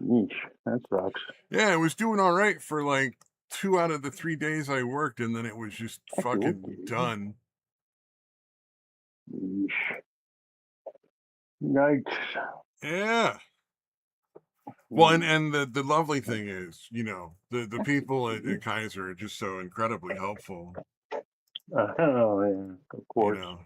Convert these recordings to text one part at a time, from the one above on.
Eesh, that sucks. Yeah, I was doing all right for like 2 out of the 3 days I worked, and then it was just Okay, fucking okay. done. Eesh. Yikes. Yeah. Well, and Hmm. the lovely thing is, the people at Kaiser are just so incredibly helpful. Oh, yeah, of You course. know,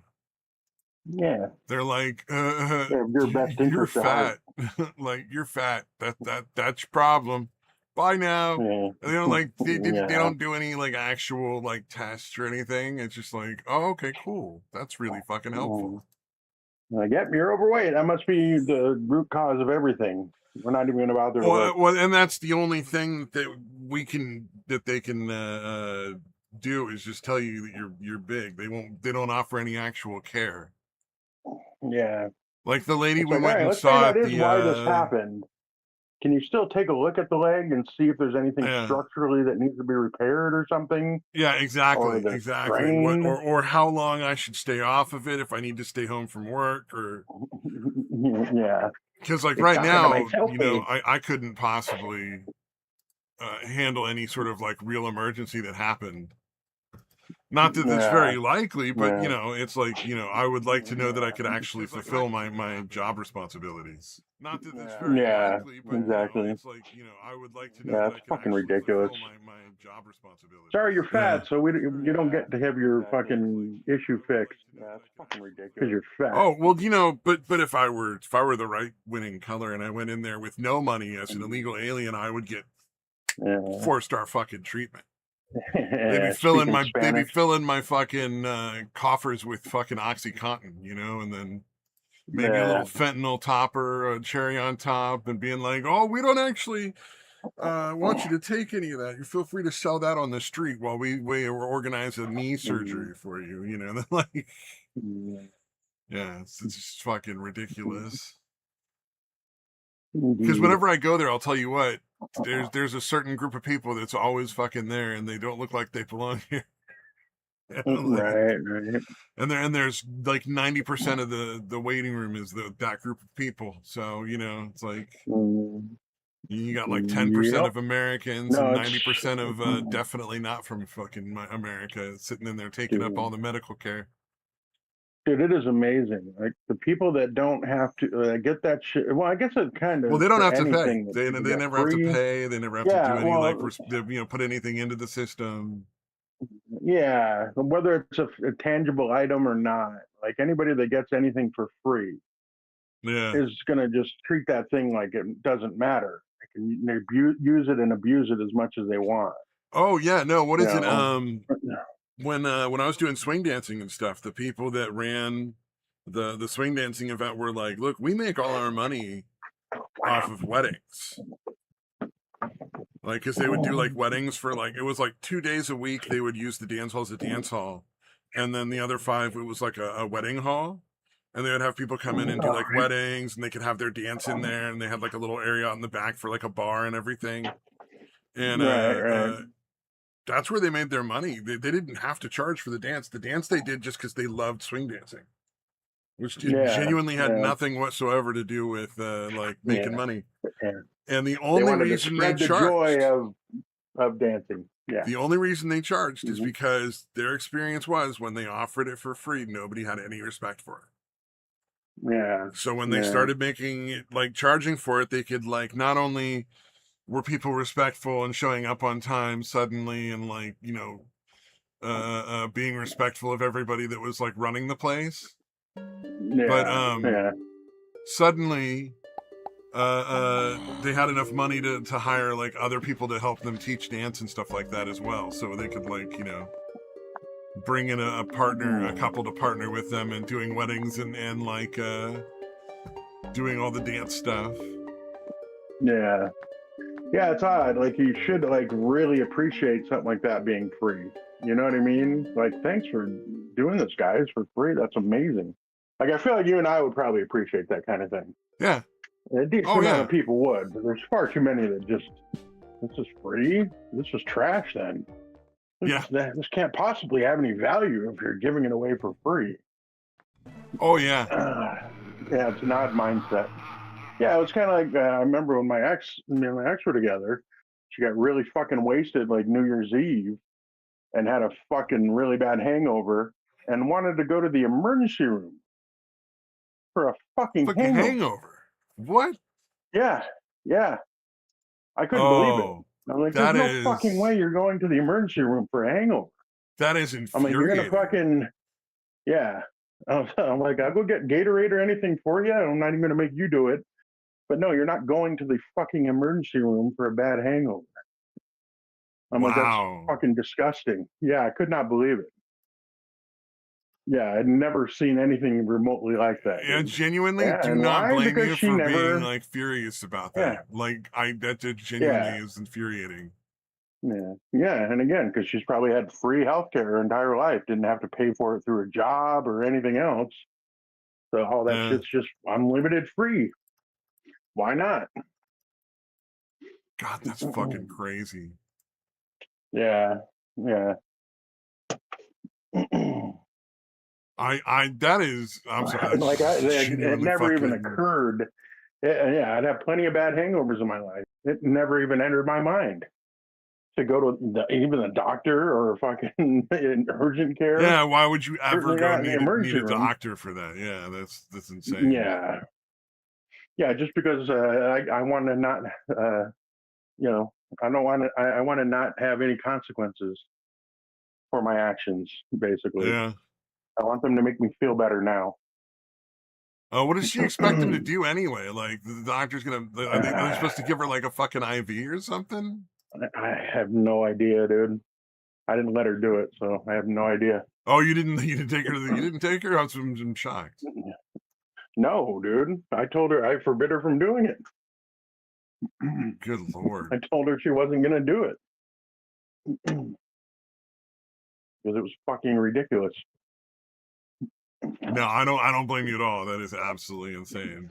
Yeah, they're like, they have your best you're interest at heart. fat, like you're fat. That's your problem. Bye now. Yeah, And they don't like they yeah. don't do any like actual like tests or anything. It's just like, oh, okay, cool. That's really fucking Mm. helpful. Like, yep, you're overweight. That must be the root cause of everything. We're not even going to bother to look. Well, and that's the only thing that they can do is just tell you that you're big. They don't offer any actual care. Yeah. Like the lady It's we like, all went right, and let's say saw that at is the why this happened. Can you still take a look at the leg and see if there's anything yeah. structurally that needs to be repaired or something? Yeah, Or exactly, the exactly. What strain? or how long I should stay off of it if I need to stay home from work, or Yeah. because like It's right talking to my now, selfie. I couldn't possibly handle any sort of like real emergency that happened. Not that it's Yeah. very likely, but Yeah. it's like, I would like to know that I could actually fulfill my job responsibilities. Not that it's very Yeah. likely, but Exactly. it's like, I would like to know Yeah. that It's I could fucking actually ridiculous. fulfill my job responsibilities. Sorry, you're Yeah. fat, so you don't get to have your fucking issue fixed because you're fat. Oh, well, but if I were the right winning color and I went in there with no money as an illegal alien, I would get Yeah. 4-star fucking treatment. Speaking They'd be Spanish. filling my fucking coffers with fucking OxyContin, and then maybe a little Yeah. fentanyl topper, a cherry on top, and being like, "Oh, we don't actually want you to take any of that. You feel free to sell that on the street while we organize a knee surgery for you." Like, yeah, it's just fucking ridiculous. Because Indeed. whenever I go there, I'll tell you what, there's a certain group of people that's always fucking there, and they don't look like they belong here. Like, Right, right. and there's like 90% of the waiting room is that group of people. So it's like Mm, you got like 10% yep. of Americans and No, 90% of definitely not from fucking America sitting in there taking up all dude, the medical care. dude, it is amazing. Like the people that don't have to get that shit. Well, I guess it kind Well, of they don't for have to pay. anything that They people they get never have to free. pay. They never have to Yeah, do any like well, put anything into the system. yeah. Whether it's a tangible item or not, like anybody that gets anything for free Yeah. is going to just treat that thing like it doesn't matter. They can use it and abuse it as much as they want. Oh yeah. No. What You is it? know. When I was doing swing dancing and stuff, the people that ran the swing dancing event were like, "Look, we make all our money off of weddings." Like, because they would do like weddings for like it was like 2 days a week. They would use the dance hall as a dance hall, and then the other 5 it was like a wedding hall, and they would have people come in and do like weddings, and they could have their dance in there, and they had like a little area out in the back for like a bar and everything, and Right, right. that's where they made their money. They didn't have to charge for the dance. The dance they did just because they loved swing dancing, which Yeah, genuinely had yeah, nothing whatsoever to do with like making yeah, money. yeah. And They wanted to spread the joy of dancing. Yeah. the only reason they charged is Hmm. because their experience was when they offered it for free, nobody had any respect for it. Yeah, So when they yeah. started making it like charging for it, they could like not only were people respectful and showing up on time suddenly and like being respectful of everybody that was like running the place, but Yeah, yeah. suddenly they had enough money to hire like other people to help them teach dance and stuff like that as well, so they could like bring in a partner, a Hmm. couple to partner with them and doing weddings and like doing all the dance stuff. Yeah. Yeah, it's odd. Like you should like really appreciate something like that being free. You know what I mean? Like, thanks for doing this, guys, for free. That's amazing. Like, I feel like you and I would probably appreciate that kind of thing. Yeah. A decent Oh amount yeah. of people would, but there's far too many that just, this is free. This is trash. Then Yeah. this can't possibly have any value if you're giving it away for free. Oh yeah. Yeah, it's an odd mindset. Yeah, it was kind of like I remember when me and my ex were together. She got really fucking wasted like New Year's Eve and had a fucking really bad hangover and wanted to go to the emergency room for a fucking Fucking hangover. hangover. What? Yeah, yeah. I couldn't believe it. Oh, I'm like, there's that no fucking way is you're going to the emergency room for a hangover. that is I'm like, you're gonna infuriating. fucking yeah. I'm like, I'll go get Gatorade or anything for you. I'm not even gonna make you do it. But no, you're not going to the fucking emergency room for a bad hangover. I'm like, that's Wow. fucking disgusting. Yeah, I could not believe it. Yeah, I'd never seen anything remotely like that, Yeah, dude. genuinely Yeah, do and not why? blame Because you she for being never. like furious about Yeah, that. Like that genuinely yeah, is infuriating. yeah, yeah. And again, because she's probably had free healthcare her entire life, didn't have to pay for it through a job or anything else. So all that Yeah. shit's just unlimited free. Why not? God, that's fucking crazy. Yeah, yeah. That is, I'm sorry, that's Like just it genuinely never even fucking, occurred. Yeah, I'd have plenty of bad hangovers in my life. It never even entered my mind to go to even the doctor or fucking urgent care. yeah, why would you ever Certainly go not in the need emergency a room. doctor for that? Yeah, that's insane. Yeah, yeah. Just because I want to not, you know, I don't want to. I want to not have any consequences for my actions. Basically, Yeah. I want them to make me feel better now. What does she expect him to do anyway? Like the doctor's gonna, are they supposed to give her like a fucking IV or something? I have no idea, dude. I didn't let her do it, so I have no idea. Oh, you didn't take her to you didn't take her? I'm shocked. No, dude. I told her I forbid her from doing it. Good I Lord. told her she wasn't going to do it because it was fucking ridiculous. No, I don't blame you at all. That is absolutely insane.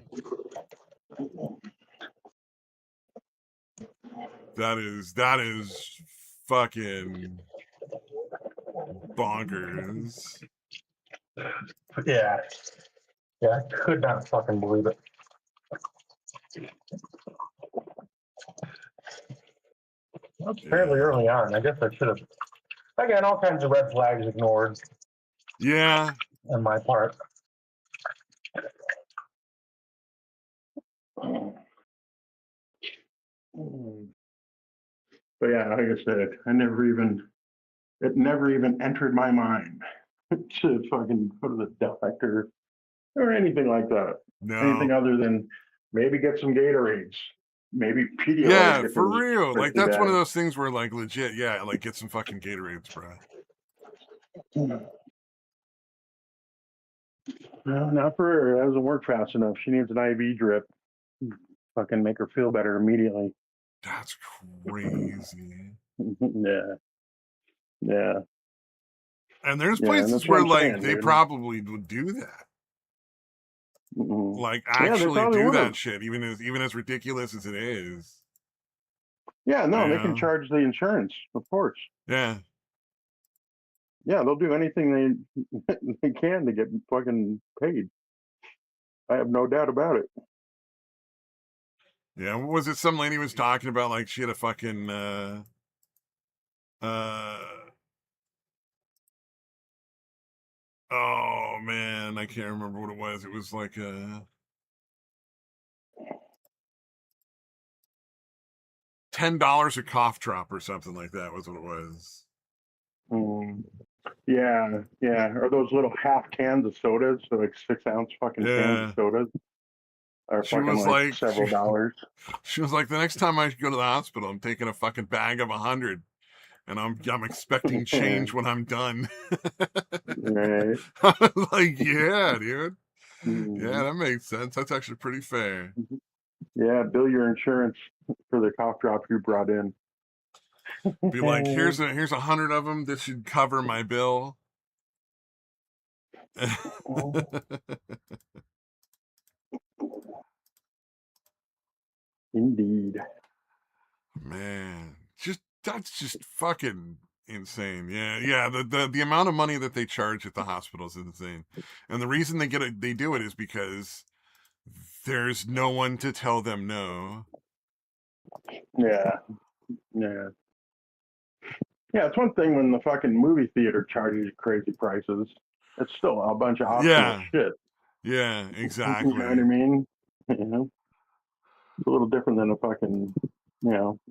That is fucking bonkers. Yeah, yeah, I could not fucking believe it. Well, it's fairly Yeah. early on. I guess I should have. Again, all kinds of red flags ignored Yeah. on my part. But yeah, like I said, it never even entered my mind to fucking go to the doctor or anything like that. Anything No. other than maybe get some Gatorades, maybe Pedialyte Yeah, if it for was real. Like strictly that's one of bad. those things where like legit, yeah, like get some fucking Gatorades, bro. No, not for her. That doesn't work fast enough. She needs an IV drip. Fucking make her feel better immediately. That's crazy. Yeah, yeah, And there's yeah. And places that's what where I'm like saying, they dude. probably would do that. Mm-mm. Like Yeah, they actually probably do would have. that shit, even as ridiculous as it is. Yeah, no, they can Yeah. charge the insurance, of course. Yeah. Yeah, they'll do anything they can to get fucking paid. I have no doubt about it. Yeah. What was it? Some lady was talking about like she had a fucking uh oh man, I can't remember what it was. It was like $10 a cough drop or something like that was what it was. Mm. Yeah, yeah. Or those little half cans of sodas, so like 6-ounce fucking cans of Yeah. sodas are She fucking was like like several dollars. she was like, the next time I go to the hospital, I'm taking a fucking bag of 100 and I'm expecting change when I'm done. Right. I was like, yeah, dude. Yeah, Mhm. that makes sense. That's actually pretty fair. Yeah, bill your insurance for the cough drop you brought in. Be like, here's 100 of them. This should cover my bill. Indeed. Man, just that's just fucking insane. Yeah, yeah. The amount of money that they charge at the hospitals is insane, and the reason they do it is because there's no one to tell them no. Yeah. Yeah. Yeah, it's one thing when the fucking movie theater charges you crazy prices. It's still a bunch of optional Yeah, shit. yeah, You know what I exactly. mean? You know, it's a little different than a fucking,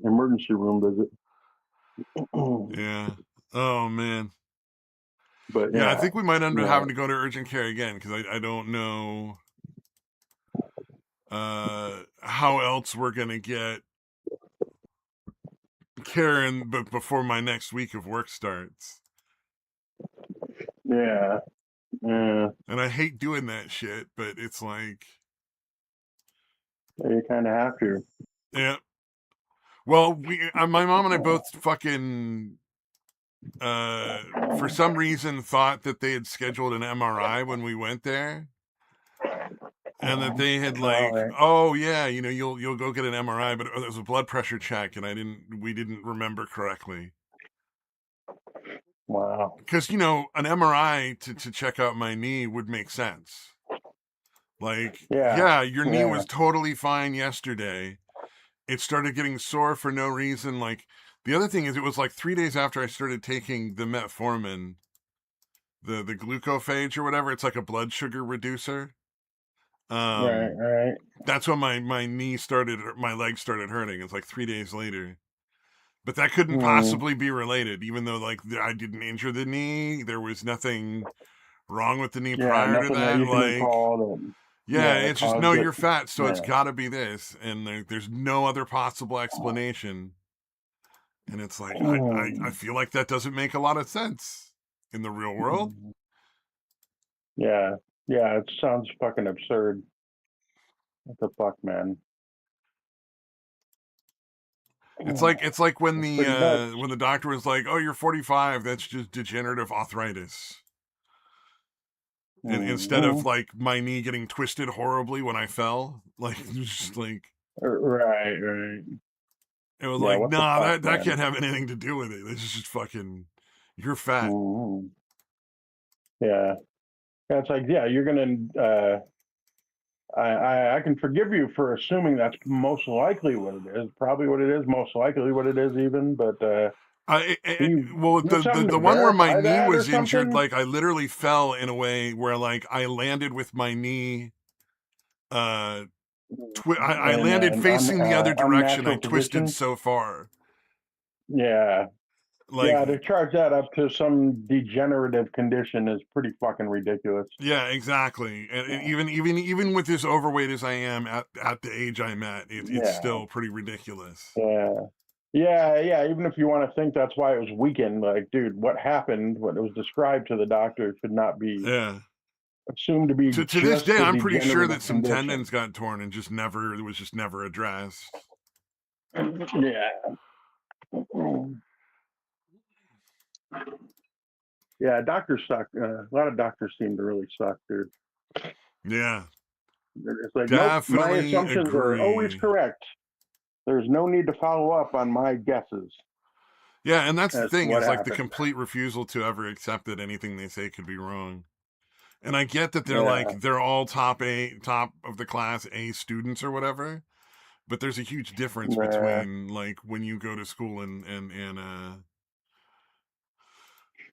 emergency room visit. Yeah. Oh man. But Yeah, I yeah, think we might end up yeah, having to go to urgent care again because I don't know how else we're gonna get care but before my next week of work starts. yeah, yeah. And I hate doing that shit, but it's like, You kind of have to. yeah. Well, my mom and I both fucking for some reason thought that they had scheduled an MRI when we went there, and that they had All like, right. oh yeah, you'll go get an MRI, but it was a blood pressure check, and we didn't remember correctly. Wow. Because an MRI to check out my knee would make sense. Like, Yeah. yeah, your knee Yeah. was totally fine yesterday. It started getting sore for no reason. Like, the other thing is, it was like 3 days after I started taking the metformin, the glucophage or whatever. It's like a blood sugar reducer. Right. Um, Right. that's when my leg started hurting. It's like 3 days later. But that couldn't Mm. possibly be related, even though like I didn't injure the knee. There was nothing wrong with the knee Yeah. prior to Nothing that that. you can Like, recall that. yeah, That it's just no, caused it. you're fat, so it's Yeah. got to be this, and there's no other possible explanation. And it's like I feel like that doesn't make a lot of sense in the real world. Yeah. Yeah. It sounds fucking absurd. What the fuck, man? It's like when It's the pretty nuts. when the doctor was like, "Oh, you're 45. That's just degenerative arthritis." And instead of Mm-hmm. like my knee getting twisted horribly when I fell, like just like Right. Right. it was Yeah. like, What the nah, fuck, that man? can't have anything to do with it. This is just fucking, you're fat. Mm-hmm. Yeah. Yeah. It's like, yeah, you're gonna. I can forgive you for assuming that's most likely what it is. Probably what it is. Most likely what it is, even. But can you Well, do something to the one where my verify knee that or was injured, something? like I literally fell in a way where like I landed with my knee, uh, I In landed an facing the other direction. I unnatural twisted position? so far, Yeah. like, Yeah, to charge that up to some degenerative condition is pretty fucking ridiculous. yeah, exactly. And even with as overweight as I am at the age I'm at, it's Yeah. still pretty ridiculous. Yeah. Yeah, yeah. Even if you want to think that's why it was weakened, like, dude, what happened, what was described to the doctor should not be Yeah. assumed to be To this just day, a I'm pretty sure degenerative that some condition. tendons got torn and it was just never addressed. Yeah. Yeah, doctors suck. A lot of doctors seem to really suck, dude. Yeah, It's like, nope, my definitely assumptions are always agree. correct. There's no need to follow up on my guesses Yeah, and that's the as to thing what is like the happened. complete refusal to ever accept that anything they say could be wrong. And I get that Yeah, they're all top of the class A students or whatever, but there's a huge difference yeah, between like when you go to school and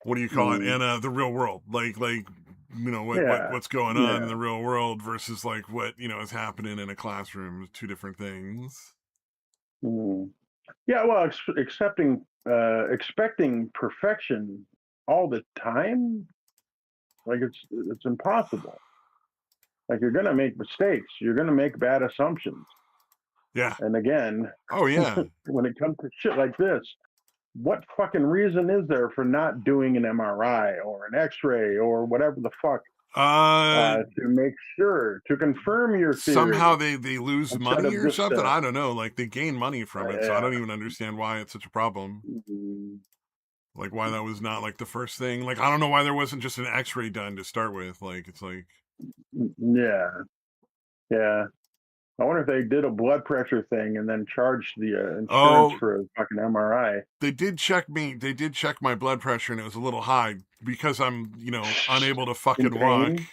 what do you call it, mm, and the real world, like yeah, what's going on in yeah, the real world versus like what is happening in a classroom. Two different things. mm. Yeah. Well, expecting perfection all the time, like it's impossible. Like you're gonna make mistakes, you're gonna make bad assumptions, Yeah. and again, Oh yeah. when it comes to shit like this, what fucking reason is there for not doing an MRI or an X-ray or whatever the fuck Uh, to make sure to confirm your somehow theory they lose instead money of or just something. I don't know. Like they gain money from it, so I yeah, don't even understand why it's such a problem. mm, Like why that was not like the first thing. Like I don't know why there wasn't just an X-ray done to start with. Like it's like, yeah, yeah. I wonder if they did a blood pressure thing and then charged the insurance oh, for a fucking MRI. they did check me. They did check my blood pressure, and it was a little high because I'm unable to In fucking walk. pain?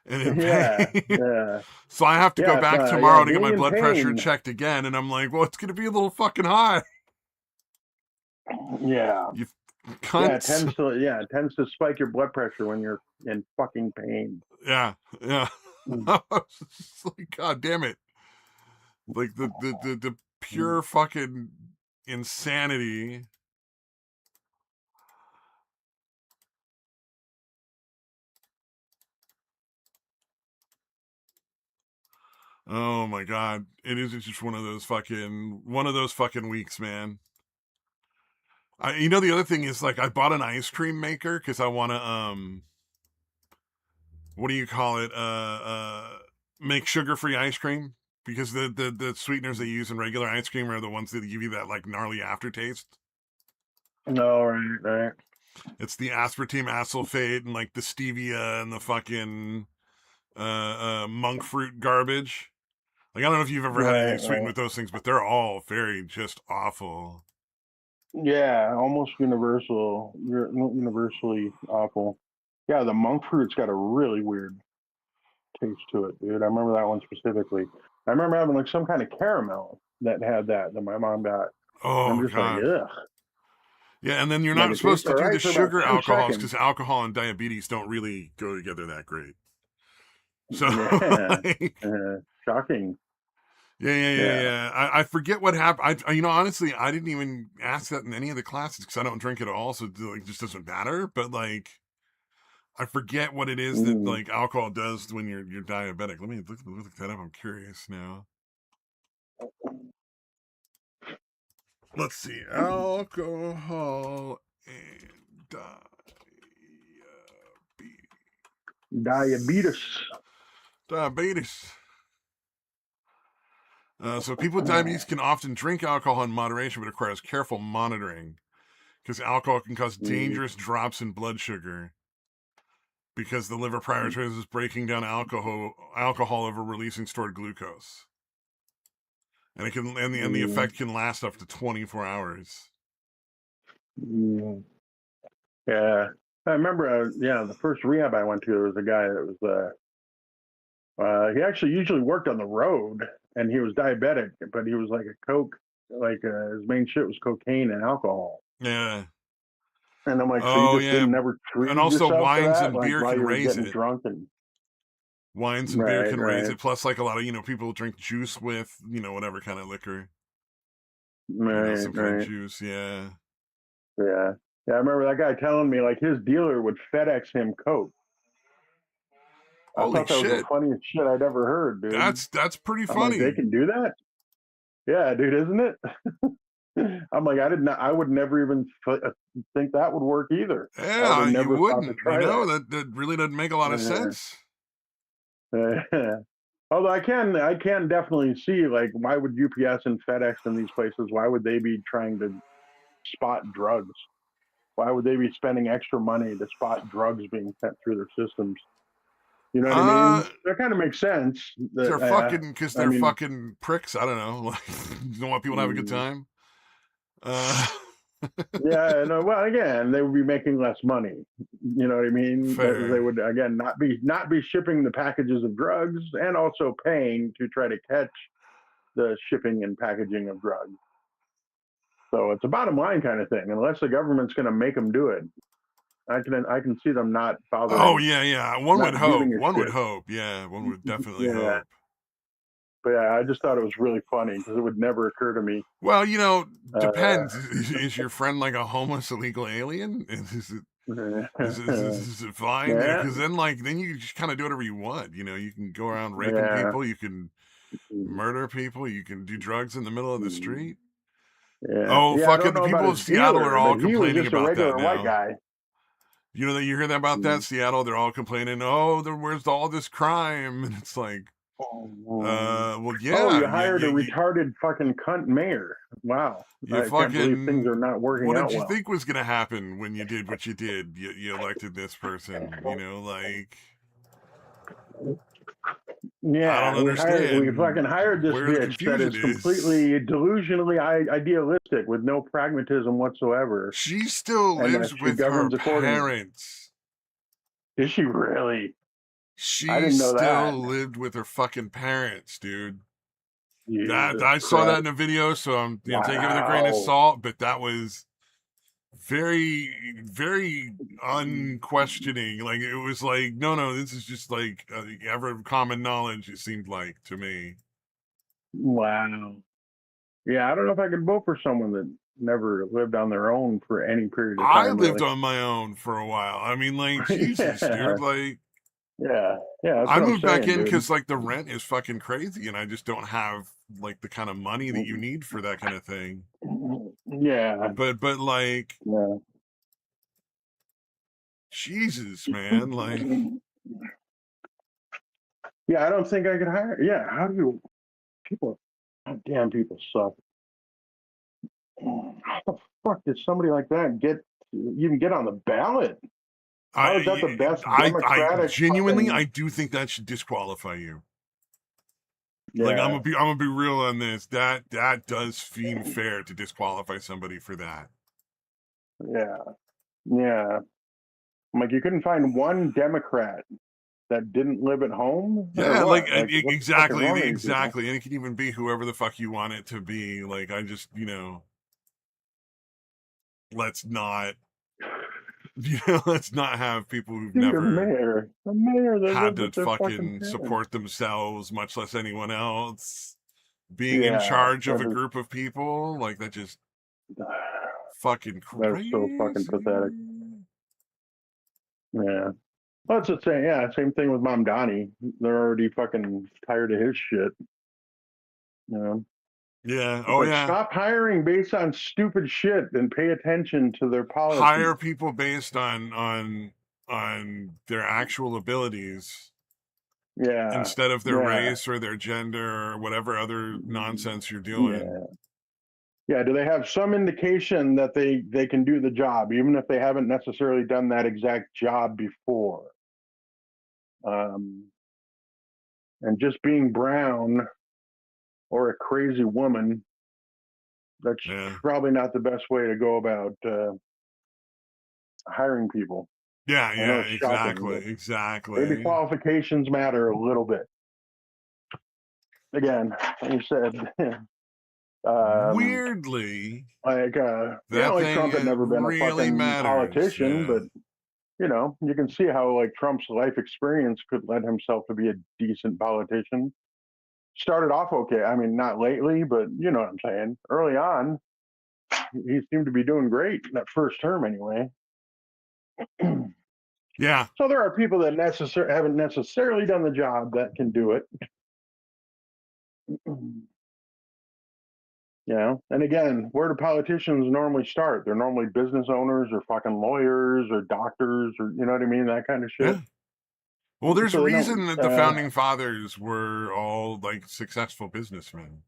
and in Yeah, pain. yeah, So I have to go yeah, back yeah. tomorrow to get Being my in blood pressure pain. checked again, and I'm like, well, it's gonna be a little fucking high. Yeah, You yeah. cunts. It tends to spike your blood pressure when you're in fucking pain. Yeah, yeah. Mm. I was just like, God damn it. Like the pure fucking insanity. Oh my god. It is just one of those fucking weeks, man. The other thing is, like, I bought an ice cream maker because I want to what do you call it? Make sugar-free ice cream, because the sweeteners they use in regular ice cream are the ones that give you that like gnarly aftertaste. No, right, right, It's the aspartame acesulfate and like the stevia and the fucking monk fruit garbage. Like, I don't know if you've ever had anything right, sweetened right. with those things, but they're all very just awful. Yeah, almost universally awful. Yeah, the monk fruit's got a really weird taste to it, dude. I remember that one specifically. I remember having like some kind of caramel that had that my mom got. And Oh I'm just like, god. ugh. Yeah, and then you're Like not it supposed tastes to all do right the for about sugar 2 seconds. alcohols because alcohol and diabetes don't really go together that great. So, Yeah, like, shocking. yeah, yeah, yeah, Yeah. yeah. I forget what happened. Honestly, I didn't even ask that in any of the classes because I don't drink at all, so it like just doesn't matter. But like, I forget what it is that Mm. like alcohol does when you're diabetic. Let me look that up. I'm curious now. Let's see, alcohol and Diabetes. diabetes. So people with diabetes can often drink alcohol in moderation, but it requires careful monitoring because alcohol can cause Mm. dangerous drops in blood sugar because the liver prioritizes breaking down alcohol over releasing stored glucose, and the Mm. effect can last up to 24 hours. Mm. Yeah. I remember, the first rehab I went to, there was a guy that was, he actually usually worked on the road and he was diabetic, but he was like a Coke, his main shit was cocaine and alcohol. Yeah. And I'm like, so you Oh just yeah. didn't never And treat also, yourself for wines that? and Like beer while can you were raise getting it. drunk and Wines and beer right, can raise right, it. Plus, like, a lot of people drink juice with whatever kind of liquor. right, Some kind of right. juice. Yeah. Yeah. Yeah, I remember that guy telling me like his dealer would FedEx him Coke. I Holy thought that was the shit. funniest shit I'd ever heard, dude. That's pretty I'm like, they funny. can do that? Yeah, dude, isn't it? I'm like, I would never even think that would work either. I would Yeah, have you never thought to wouldn't. try that. That really doesn't make a lot of sense. Although I can definitely see like why would UPS and FedEx and these places, why would they be trying to spot drugs? Why would they be spending extra money to spot drugs being sent through their systems? You know what I Uh, mean? That kind of makes sense. they're That fucking because I they're mean, fucking pricks. I don't know. Like, you don't want people to have a good mm, time. Uh, yeah, no. Well, again, they would be making less money. You know what I mean? They fair. would again not be shipping the packages of drugs and also paying to try to catch the shipping and packaging of drugs. So it's a bottom line kind of thing. Unless the government's going to make them do it, I can see them not Oh bothering, yeah, yeah. One would not giving hope. a One would shit. hope. Yeah, one would definitely Yeah, hope. but yeah, I just thought it was really funny because it would never occur to me. Well, Uh, depends. Is your friend like a homeless illegal alien? Is it fine? yeah, Because then you just kind of do whatever you want. You can go around raping yeah, people. You can murder people. You can do drugs in the middle of the street. yeah, Oh, yeah. I don't fucking the know about people of his Seattle are dealer, but all he was complaining just a about that regular white now. guy. You hear that about that Seattle? They're all complaining. Oh, where's all this crime? And it's like, well, Oh, yeah, you hired a retarded fucking cunt mayor. Wow, you I can't believe things are fucking. not What working did out you well. think was gonna happen when you did what you did? You elected this person. Like, I don't Yeah, we understand fucking hired this where the bitch that confusion is is. completely delusionally idealistic with no pragmatism whatsoever, She still and that lives she with her governs accordingly. parents. Is she really? I She didn't know that. still lived with her fucking parents, dude. That Jesus I saw that Christ. in a video, so I'm taking it with a grain of Wow. salt. But that was very, very unquestioning. Like it was like, no, this is just like ever common knowledge. It seemed like to me. Wow. Yeah, I don't know if I could vote for someone that never lived on their own for any period of I time, lived really. on my own for a while. I mean, like Jesus, dude. Like Yeah, that's I what I'm moved back saying, in dude. because like the rent is fucking crazy, and I just don't have like the kind of money that you need for that kind of thing. Yeah, But like yeah. Jesus, man, like Yeah, I don't think I could hire. Yeah, how do you people? God damn, people suck. How the fuck did somebody like that even get on the ballot? How is that the best I Democratic genuinely I fucking? do think that should disqualify you. Like Yeah, I'm gonna be real on this. That does seem fair to disqualify somebody for that. yeah, yeah. I'm like, you couldn't find one Democrat that didn't live at home or Yeah, like what? Like, what the fuck is exactly, wrong with these people? exactly, and it can even be whoever the fuck you want it to be. Like I just let's not let's not have people who've Dude, never the mayor that had lives to with their fucking fucking parents. support themselves, much less anyone else, being in Yeah, charge of a group of people. Like that just fucking that's so fucking pathetic. crazy. Yeah. Well, that's the same. Yeah, same thing with Mom Donnie. They're already fucking tired of his shit. You know, Yeah. it's Oh like yeah. stop hiring based on stupid shit and pay attention to their policies. Hire people based on their actual abilities Yeah, instead of their yeah, race or their gender or whatever other nonsense you're doing. yeah, yeah. Do they have some indication that they can do the job, even if they haven't necessarily done that exact job before? Um, and just being brown or a crazy woman, that's Yeah. probably not the best way to go about hiring people. Yeah, I know yeah, it's shocking, exactly, but maybe exactly. qualifications matter a little bit. Again, like you said, um, Weirdly, like that like thing Trump had it never been a really fucking matters. politician, Yeah. but you can see how like Trump's life experience could lend himself to be a decent politician. Started off okay. I mean, not lately, but you know what I'm saying. Early on, he seemed to be doing great in that first term, anyway. Yeah. So there are people that haven't necessarily done the job that can do it. And again, where do politicians normally start? They're normally business owners or fucking lawyers or doctors or you know what I mean, that kind of shit. Yeah. Well, there's a So they reason don't. that the founding fathers were all like successful businessmen.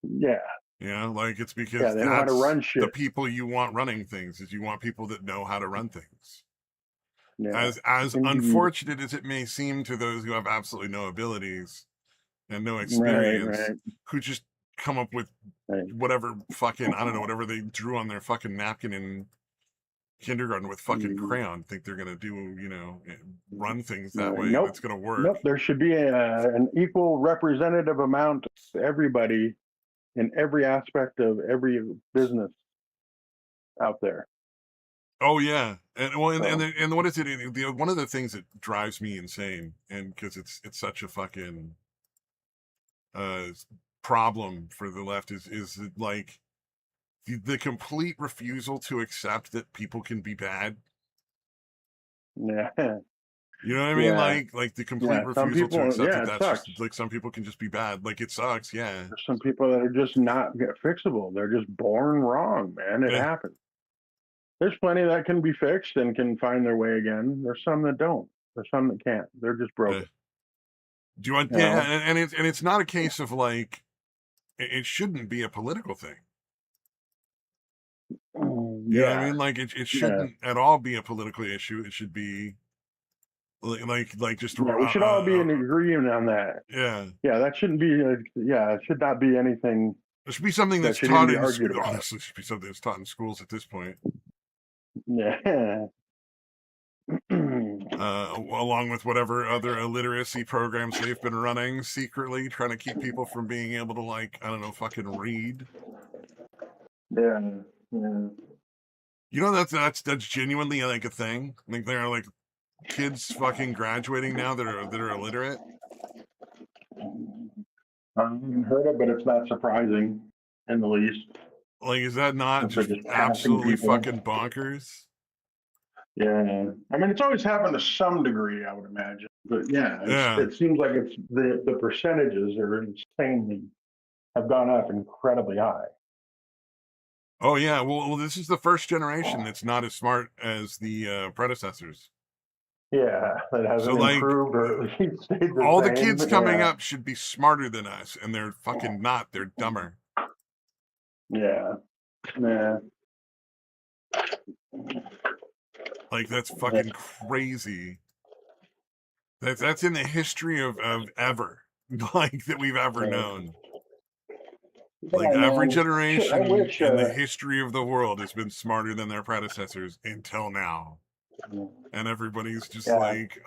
Yeah, Yeah, like it's yeah, because they know how to that's run the shit. people you want running things, is you want people that know how to run things. Yeah, As indeed. unfortunate as it may seem to those who have absolutely no abilities and no Right, experience, right, who just come up with right. whatever fucking, I don't know, whatever they drew on their fucking napkin in kindergarten with fucking Mhm. crayon, think they're gonna do, run things that Right. way and it's Nope, gonna work. nope. There should be an equal representative amount of everybody in every aspect of every business out there. Oh yeah, and well, So and what is it? One of the things that drives me insane, and because it's such a fucking uh problem for the left is like the complete refusal to accept that people can be bad. yeah, You know what I mean? yeah, Like the complete yeah. Some refusal to people, accept yeah, that it that's sucks. just like some people can just be bad. Like it sucks. Yeah. There's some people that are just not fixable. They're just born wrong, man. It Yeah. happens. There's plenty that can be fixed and can find their way again. There's some that don't. There's some that can't. They're just Yeah. broken. Do you want? You Yeah, know? and it's not a case of like it shouldn't be a political thing. You know what I Yeah, mean? Like it yeah, shouldn't at all be a political issue. It should be like just yeah. We should all be in agreement on that. yeah. Yeah, that shouldn't be. Yeah, it should not be anything It should be something that that's should even taught be in argued about. honestly, it should be something that's taught in schools at this point. Yeah, along with whatever other illiteracy programs they've been running secretly, trying to keep people from being able to, like, I don't know, fucking read. Yeah, yeah. You know, that's genuinely like a thing. Like, there are like kids fucking graduating now that are illiterate. I haven't heard it, but it's not surprising in the least. Like, is that not They're just just passing absolutely people. fucking bonkers? Yeah, I mean, it's always happened to some degree, I would imagine. But yeah, Yeah. it seems like it's the percentages are insanely have gone up incredibly high. Oh yeah. Well, this is the first generation that's not as smart as the predecessors. Yeah, it So hasn't like, improved or at least stayed the all the same. kids coming up should be smarter than us, and they're fucking not. They're dumber. Yeah, yeah. Like, that's fucking crazy. That's in the history of ever, like, that we've ever known. Like, Yeah, every man. Shit, I generation wish. in the history of the world has been smarter than their predecessors until now. And everybody's just Yeah. like,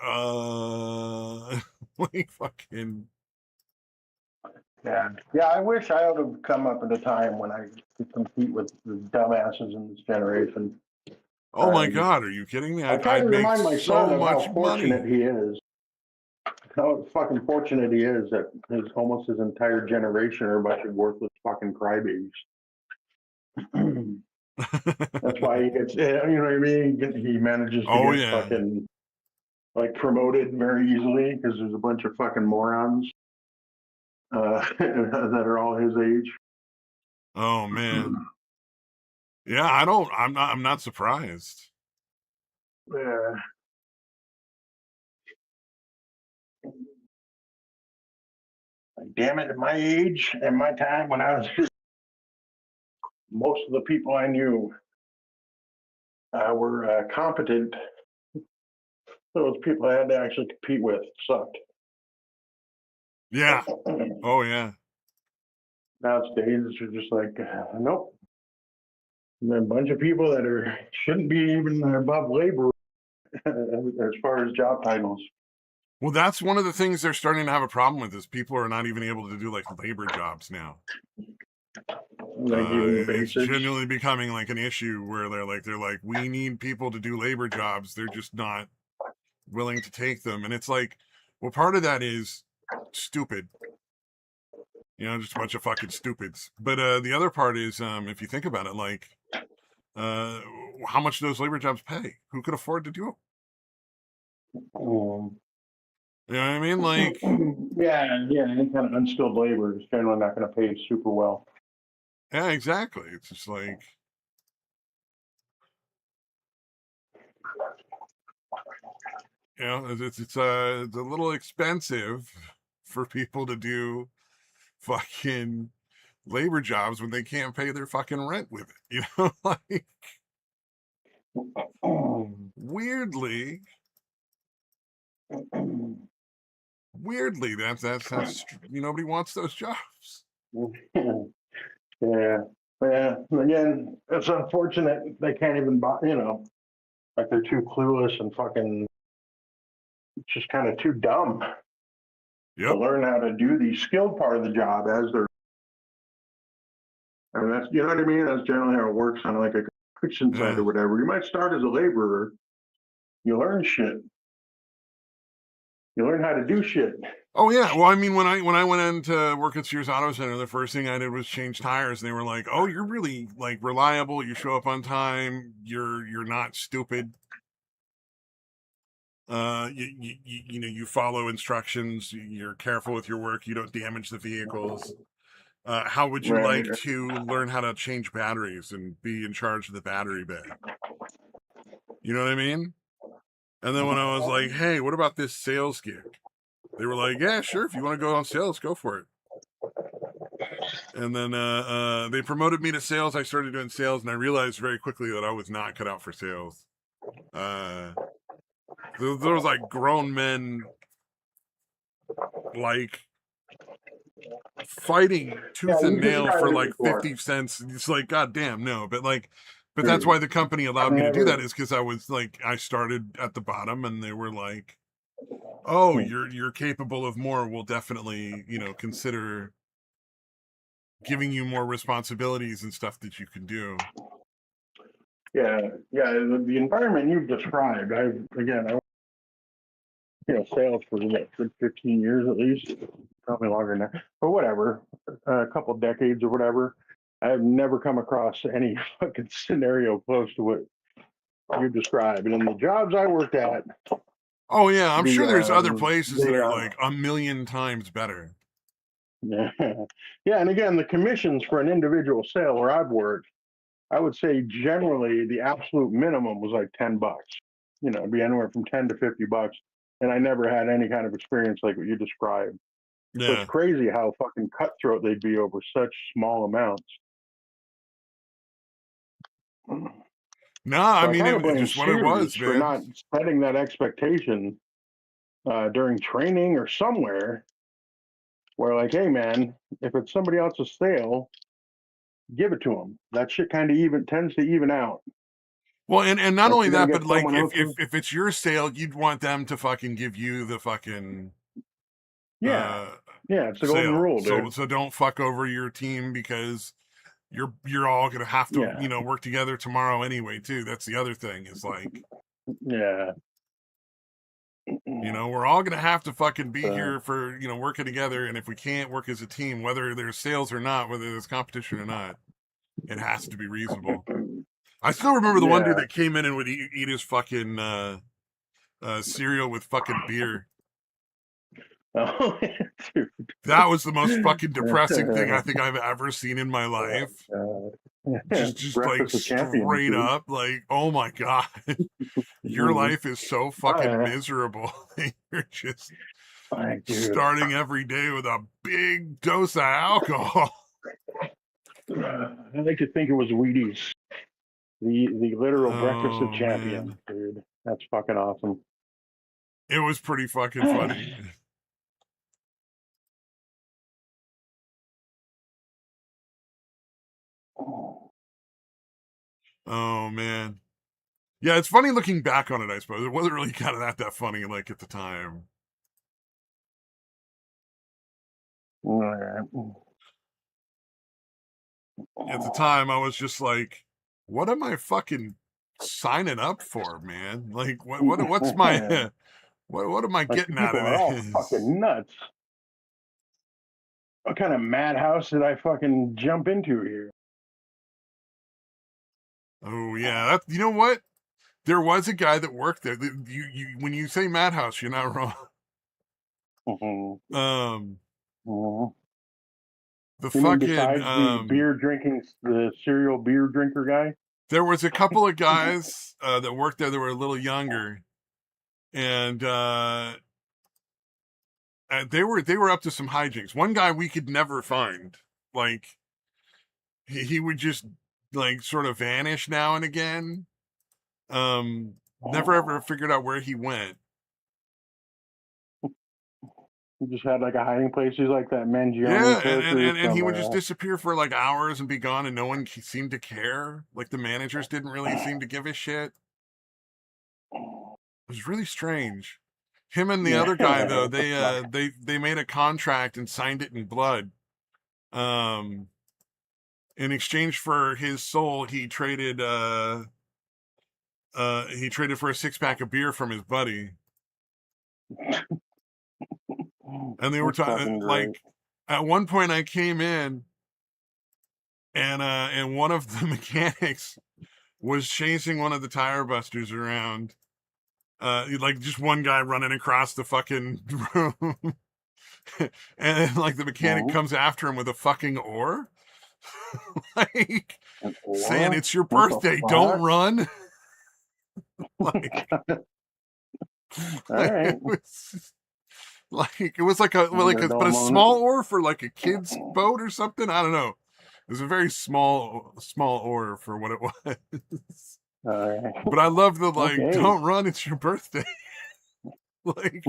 like, fucking. Yeah, yeah. I wish I would have come up at a time when I could compete with the dumbasses in this generation. Oh my God, are you kidding me? I try to I'd make remind my so son of much how fortunate money. he is. How fucking fortunate he is that almost his entire generation are a bunch of worthless fucking crybabies. That's why he gets, you know what I mean? He manages to Oh get yeah. fucking like promoted very easily because there's a bunch of fucking morons that are all his age. Oh man. Yeah, I'm not surprised. Yeah. Like, damn it, at my age and my time when I was most of the people I knew were competent. Those people I had to actually compete with sucked. Yeah. Oh yeah. Nowadays, it's just like, nope. And then a bunch of people that shouldn't be even above labor as far as job titles. Well, that's one of the things they're starting to have a problem with, is people are not even able to do like labor jobs now. Like even the It's basics. genuinely becoming like an issue where they're like, we need people to do labor jobs. They're just not willing to take them. And it's like, well, part of that is stupid. You know, just a bunch of fucking stupids. But the other part is, if you think about it, like, how much do those labor jobs pay? Who could afford to do it? You know what I mean? Like, yeah, any kind of unskilled labor is generally not going to pay super well. yeah, exactly. It's just like, you know, it's a little expensive for people to do fucking labor jobs when they can't pay their fucking rent with it. You know, like, weirdly, that's nobody wants those jobs. Yeah, yeah. Again, it's unfortunate they can't even buy. You know, like they're too clueless and fucking just kind of too dumb to Yep. learn how to do the skilled part of the job as they're. I mean, that's, you know what I mean. That's generally how it works on like a construction site or whatever. You might start as a laborer. You learn shit. You learn how to do shit. Oh yeah. Well, I mean, when I went in to work at Sears Auto Center, the first thing I did was change tires, and they were like, "Oh, you're really like reliable. You show up on time. You're not stupid. You know, you follow instructions. You're careful with your work. You don't damage the vehicles. How would you Right. like to learn how to change batteries and be in charge of the battery bay? You know what I mean?" And then when I was like, "Hey, what about this sales gig?" They were like, "Yeah, sure. If you want to go on sales, go for it." And then they promoted me to sales. I started doing sales, and I realized very quickly that I was not cut out for sales. There was like grown men, like, fighting tooth and You just nail gotta for do like it for 50 cents. It's like, God damn, no. But like, But that's Dude, why the company allowed I've me to do that, never. is because I started at the bottom, and they were like, "Oh, you're capable of more. We'll definitely, consider giving you more responsibilities and stuff that you can do." Yeah, yeah. The environment you've described, I sales for what, 15 years at least, probably longer than that, but whatever, a couple decades or whatever. I've never come across any fucking scenario close to what you described. And in the jobs I worked at, Oh yeah, I'm sure there's other the places that the are like a million times better. yeah, yeah, and again, the commissions for an individual sale where I've worked, I would say generally the absolute minimum was like $10. It'd be anywhere from 10 to $50, and I never had any kind of experience like what you described. So it's Yeah. crazy how fucking cutthroat they'd be over such small amounts. No, I So I mean kind of it's blame just what it Sears was, for man. not setting that expectation during training or somewhere where, like, hey man, if it's somebody else's sale, give it to them. That shit kind of even tends to even out. Well, and not If only you're gonna that, get but like someone else's, if it's your sale, you'd want them to fucking give you the fucking yeah, uh yeah, it's the golden sale. rule, So dude. so don't fuck over your team, because you're all gonna have to, Yeah, work together tomorrow anyway, too. That's the other thing, is like, yeah. we're all gonna have to fucking be So, here for, working together, and if we can't work as a team, whether there's sales or not, whether there's competition or not, it has to be reasonable. I still remember the one dude yeah. that came in and would eat his fucking cereal with fucking beer. Oh, dude. That was the most fucking depressing thing I think I've ever seen in my life. Just like Breakfast of champions, straight dude. up, like, oh my god, your Mhm. life is so Oh, fucking yeah. miserable. You're just Like, dude, starting every day with a big dose of alcohol. I like to think it was Wheaties, the literal breakfast of Oh champions, man, dude. That's fucking awesome. it was pretty fucking funny. Oh man, yeah, it's funny looking back on it. I suppose it wasn't really kind of that funny, like, at the time. At the time, I was just like, what am I fucking signing up for, man? Like, what's my what am I Like, you getting out people of are all this? fucking nuts. What kind of madhouse did I fucking jump into here? Oh yeah, that, you know what? There was a guy that worked there. You when you say madhouse, you're not wrong. Mhm, Um, mhm. the You mean fucking besides the beer drinking, the serial beer drinker guy? there was a couple of guys that worked there that were a little younger, and they were up to some hijinks. One guy we could never find. Like, he would just, like, sort of vanish now and again. Never ever figured out where he went. He just had like a hiding place. He's like that Yeah, Mangione and and character and, and he from would just disappear for like hours and be gone, and no one seemed to care. Like, the managers didn't really seem to give a shit. It was really strange. Him and the yeah. other guy, though, What the fuck? they made a contract and signed it in blood. Um, in exchange for his soul, he traded for a 6-pack of beer from his buddy. And they were That's talking, fucking great. like, at one point I came in, and one of the mechanics was chasing one of the tire busters around. Like, just one guy running across the fucking room. And like, the mechanic Mhm. comes after him with a fucking oar. Like, An saying, aura? it's your What the birthday, don't fuck? run. Like, All right. it was like a, well, like They're a, but dull a moment. small oar for like a kid's boat or something. I don't know. It was a very small oar for what it was. All right. But I love the, like, Okay. don't run, it's your birthday. Like,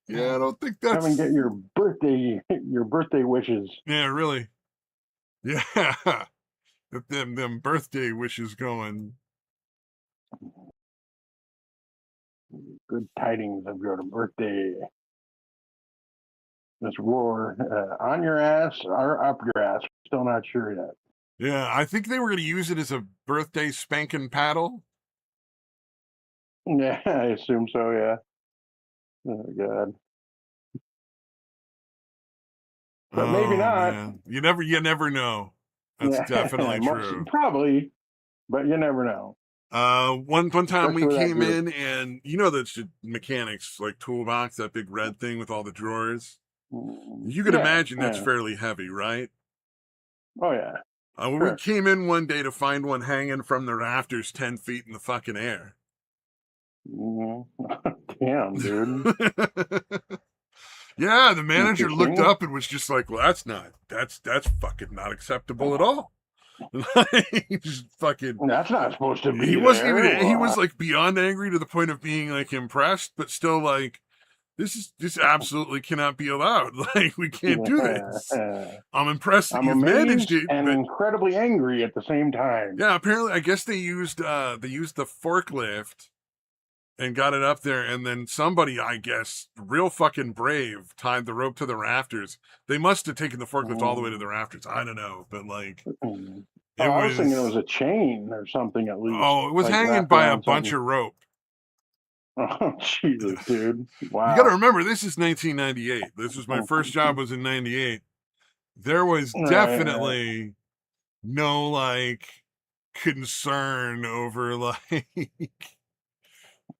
yeah, I don't think Come and that's, get your birthday wishes. yeah, really. Yeah. them birthday wishes going. Good tidings of your birthday. This war on your ass or up your ass. Still not sure yet. Yeah, I think they were going to use it as a birthday spanking paddle. Yeah, I assume so. Yeah. Oh God. But maybe Oh not. man, you never know. That's Yeah, definitely true. probably, but you never know. One time we Especially with that came group. in, and you know the mechanics like toolbox, that big red thing with all the drawers. You could Yeah, imagine that's yeah. fairly heavy, right? Oh yeah. When we Sure. came in one day to find one hanging from the rafters 10 feet in the fucking air. Damn, dude. Yeah, the manager looked Interesting. up and was just like, "Well, that's fucking not acceptable at all." He just fucking That's not supposed to he be wasn't there. even he was like beyond angry to the point of being like impressed, but still like this absolutely cannot be allowed. Like we can't do this. I'm impressed that I'm you've managed amazed it, and but incredibly angry at the same time. yeah, apparently I guess they used the forklift and got it up there, and then somebody, I guess, real fucking brave, tied the rope to the rafters. They must have taken the forklift all the way to the rafters. I don't know, but like Oh, it I was thinking it was was a chain or something at least, oh, it was like hanging wrapped by a around bunch something. of rope. Oh, Jesus, dude. You got to Wow. remember, this is 1998. This was my first job was in 98. There was Right. definitely no like concern over like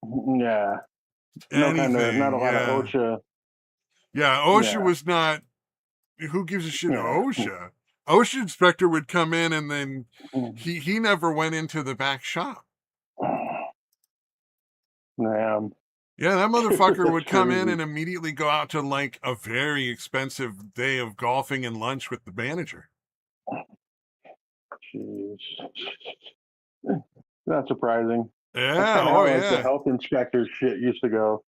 Yeah. Not a anything. lot of Yeah. OSHA. Yeah, OSHA Yeah. was not. Who gives a shit? Yeah. OSHA. OSHA inspector would come in, and then Mm. he never went into the back shop. Damn. Yeah, that motherfucker That's would come in crazy. and immediately go out to like a very expensive day of golfing and lunch with the manager. Jeez. Not surprising. That's Yeah, kind of oh how like the yeah. health inspector shit used to go.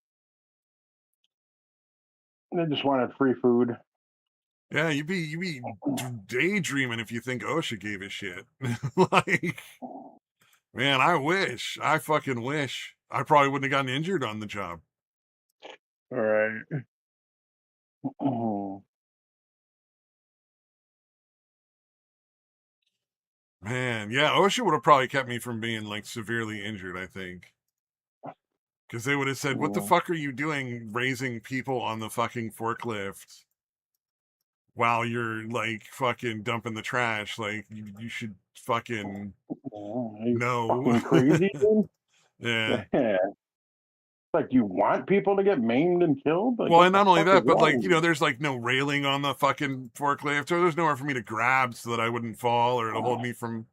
They just wanted free food. Yeah, you be daydreaming if you think OSHA gave a shit. Like, man, I wish. I fucking wish. I probably wouldn't have gotten injured on the job. All right. Oh, Man, yeah, OSHA would have probably kept me from being like severely injured, I think. Because they would have said, "What the oh, fuck are you doing raising people on the fucking forklift while you're like fucking dumping the trash? Like, you should fucking are you know." fucking crazy, dude? Yeah. Yeah. Like you want people to get maimed and killed? Like Well, what and the not only fuck is that, but wrong like, with you? there's like no railing on the fucking forklift, or there's nowhere for me to grab so that I wouldn't fall or to hold me from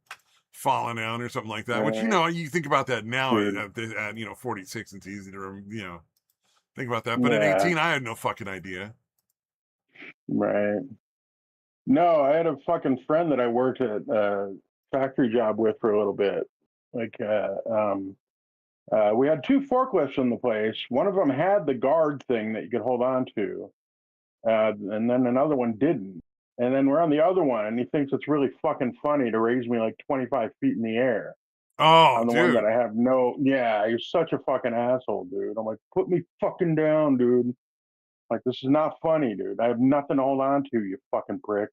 falling down or something like that. Which, Right, you think about that now dude. at 46, it's easy to, think about that. But at Yeah, 18, I had no fucking idea. right. No, I had a fucking friend that I worked at a factory job with for a little bit. Like, we had two forklifts in the place. One of them had the guard thing that you could hold on to, and then another one didn't. And then we're on the other one, and he thinks it's really fucking funny to raise me like 25 feet in the air Oh, on the one that dude. I have no. Yeah, he's such a fucking asshole, dude. I'm like, put me fucking down, dude. Like, this is not funny, dude. I have nothing to hold on to, you fucking prick.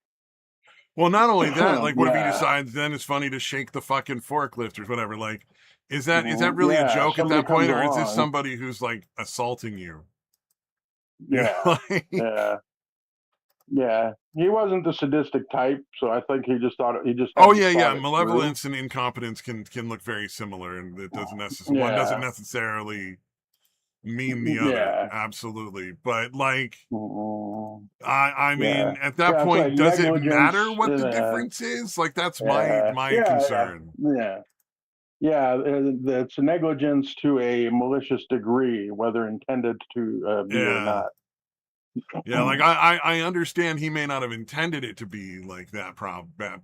Well, not only that, like, what if he Yeah. decides then it's funny to shake the fucking forklift or whatever? Like, is that really a Yeah, joke at somebody that comes point, or is this along. somebody who's like assaulting you? Yeah, Like, yeah, yeah. He wasn't the sadistic type, so I think he just oh hadn't yeah, yeah. thought it through. Malevolence and incompetence can look very similar, and one doesn't Yeah, necessarily mean the other. yeah, Absolutely, but like, mm, I yeah, mean, at that yeah. It's like point, does it negligence. matter what the difference is? Like, that's my Yeah, my yeah, yeah, concern. yeah, yeah. It's negligence to a malicious degree, whether intended to be or Yeah. not. Yeah, like I understand he may not have intended it to be like that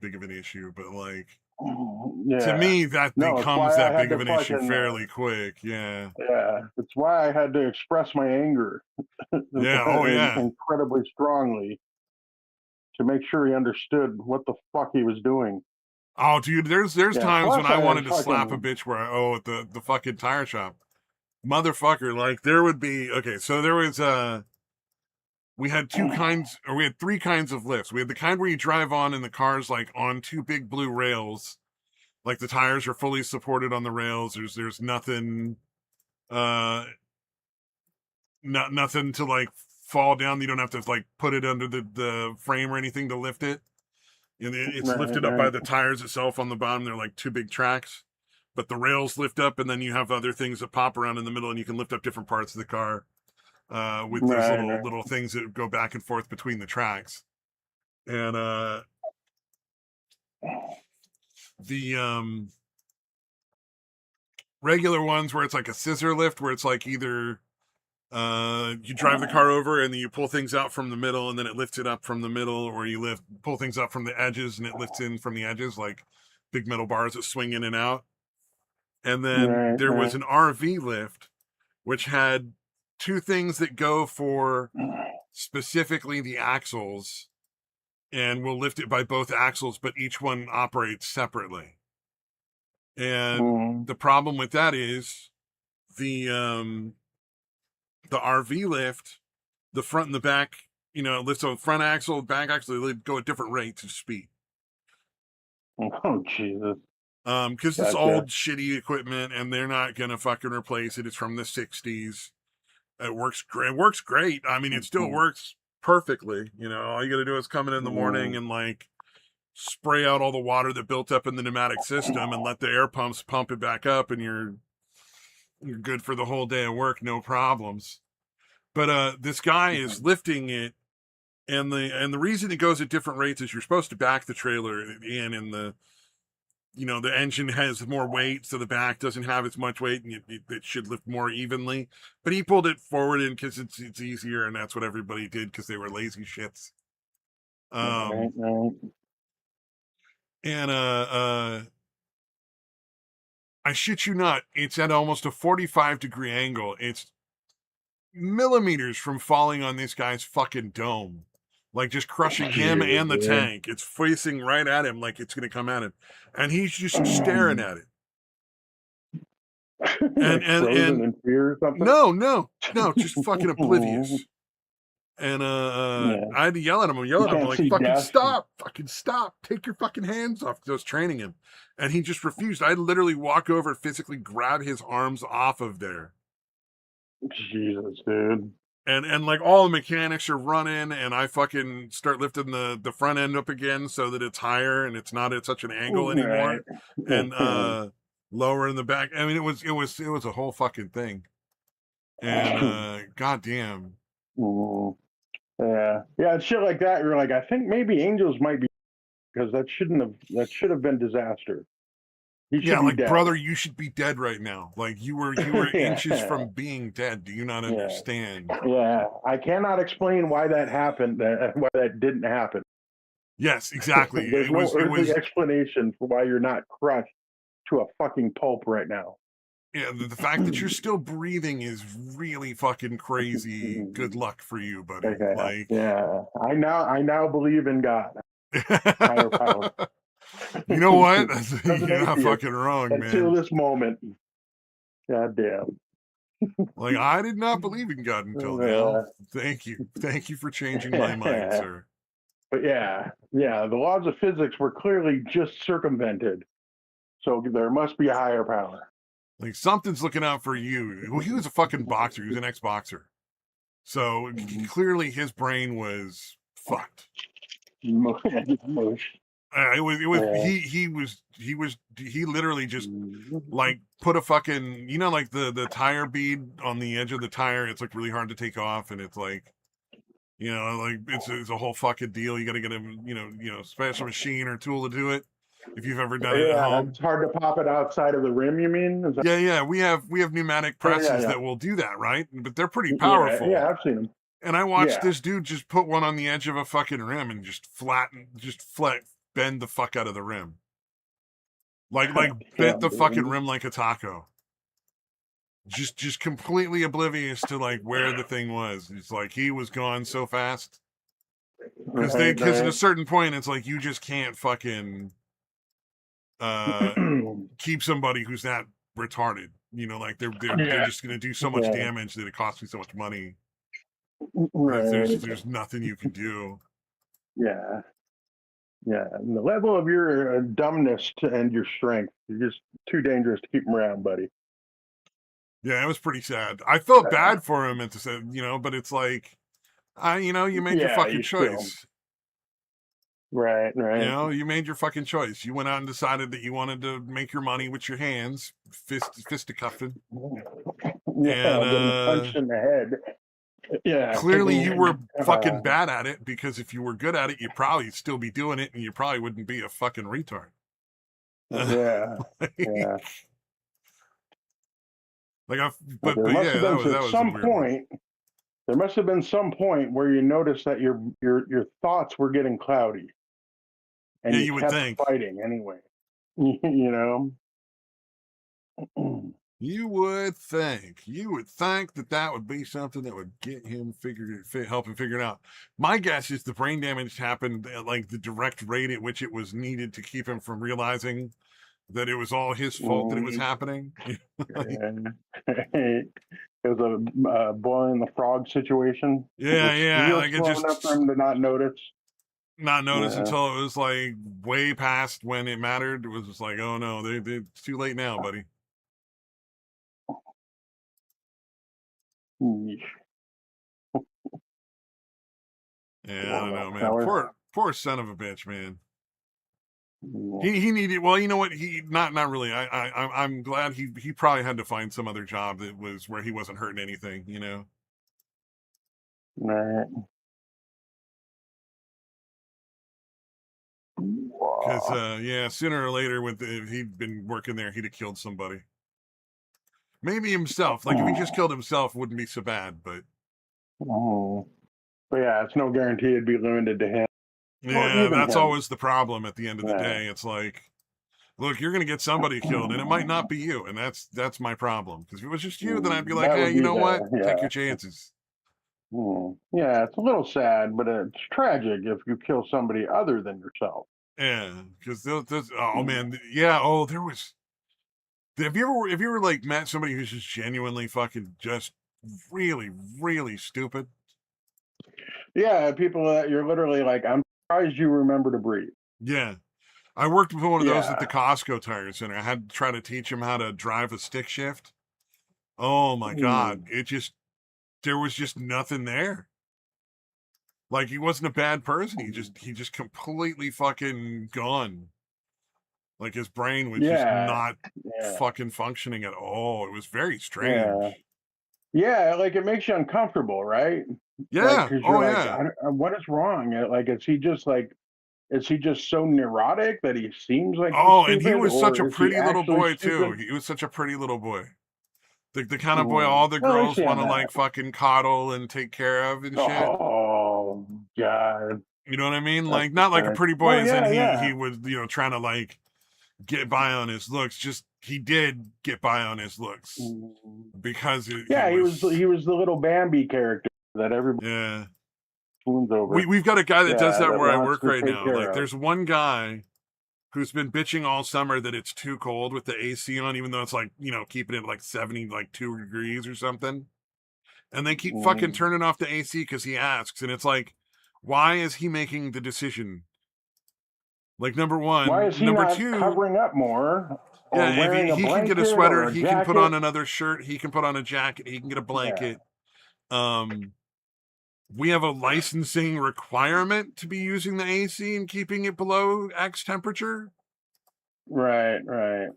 big of an issue, but like to Yeah. me that No, it's becomes why I that had big to of an issue fucking fairly quick. Yeah. yeah. It's why I had to express my anger Yeah, oh yeah. incredibly strongly to make sure he understood what the fuck he was doing. Oh, dude, there's Yeah. times when Plus, I I wanted to slap a fucking. bitch where I owe at the fucking tire shop. Motherfucker, like there would be okay, so there was we had we had three kinds of lifts. We had the kind where you drive on and the car's like on two big blue rails, like the tires are fully supported on the rails. There's nothing uh nothing to like fall down. You don't have to like put it under the frame or anything to lift it. And it's Right, lifted up by right, the tires itself on the bottom. They're like two big tracks, but the rails lift up, and then you have other things that pop around in the middle, and you can lift up different parts of the car with those right, little things that go back and forth between the tracks. And the regular ones where it's like a scissor lift, where it's like either you drive the car over and then you pull things out from the middle and then it lifts it up from the middle, or you pull things up from the edges and it lifts in from the edges, like big metal bars that swing in and out. And then right, there was right. an RV lift which had two things that go for specifically the axles, and will lift it by both axles, but each one operates separately. And Mm. the problem with that is the RV lift, the front and the back, it lifts on front axle, back axle, they go at different rates of speed. Oh Jesus. Because it's Gotcha. old shitty equipment and they're not gonna fucking replace it. It's from the 60s. It works great. It works great. I mean, it still Mm, works perfectly. All you gotta do is come in the morning mm, and like spray out all the water that built up in the pneumatic system and let the air pumps pump it back up, and you're good for the whole day of work, no problems. But this guy is mm. lifting it, and the reason it goes at different rates is you're supposed to back the trailer in, and the engine has more weight, so the back doesn't have as much weight, and it should lift more evenly. But he pulled it forward in because it's easier, and that's what everybody did because they were lazy shits. Right, Um, right. and I shit you not, it's at almost a 45-degree angle. It's millimeters from falling on this guy's fucking dome. Like just crushing him Jesus, and the dude. tank. It's facing right at him like it's going to come at him. And he's just staring at it. And, Like and, frozen and in fear or something. no, just fucking oblivious. And Yeah. I had to yell at him. You I'm can't like, see death. fucking stop, take your fucking hands off. Because I was training him, and he just refused. I literally walk over, physically grab his arms off of there, Jesus, dude. and like all the mechanics are running, and I fucking start lifting the front end up again so that it's higher and it's not at such an angle Right. anymore, and lowering the back. I mean, it was a whole fucking thing, and goddamn. Mm. Yeah. Yeah, and shit like that, you're like, I think maybe angels might be, because that should have been disaster. He Yeah, should be like dead. brother, you should be dead right now. Like you were inches Yeah. from being dead. Do you not Yeah. understand? Yeah. I cannot explain why that happened, why that didn't happen. Yes, exactly. There's no earthly explanation for why you're not crushed to a fucking pulp right now. Yeah, the fact that you're still breathing is really fucking crazy. Good luck for you, buddy. Yeah, Like yeah. I now believe in God, higher power. you know what? As an You're not atheist, fucking wrong, until man. this moment, God damn. Like I did not believe in God until now. Uh, Thank you. Thank you for changing my mind, sir. but yeah, yeah, the laws of physics were clearly just circumvented. So there must be a higher power. Like something's looking out for you. Well, he was a fucking boxer. He was an ex-boxer. So clearly his brain was fucked. It was he literally just like put a fucking like the tire bead on the edge of the tire. It's like really hard to take off, and it's like like it's a whole fucking deal. You got to get a special machine or tool to do it if you've ever done it at Yeah, home. it's hard to pop it outside of the rim. You mean? Is that, Yeah, we have pneumatic yeah, presses yeah, that will do that, right? But they're pretty yeah, powerful. yeah. I've seen them. And I watched Yeah. this dude just put one on the edge of a fucking rim and just bend the fuck out of the rim. Like bent Damn, the fucking dude. rim like a taco. Just completely oblivious to like where the thing was. It's like he was gone so fast. Because Right, at a right. certain point it's like you just can't fucking keep somebody who's not retarded. You know, like they're Yeah. just going to do so much Yeah. damage that it costs me so much money. Right. There's nothing you can do. Yeah. Yeah. And the level of your dumbness and your strength, you're just too dangerous to keep them around, buddy. Yeah, it was pretty sad. I felt bad for him at the, you know, but it's like, you made your Yeah, fucking you still. choice. Right, You right. know, you made your fucking choice. You went out and decided that you wanted to make your money with your hands, fisticuffing, Yeah, getting and punched in the head. Yeah, clearly you taking. were fucking bad at it, because if you were good at it, you'd probably still be doing it, and you probably wouldn't be a fucking retard. Yeah, yeah. Like, But there but must have yeah, been that at was a some weird one. point. There must have been some point where you noticed that your thoughts were getting cloudy, and Yeah, you you would kept think. fighting anyway. You know. You would think that would be something that would get him help him figure it out. My guess is the brain damage happened at like the direct rate at which it was needed to keep him from realizing that it was all his fault that it was happening. Like, It was a boy and the frog situation. It was yeah, just like it slow enough for just him to not notice. not notice Yeah. until it was like way past when it mattered. It was just like, oh no, it's too late now, buddy. Yeah, I don't know, man. Poor son of a bitch, man. He needed, well, you know what, he not really. I'm glad he probably had to find some other job that was where he wasn't hurting anything, you know. Right. Because yeah, sooner or later, if he'd been working there, he'd have killed somebody. Maybe himself. Like if he just killed himself, it wouldn't be so bad. But but yeah, it's no guarantee it'd be limited to him or yeah, even that's him. always the problem. At the end of the day, it's like, look, you're gonna get somebody killed, and it might not be you, and that's my problem. Because if it was just you, then I'd be like, That hey, would you be know what? Take yeah. your chances. Yeah, it's a little sad, but it's tragic if you kill somebody other than yourself. Yeah, because oh man, yeah. Oh, there was. Have you ever like met somebody who's just genuinely fucking just really, really stupid? Yeah, people that you're literally like, I'm surprised you remember to breathe. Yeah. I worked with one of those at the Yeah. Costco Tire Center. I had to try to teach him how to drive a stick shift. Oh my God. There was just nothing there. Like he wasn't a bad person. He just completely fucking gone. Like his brain was just Yeah. not Yeah. fucking functioning at all. It was very Yeah. strange. Yeah, like it makes you uncomfortable, right? Like, Yeah. because Oh you're like, yeah. what is wrong? Like, is he just so neurotic that he seems like he's Oh, and he stupid, was such a or is he pretty little actually boy too. stupid? He was such a pretty little boy. The kind of boy all the Well, I girls see on want to that. like fucking coddle and take care of and shit. Oh God, You know what I mean? that's Like not like a pathetic. pretty boy Oh as in yeah, he yeah. was, trying to like get by on his looks. Just he did get by on his looks because he Yeah, was, he was the little Bambi character that everybody yeah. swoons over. We've got a guy that does Yeah, that that where I wants work to right take now. Like care of. there's one guy who's been bitching all summer that it's too cold with the AC on, even though it's like, keeping it like 70, like 2 degrees or something. And they keep fucking turning off the AC because he asks. And it's like, why is he making the decision? Like, number Why one. is he Number not two, covering up more, or yeah, if wearing a he can get a blanket sweater, or a he can put on jacket? another shirt, he can put on a jacket, he can get a Yeah, blanket. We have a licensing requirement to be using the AC and keeping it below X temperature. right, right.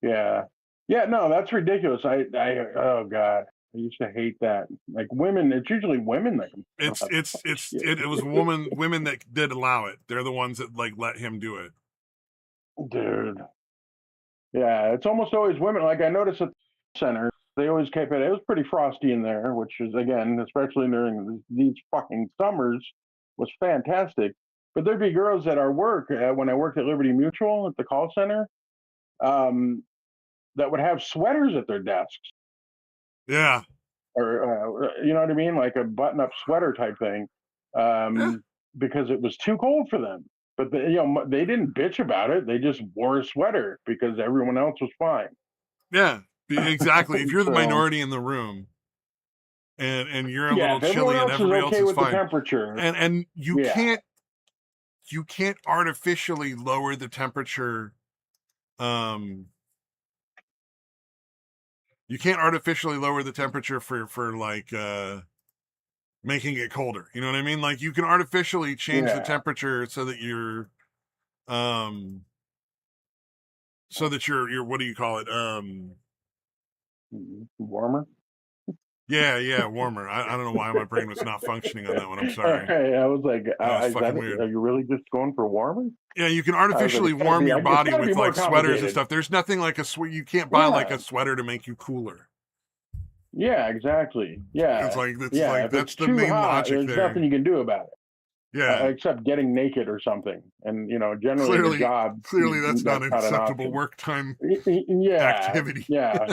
Yeah, yeah. No, that's ridiculous. Oh God, I used to hate that. Like women, it's usually women that complain about shit. It was women that did allow it. They're the ones that like let him do it. Dude. Yeah, it's almost always women. Like I noticed at the center, they always kept it. It was pretty frosty in there, which is again, especially during these fucking summers, was fantastic. But there'd be girls at our work when I worked at Liberty Mutual at the call center, um, that would have sweaters at their desks, Yeah. or you know what I mean, like a button-up sweater type thing, Yeah. because it was too cold for them. But they didn't bitch about it. They just wore a sweater because everyone else was fine. Yeah, exactly. If you're the So minority in the room and you're a yeah, little if everyone chilly and else is everybody else okay is with the fine, temperature, and yeah, you can't artificially lower the temperature. You can't artificially lower the temperature for like making it colder. You know what I mean? Like you can artificially change the yeah, temperature so that you're what do you call it? warmer. Yeah, warmer. I don't know why my brain was not functioning on that one. I'm sorry. Right. I was like, That was is that fucking it? weird. Are you really just going for warmer? Yeah, you can I was like, artificially warm your it's body got to be with more like sweaters and complicated. stuff. There's nothing like you can't buy like Yeah, a sweater to make you cooler. yeah, exactly. It's Yeah, like yeah. If it's that's the too main hot, logic there's nothing there. you can do about it. Yeah. Except getting naked or something. And generally in a Clearly job, that's not that's an not an acceptable option. work time Yeah, activity. yeah.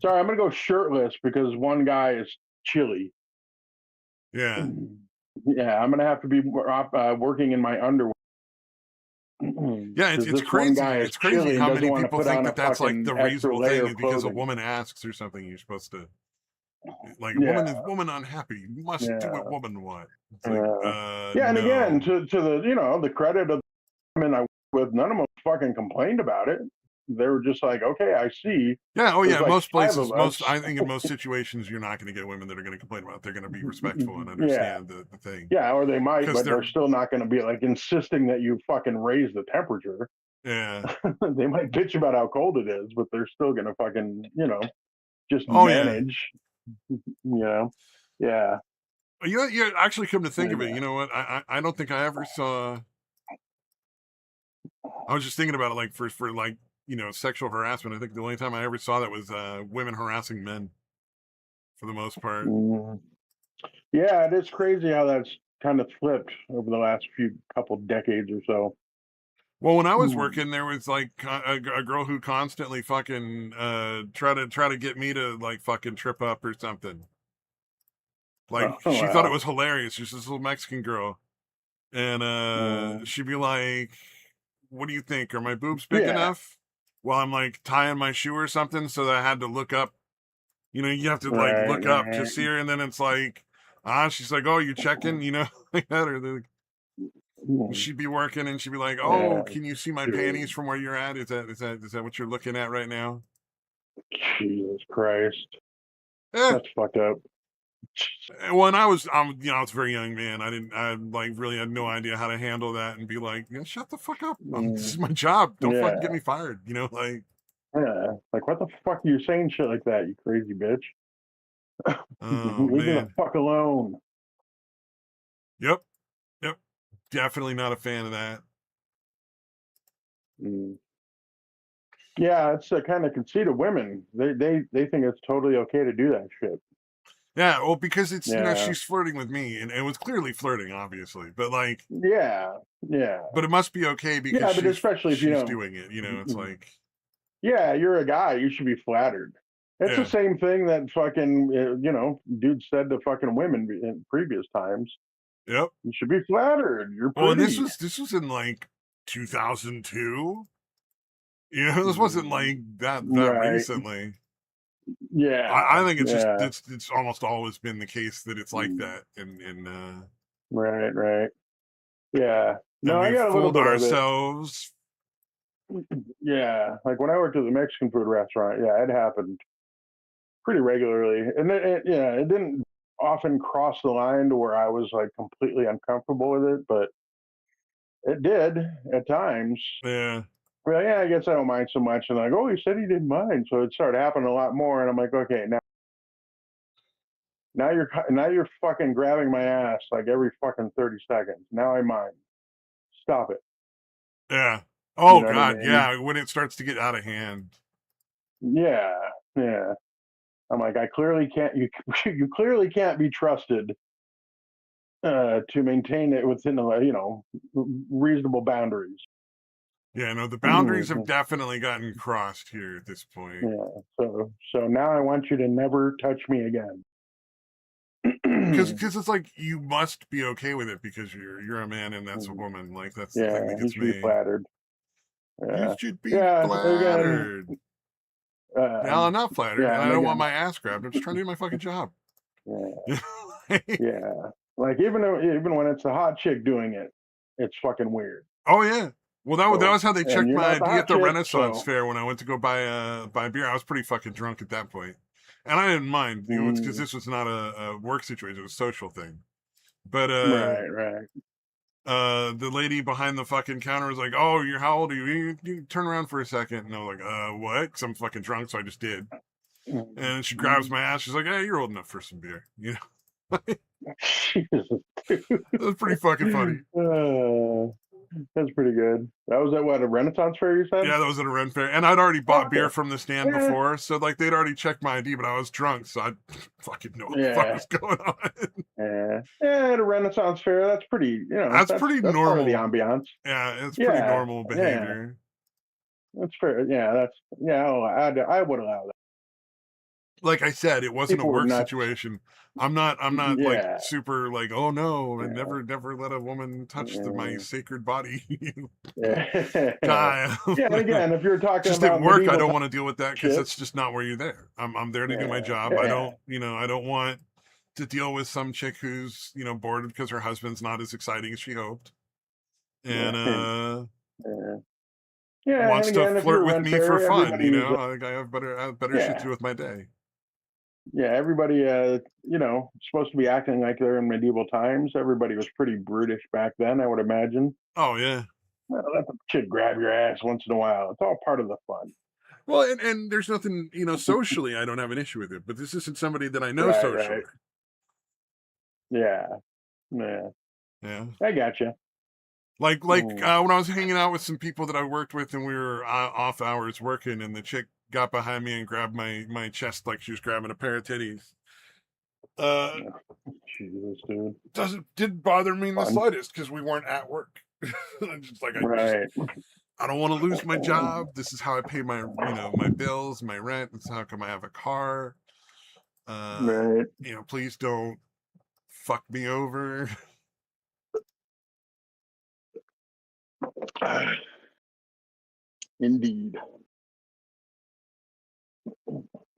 Sorry, I'm gonna go shirtless because one guy is chilly. Yeah. Yeah, I'm gonna have to be working in my underwear Yeah, because it's this one crazy. guy is It's crazy chilly and how doesn't many want to people put think on a that that's like fucking the extra reasonable layer thing of is because a clothing. woman asks or something. You're supposed to like a Yeah, woman unhappy. You must do what yeah, woman want. It's like yeah, yeah. And again, no. to the the credit of the women I with, none of them fucking complained about it. They were just like, okay, I see. Yeah, oh There's yeah, like most five of places, us. I think in most situations you're not going to get women that are going to complain about it. They're going to be respectful and Yeah, understand the thing. yeah, or they might, Because but they're they're still not going to be like insisting that you fucking raise the temperature. yeah. They might bitch about how cold it is, but they're still going to fucking, just Oh yeah. manage. Yeah, You actually come to think of it, yeah. you know what? I don't think I ever saw. I was just thinking about it, like for like sexual harassment. I think the only time I ever saw that was women harassing men for the most part. Mm. Yeah, it is crazy how that's kind of flipped over the last few couple decades or so. Well, when I was Mm. working, there was like a girl who constantly fucking try to get me to like fucking trip up or something. Like Oh, she thought it wow. was hilarious. She's this little Mexican girl, and Mm. she'd be like, "What do you think? Are my boobs big Yeah, enough?" While I'm like tying my shoe or something, so that I had to look up. You have to like right, look up to right. see her, and then it's like, she's like, "Oh, you checking?" Like that, or Mm. she'd be working, and she'd be like, Yeah, "Oh, can you see my panties dude. from where you're at? Is that what you're looking at right now?" Jesus Christ. Eh. That's fucked up. When I was, I was a very young man. I like really had no idea how to handle that and be like, yeah, shut the fuck up. This is Mm. my job. Don't fucking get Yeah, me fired. Like, yeah. Like, what the fuck are you saying shit like that, you crazy bitch? oh Leave me the man. fuck alone. Yep. Yep. Definitely not a fan of that. Mm. Yeah, it's a kind of conceit of women. They think it's totally okay to do that shit. Yeah. Well, because it's, Yeah, she's flirting with me and it was clearly flirting, obviously, but like, yeah, yeah, but it must be okay because yeah. But especially if she's doing it. It's like, yeah, you're a guy, you should be flattered. It's the yeah. same thing that fucking dudes said to fucking women in previous times. Yep. You should be flattered. You're Well, and pretty. this was in like 2002. This wasn't Mm, like that right. recently. Yeah. I think it's just Yeah. it's almost always been the case that it's like Mm, that, right. Right. Yeah. and No, I we've got a little fooled bit of it. ourselves. Yeah. Like when I worked at the Mexican food restaurant, yeah, it happened pretty regularly, and yeah, it didn't often cross the line to where I was like completely uncomfortable with it, but it did at times. Yeah, Well, yeah, I guess I don't mind so much. And like, oh, he said he didn't mind, so it started happening a lot more. And I'm like, okay, now you're fucking grabbing my ass like every fucking 30 seconds. Now I mind. Stop it. yeah. You Oh know what I God, mean? yeah. When it starts to get out of hand. Yeah, yeah. I'm like, I clearly can't. You you clearly can't be trusted to maintain it within reasonable boundaries. Yeah, no, the boundaries have Yeah. definitely gotten crossed here at this point. So now I want you to never touch me again. because it's like you must be okay with it because you're a man and that's a woman. Like that's the thing that He gets should be me. flattered. You Yeah, should be yeah. Again, flattered. Now I'm not flattered, yeah, and I and don't want again, my ass grabbed. I'm just trying to do my fucking job. yeah, yeah. Like even when it's a hot chick doing it, it's fucking weird. Oh yeah. Well, that So, was how they and checked you're my not the ID at hot the chick, Renaissance so Fair when I went to go buy beer. I was pretty fucking drunk at that point, and I didn't mind. It was because this was not a work situation; it was a social thing. But right. the lady behind the fucking counter was like, "Oh, you're how old are you? You turn around for a second." And I was like, what? Because I'm fucking drunk, so I just did. And she grabs my ass. She's like, "Hey, you're old enough for some beer." You know, Jesus, dude. it was pretty fucking funny. That's pretty good. That was at what, a Renaissance fair, you said? Yeah, that was at a Ren Fair, and I'd already bought beer from the stand Yeah. before, so like they'd already checked my ID, but I was drunk, so I fucking know what the fuck Yeah. was going on. Yeah, at a Renaissance fair, that's pretty, That's pretty that's part of the normal. ambiance. Yeah, it's pretty Yeah, normal yeah, behavior. that's fair. I would allow that. Like I said, it wasn't a People were work nuts. situation. I'm not like Yeah, super like, oh no, I yeah, never let a woman touch my yeah. sacred body. Yeah. Die. Yeah, and again, if you're talking Just at about work, I medieval don't want to deal with that because shit, that's just not where you're there. I'm there to do my yeah, job. yeah, I don't want to deal with some chick who's bored because her husband's not as exciting as she hoped, and yeah, yeah, and wants to again, if you're flirt a with Ren me for fair, fun. everybody's Like I have better shit to yeah, do with my day. yeah, everybody, supposed to be acting like they're in medieval times. Everybody was pretty brutish back then, I would imagine. Oh yeah. Well, let the kid grab your ass once in a while. It's all part of the fun. Well, and there's nothing, socially, I don't have an issue with it, but this isn't somebody that I know Right. socially. Yeah, yeah. Yeah. I got you. Like Mm. when I was hanging out with some people that I worked with and we were off hours working and the chick got behind me and grabbed my chest like she was grabbing a pair of titties. Jesus, dude. Didn't bother me in the Fun. slightest because we weren't at work. Right. I don't want to lose my job. This is how I pay my bills, my rent. This is how come I have a car. Right. Please don't fuck me over. Indeed.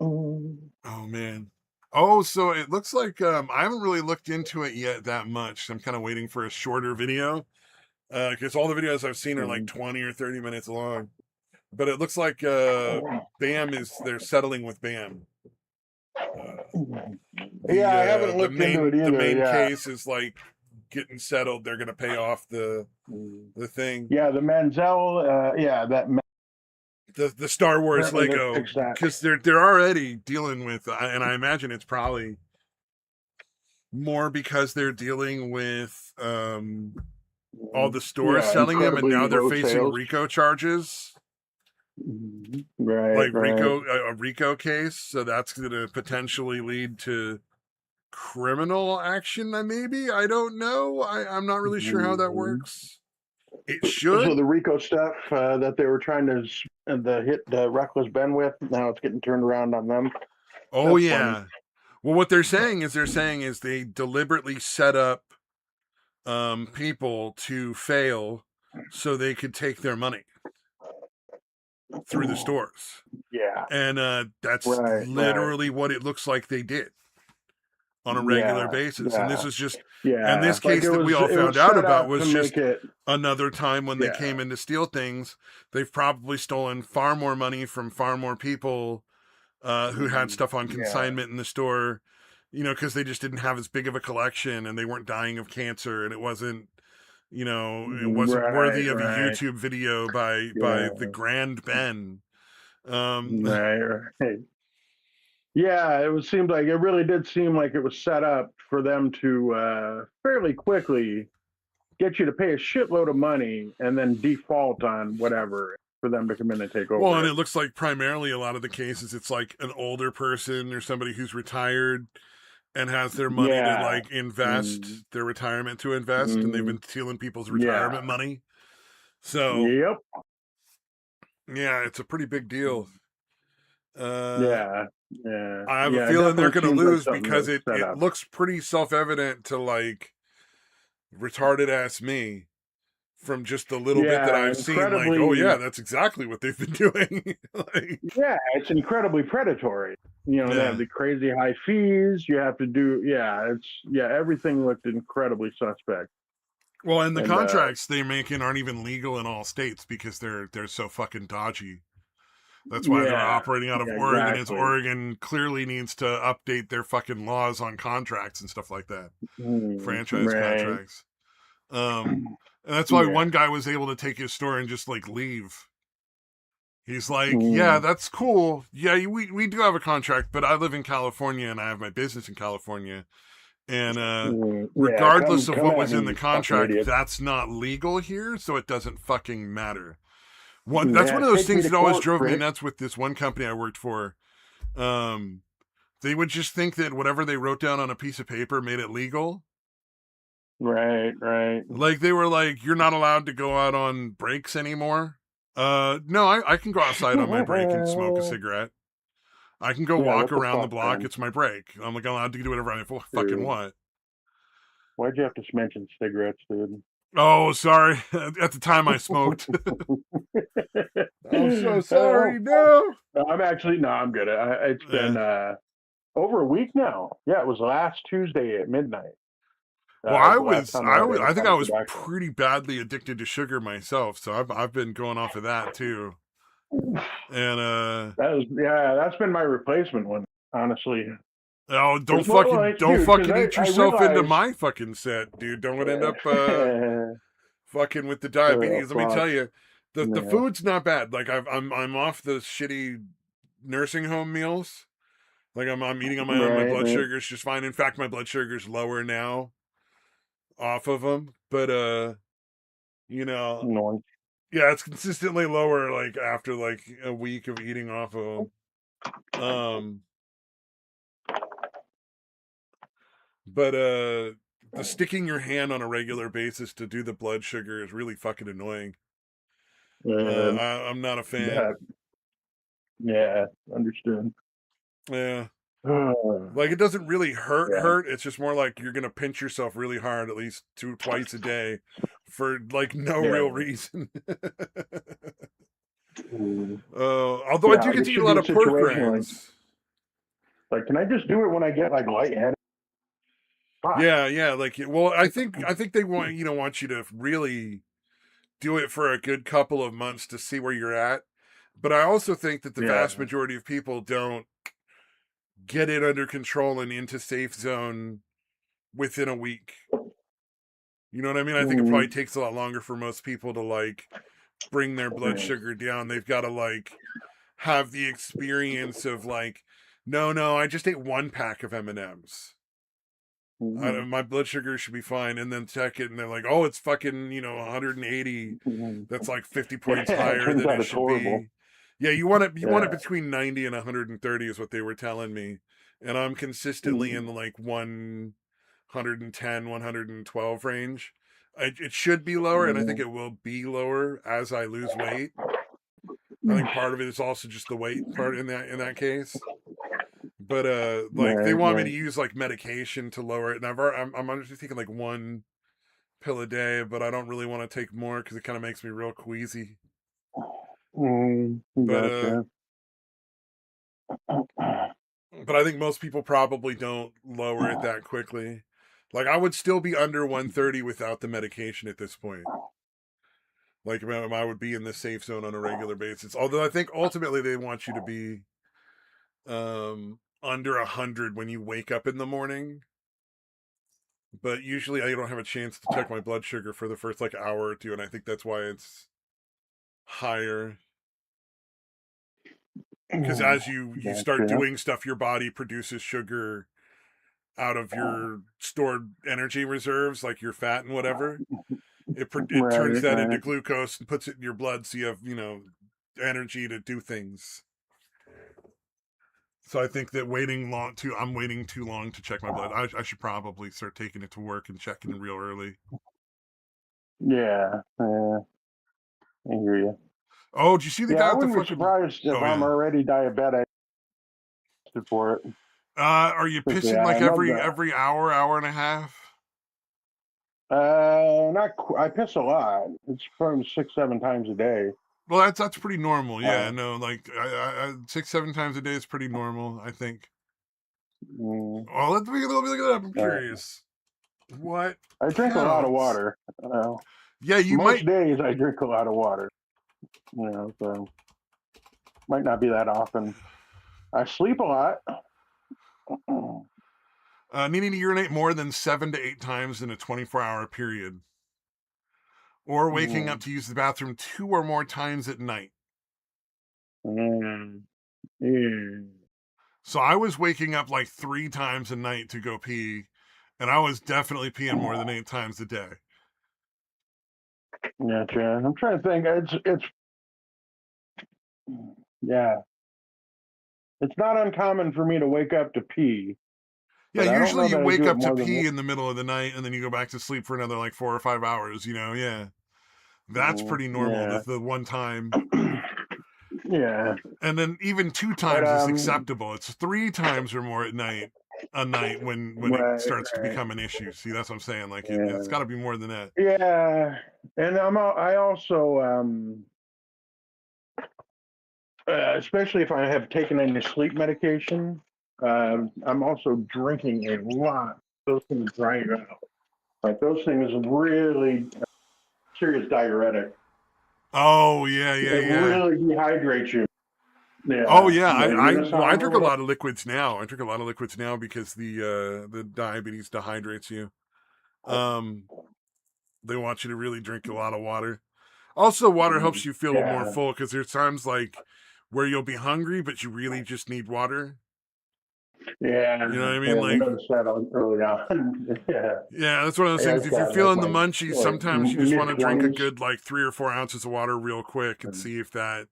Oh man. Oh, so it looks like I haven't really looked into it yet that much. I'm kind of waiting for a shorter video because all the videos I've seen are like 20 or 30 minutes long. But it looks like they're settling with Bam. Yeah, I haven't looked into it The either. main Yeah. case is like getting settled. They're gonna pay off the thing. Yeah, the Manziel. Yeah, that. The Star Wars Apparently they Lego fixed that. because they're already dealing with, and I imagine it's probably more because they're dealing with all the stores selling them, and now they're facing RICO charges. Right, like right. a RICO case, so that's going to potentially lead to criminal action. Maybe, I don't know. I'm not really sure how that works. It should. So the RICO stuff that they were trying to hit the Reckless Ben with, now it's getting turned around on them. Oh that's yeah. Funny. Well, what they're saying is they deliberately set up people to fail so they could take their money through the stores. Yeah. And that's literally what it looks like they did on a regular basis. And this is just, and this case that we all found out about was just another time when they came in to steal things. They've probably stolen far more money from far more people who had stuff on consignment in the store, because they just didn't have as big of a collection and they weren't dying of cancer and it wasn't, it wasn't worthy of a YouTube video by the Grand Ben. Right. Yeah, it really did seem like it was set up for them to fairly quickly get you to pay a shitload of money and then default on whatever for them to come in and take over. Well, and it looks like primarily a lot of the cases, it's like an older person or somebody who's retired and has their money to like invest, their retirement to invest, and they've been stealing people's retirement money. So, yeah, it's a pretty big deal. Yeah. I have a Yeah. It feeling they're definitely going to seems like lose something because that's it, set it up. looks pretty self-evident to like retarded ass me from just the little bit that Yeah. I've seen, like, oh Incredibly. yeah, that's exactly what they've been doing. Like, Yeah. It's incredibly predatory. You know, they have yeah. the crazy high fees. You have to do. Yeah. Yeah. Everything looked incredibly suspect. Well, and the And contracts they make in aren't even legal in all states because they're so fucking dodgy. That's why they're yeah. operating out of Yeah. Oregon. Is Exactly. Oregon clearly needs to update their fucking laws on contracts and stuff like that, franchise Right. contracts. Um, and that's why Yeah. one guy was able to take his store and just like leave. He's like, yeah, Mm. that's cool. Yeah, we do have a contract, but I live in California and I have my business in California. And Yeah. regardless of Come what at was me, in the you fucking contract, idiot. that's not legal here, so it doesn't fucking matter. That's Yeah. one of those Take me things to that always court, drove me prick. nuts with this one company I worked for. Um, they would just think that whatever they wrote down on a piece of paper made it legal. Right. Right. Like they were like, you're not allowed to go out on breaks anymore. No, I can go outside on my break and smoke a cigarette. I can go Yeah. walk What the around the fuck, block. man? It's my break. I'm like allowed to do whatever I fucking Dude. want. Why'd you have to mention cigarettes, dude? Oh, sorry. At the time I smoked. I'm so sorry. Oh, No. no, I'm actually no, I'm good. It's been Yeah. over a week now. Yeah, it was last Tuesday at midnight. Well, Was the last time I had any I think kind I of was tobacco. pretty badly addicted to sugar myself, so I've been going off of that too. And That's been my replacement one, honestly. oh, Because well, like, don't dude, because fucking eat I yourself into realized, my fucking set, dude. Don't end up fucking with the oh diabetes. Let me fuck, tell you, the yeah, food's not bad. Like I'm off the shitty nursing home meals. Like I'm eating on my own. My right, blood right, sugar's just fine. In fact, my blood sugar's lower now off of them. But you know, no, yeah, it's consistently lower. Like after like a week of eating off of them. But the sticking your hand on a regular basis to do the blood sugar is really fucking annoying. and I'm not a fan. that, yeah, understood. Yeah. yeah, Like it doesn't really hurt. It's just more like you're gonna pinch yourself really hard at least twice a day for like no yeah, real reason. mm, Although I yeah. do Like get it to eat a should lot be a of pork situation rinds. like, can I just do it when I get like lightheaded? Fuck. Yeah. Like, well, I think they want you to really do it for a good couple of months to see where you're at. But I also think that the Yeah. vast majority of people don't get it under control and into safe zone within a week. You know what I mean? I think it probably Mm, takes a lot longer for most people to like bring their blood yeah. sugar down. They've got to like have the experience of like, no, I just ate one pack of M&Ms. Mm, My blood sugar should be fine, and then check it, and they're like, "Oh, it's fucking 180. mm. That's like 50 Yeah, points it higher turns than out it it's should horrible. be." Yeah, you want it Yeah. between 90 and 130 is what they were telling me, and I'm consistently in Mm, the like 110, 112 range. It should be lower, and I think mm, it will be lower as I lose weight. I mm. think part of it is also just the weight part in that case. But like they Right, want me to right. use like medication to lower it, and I'm just taking like one pill a day, but I don't really want to take more because it kind of makes me real queasy. But Gotcha. but I think most people probably don't lower it that quickly. Like I would still be under 130 without the medication at this point. Like I would be in the safe zone on a regular basis. Although I think ultimately they want you to be under 100 when you wake up in the morning. But usually I don't have a chance to check my blood sugar for the first like hour or two, and I think that's why it's higher. Because as you start Gotcha. doing stuff, your body produces sugar out of your stored energy reserves, like your fat and whatever. It turns Right, that into right. glucose and puts it in your blood, so you have energy to do things. So I think that I'm waiting too long to check my blood. I should probably start taking it to work and checking it real early. Yeah, I hear you. Oh, did you see the Yeah, guy I with the wouldn't be fucking? surprised if Oh I'm yeah. already diabetic adjusted for it. Are you pissing Yeah, like I love every hour and a half? Not. I piss a lot. It's probably 6-7 times a day. Well, that's pretty normal. Yeah, Uh, no, like 6-7 times a day is pretty normal, I think. mm, Oh, let me look it up. I'm uh, curious. What I drink a lot of counts? water. Yeah, you Most might. days I drink a lot of water. So might not be that often. I sleep a lot. Needing to urinate more than 7 to 8 times in a 24-hour period, or waking up Mm, to use the bathroom 2 or more times at night. mm, mm. So I was waking up like 3 times a night to go pee, and I was definitely peeing more than 8 times a day. Gotcha. I'm trying to think. It's yeah. It's not uncommon for me to wake up to pee, Yeah, but I don't usually know you that I wake do it up to more than pee in the middle of the night, and then you go back to sleep for another like 4 or 5 hours. Yeah, that's pretty normal. yeah. The one time, Yeah. and then even two But times is acceptable. It's 3 times or more at night. A night when it right, starts to right. become an issue. See, that's what I'm saying. Like it's Yeah. got to be more than that. Yeah. And I also especially if I have taken any sleep medication, I'm also drinking a lot. Those things dry you out. Like those things really serious diuretic. Oh yeah, yeah, It yeah. really dehydrates you. Oh Yeah. yeah, You know, well, I sound drink a little. lot of liquids now. I drink a lot of liquids now because the diabetes dehydrates you. Um, they want you to really drink a lot of water. Also, water helps you feel more Yeah. full because there's times like where you'll be hungry, but you really just need water. Yeah. You know what I mean? Yeah. You Like, noticed that early on. Yeah. yeah, that's one of those I things. was If you're got like feeling the my munchies, like sometimes you just mid want to drink a 20s. good like 3 or 4 ounces of water real quick and see if that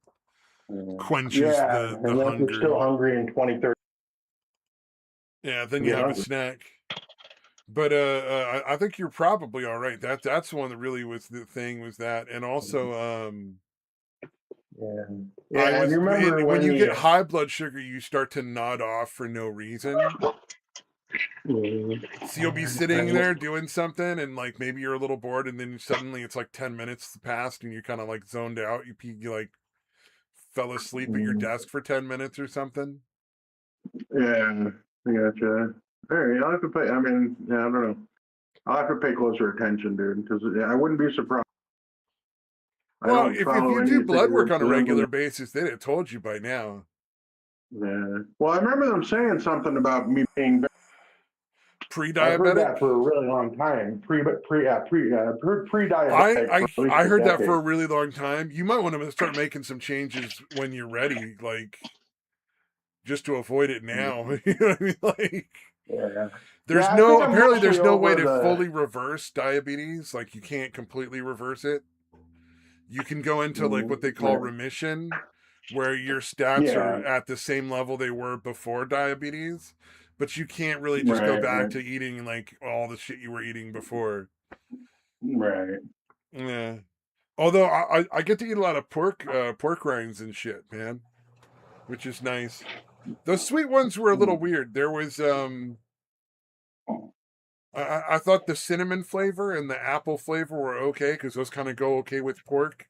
quenches Yeah, the and then if you're hunger. still hungry in 2030, Yeah, then you you get have a hungry. snack. But I think you're probably all right. That's the one that really was the thing was that, and also Yeah, I yeah. And was you remember when when you get the high blood sugar, you start to nod off for no reason. So you'll be sitting there doing something, and like maybe you're a little bored, and then suddenly it's like 10 minutes passed, and you're kind of like zoned out. You like fell asleep at your desk for 10 minutes or something. yeah, I gotcha. Hey, I'll have to pay. I mean, yeah, I don't know. I'll have to pay closer attention, dude, because I wouldn't be surprised. I Well, don't if follow you do blood anything work that's on a limbal. regular basis, they'd have told you by now. Yeah. Well, I remember them saying something about me being. I've heard Pre-diabetic. that for a really long time. Pre-diabetic for at least I a heard that for decade. a really long time. You might want to start making some changes when you're ready, like just to avoid it now. You know what I mean? Like Yeah. Yeah, I think I'm apparently mostly there's no way over to the. fully reverse diabetes. Like you can't completely reverse it. You can go into like what they call Right. remission, where your stats are Yeah. at the same level they were before diabetes, but you can't really just go Right. back Right. to eating like all the shit you were eating before. Right. Yeah. Although I get to eat a lot of pork rinds and shit, man, which is nice. Those sweet ones were a little weird. There was I thought the cinnamon flavor and the apple flavor were okay because those kind of go okay with pork.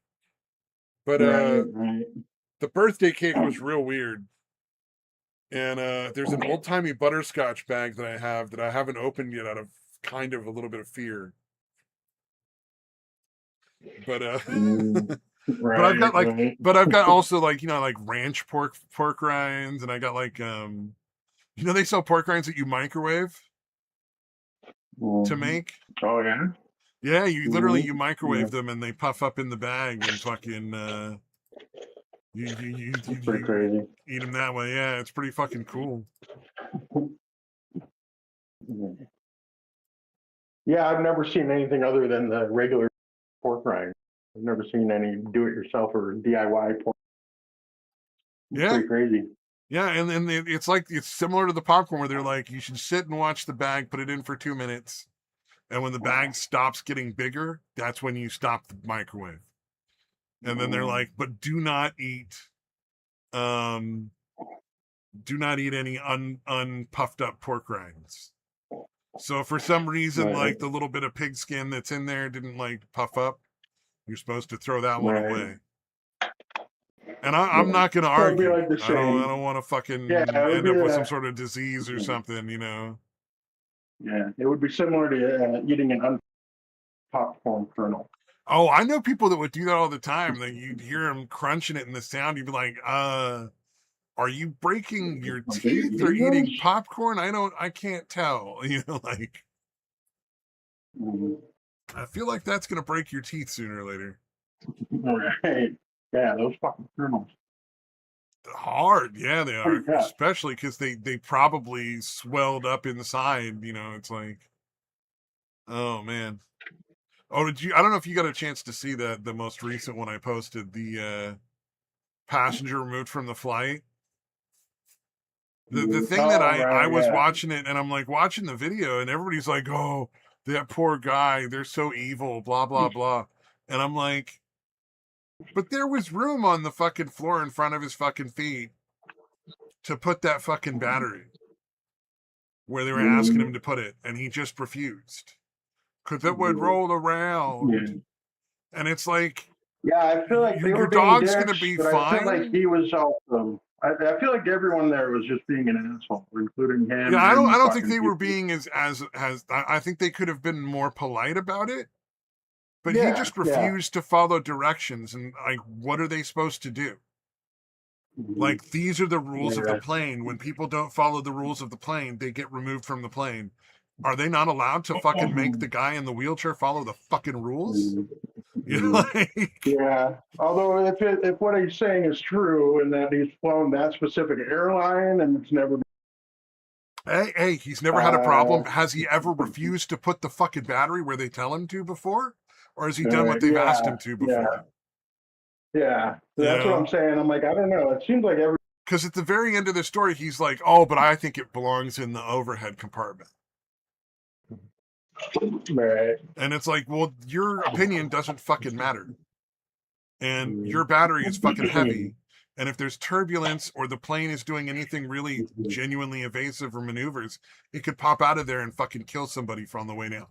But Right. Right. the birthday cake was real weird. And there's an old timey butterscotch bag that I have that I haven't opened yet out of kind of a little bit of fear. But Right. Right. but I've got also like like ranch pork rinds, and I got like they sell pork rinds that you microwave to make. Oh yeah. Yeah, you Yeah. microwave them and they puff up in the bag and fucking That's pretty you crazy. eat them that way. Yeah, it's pretty fucking cool. Yeah, I've never seen anything other than the regular pork rind. I've never seen any do-it-yourself or DIY pork. It's Yeah, pretty crazy. yeah, and then it's similar to the popcorn where they're like you should sit and watch the bag, put it in for 2 minutes, and when the bag stops getting bigger, that's when you stop the microwave. And then they're like, but do not eat do not eat any unpuffed up pork rinds. So if for some reason, Right. like the little bit of pig skin that's in there didn't like puff up, you're supposed to throw that one Right. away. And I'm not going to So it'd be argue. like the I don't same. want to Yeah, fucking it would end be up with some sort of disease or Yeah, something, you know? it would be similar to eating an unpopcorn kernel. Oh, I know people that would do that all the time. That you'd hear them crunching it in the sound. You'd be like, are you breaking your Like, are you teeth or eating eating those? popcorn? I can't tell. You know, like, Mhm. I feel like that's going to break your teeth sooner or later. Right. Yeah, those fucking kernels. Hard. Yeah, they are. Pretty tough. Especially because they probably swelled up inside. You know, it's like, oh, man. Oh, I don't know if you got a chance to see the most recent one I posted, the passenger removed from the flight. The thing that Oh, I right, was yeah. watching it and I'm like watching the video and everybody's like, oh, that poor guy, they're so evil, blah blah blah. And I'm like, but there was room on the fucking floor in front of his fucking feet to put that fucking battery where they were asking him to put it, and he just refused. Cause it would roll around. Yeah. And it's like, Yeah, I feel like they your were being dog's gonna dicks, be but I feel like fine. he was also. I feel like everyone there was just being an asshole, including him Yeah, and I the don't think fucking they were people. being as I think they could have been more polite about it. But he Yeah, just yeah. refused to follow directions, and like, what are they supposed to do? Mhm. Like, these are the rules of the Yeah. plane. When people don't follow the rules of the plane, they get removed from the plane. Are they not allowed to fucking make the guy in the wheelchair follow the fucking rules? You know, Mhm. like, Yeah. Although if what he's saying is true and that he's flown that specific airline and it's never hey, he's never had a problem. uh, Has he ever refused to put the fucking battery where they tell him to before? Or has he done what they've asked him yeah, to yeah, before? yeah. So You that's what know? I'm saying. I'm like, I don't know. It seems like every Because at the very end of the story, he's like, oh, but I think it belongs in the overhead compartment. right. And it's like, well, your opinion doesn't fucking matter. And your battery is fucking heavy. And if there's turbulence or the plane is doing anything really genuinely evasive or maneuvers, it could pop out of there and fucking kill somebody from the way down.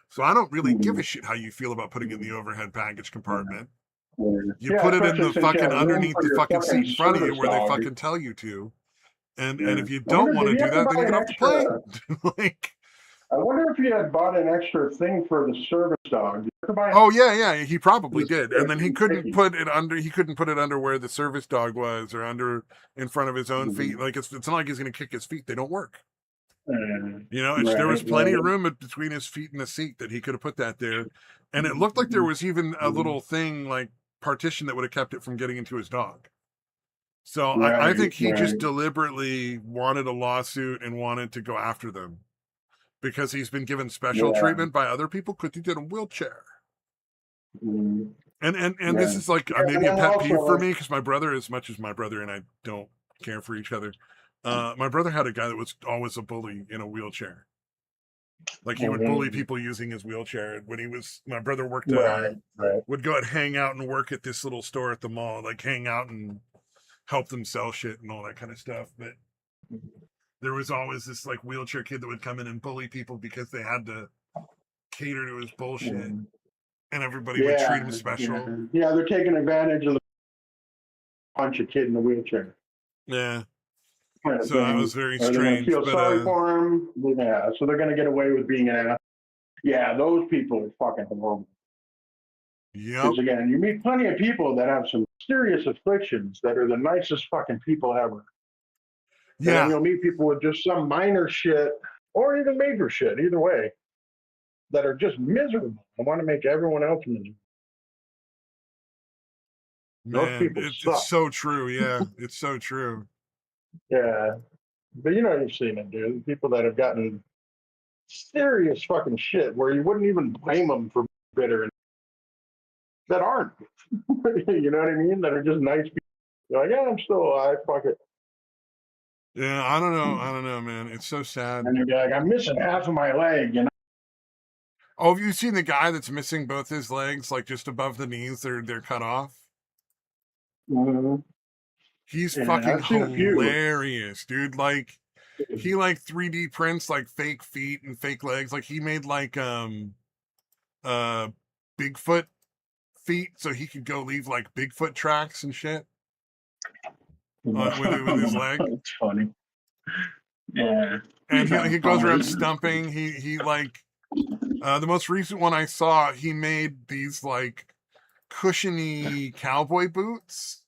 So I don't really give a shit how you feel about putting it in the overhead baggage compartment. You Yeah, put it in especially the since you fucking have room underneath for the your fucking fucking seat in front of you service where they dog. fucking tell you to. And Yeah. if you I wonder, don't want did to you do have to that, then buy you an get off the plane. extra? Like, I wonder if you had bought an extra thing for the service dog. Did you have to buy oh yeah, he probably this did. And then he couldn't sticky? put it under where the service dog was or under in front of his own feet. Like, it's not like he's gonna kick his feet. They don't work. You know, there was Right, plenty of right. room between his feet and the seat that he could have put that there. And it looked like there was even a little thing like partition that would have kept it from getting into his dog. So I Right, think he just right. deliberately wanted a lawsuit and wanted to go after them because he's been given special Yeah. treatment by other people because he's in a wheelchair. Mm, And this yeah. is like Yeah, and maybe a then pet peeve for also, me because my brother, as much as my brother and I don't care for each other, my brother had a guy that was always a bully in a wheelchair. Like, he would bully people using his wheelchair. When my brother worked, right, right. would go and hang out and work at this little store at the mall, like hang out and help them sell shit and all that kind of stuff. But there was always this like wheelchair kid that would come in and bully people because they had to cater to his bullshit, Mm. and everybody would treat Yeah, him yeah. special. Yeah, they're taking advantage of the punch a kid in a wheelchair Yeah. kind of So that thing. was very Or they're going to strange. feel But sorry for him. Yeah, so they're going to get away with being an ass. Yeah, those people are fucking horrible. yep. Because again, you meet plenty of people that have some serious afflictions that are the nicest fucking people ever. And then Yeah. you'll meet people with just some minor shit or even major shit, either way, that are just miserable. I want to make everyone else miserable. Those Man, people it's suck. so true. Yeah, it's so true. Yeah. But you know, you've seen it, dude. People that have gotten serious fucking shit where you wouldn't even blame them for bitter that aren't. You know what I mean? That are just nice people. You're like, yeah, I'm still alive. Fuck it. Yeah, I don't know. I don't know, man. It's so sad. And you'd be like, I'm missing half of my leg, you know? Oh, have you seen the guy that's missing both his legs, like just above the knees? They're cut off. Mm-hmm. He's Yeah, fucking I've seen a few. hilarious, dude. Like he like 3D prints like fake feet and fake legs. Like he made like uh Bigfoot feet so he could go leave like Bigfoot tracks and shit with his leg. It's funny. Yeah. And he goes around stumping. He like the most recent one I saw, he made these like cushiony cowboy boots.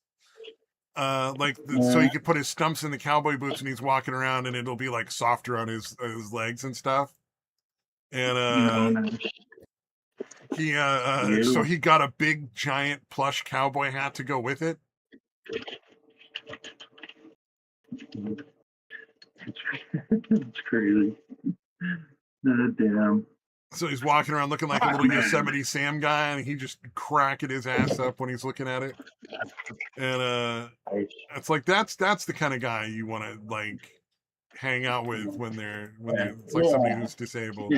So he could put his stumps in the cowboy boots and he's walking around and it'll be like softer on his legs and stuff. And so he got a big giant plush cowboy hat to go with it. It's crazy. Damn. So he's walking around looking like a little Yosemite Sam guy, and he just cracking his ass up when he's looking at it. And it's like that's the kind of guy you want to like hang out with when they're it's like somebody who's disabled.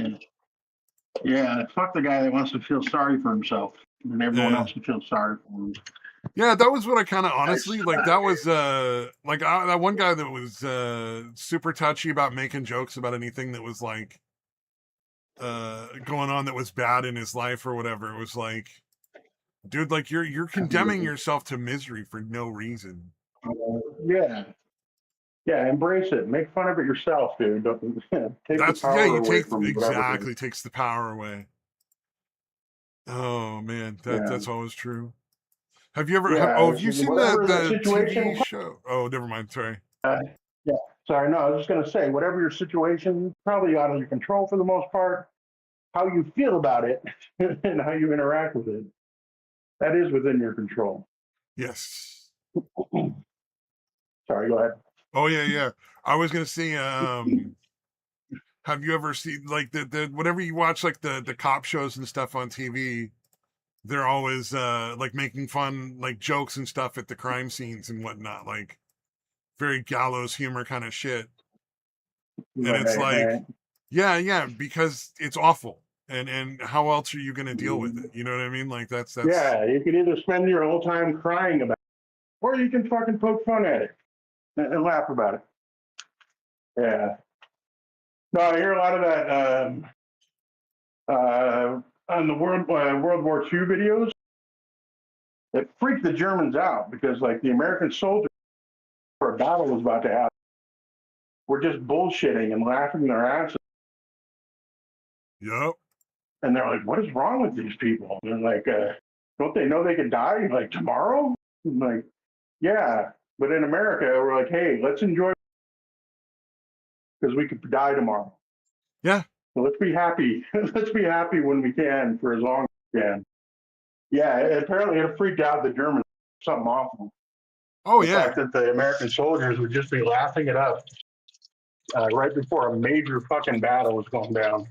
Yeah, fuck the guy that wants to feel sorry for himself, and everyone else can feel sorry for him. Yeah, that was what I kind of honestly like. That was like that one guy that was super touchy about making jokes about anything that was like going on that was bad in his life or whatever. It was like, dude, like you're condemning yourself to misery for no reason. Yeah, embrace it. Make fun of it yourself, dude. Takes the power away. Oh man, that's always true. Have you ever? Have you seen the TV show? Oh, never mind. Sorry. Yeah, sorry. No, I was just gonna say, whatever your situation, probably out of your control for the most part. How you feel about it and how you interact with it, that is within your control. Yes. Sorry, go ahead. Oh yeah. I was gonna say, have you ever seen like the whenever you watch like the cop shows and stuff on TV? They're always like making fun, like jokes and stuff at the crime scenes and whatnot, like very gallows humor kind of shit. And it's like, yeah, because it's awful. And how else are you going to deal with it? You know what I mean? Like that's yeah. You can either spend your whole time crying about it, or you can fucking poke fun at it and laugh about it. Yeah. No, I hear a lot of that on the World War II videos. It freaked the Germans out because, like, the American soldiers, for a battle was about to happen, were just bullshitting and laughing their asses. Yep. And they're like, "What is wrong with these people?" And they're like, "Don't they know they could die like tomorrow?" I'm like, yeah, but in America, we're like, "Hey, let's enjoy because we could die tomorrow." Yeah. So let's be happy. Let's be happy when we can for as long as we can. Yeah, apparently it freaked out the Germans. Something awful. Oh, the fact that the American soldiers would just be laughing it up right before a major fucking battle was going down.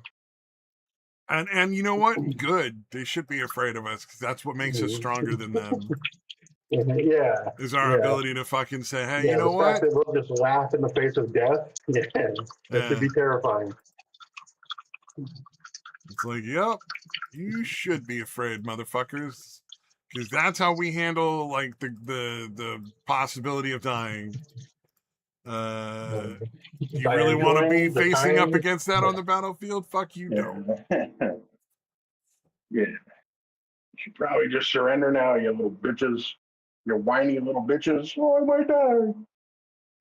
And you know what? Good. They should be afraid of us because that's what makes us stronger than them. Yeah. Is our ability to fucking say, hey, you know the what? Fact that we'll just laugh in the face of death. Yeah. That should be terrifying. It's like, yep, you should be afraid, motherfuckers. Because that's how we handle like the possibility of dying. You really want to be facing up against that on the battlefield? Fuck you, don't. Yeah. You should probably just surrender now, you little bitches. You whiny little bitches. Oh, I might die.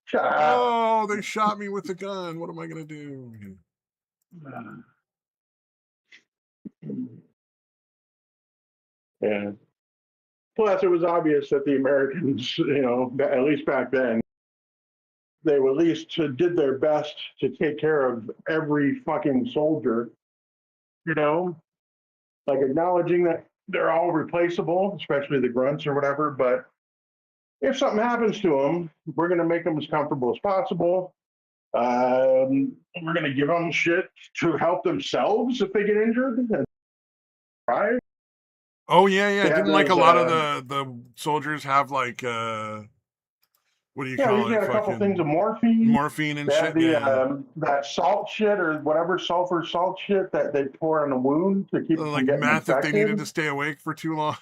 Shut up. Oh, they shot me with a gun. What am I going to do? Yeah. Plus, it was obvious that the Americans, at least back then, they at least did their best to take care of every fucking soldier, like acknowledging that they're all replaceable, especially the grunts or whatever. But if something happens to them, we're going to make them as comfortable as possible. We're going to give them shit to help themselves if they get injured. Right? Oh, yeah. Didn't like a lot of the soldiers have like, what do you call it? Yeah, a couple things of morphine. Morphine and shit. That salt shit or whatever, sulfur salt shit that they pour on the wound to keep it from getting meth infected. If they needed to stay awake for too long.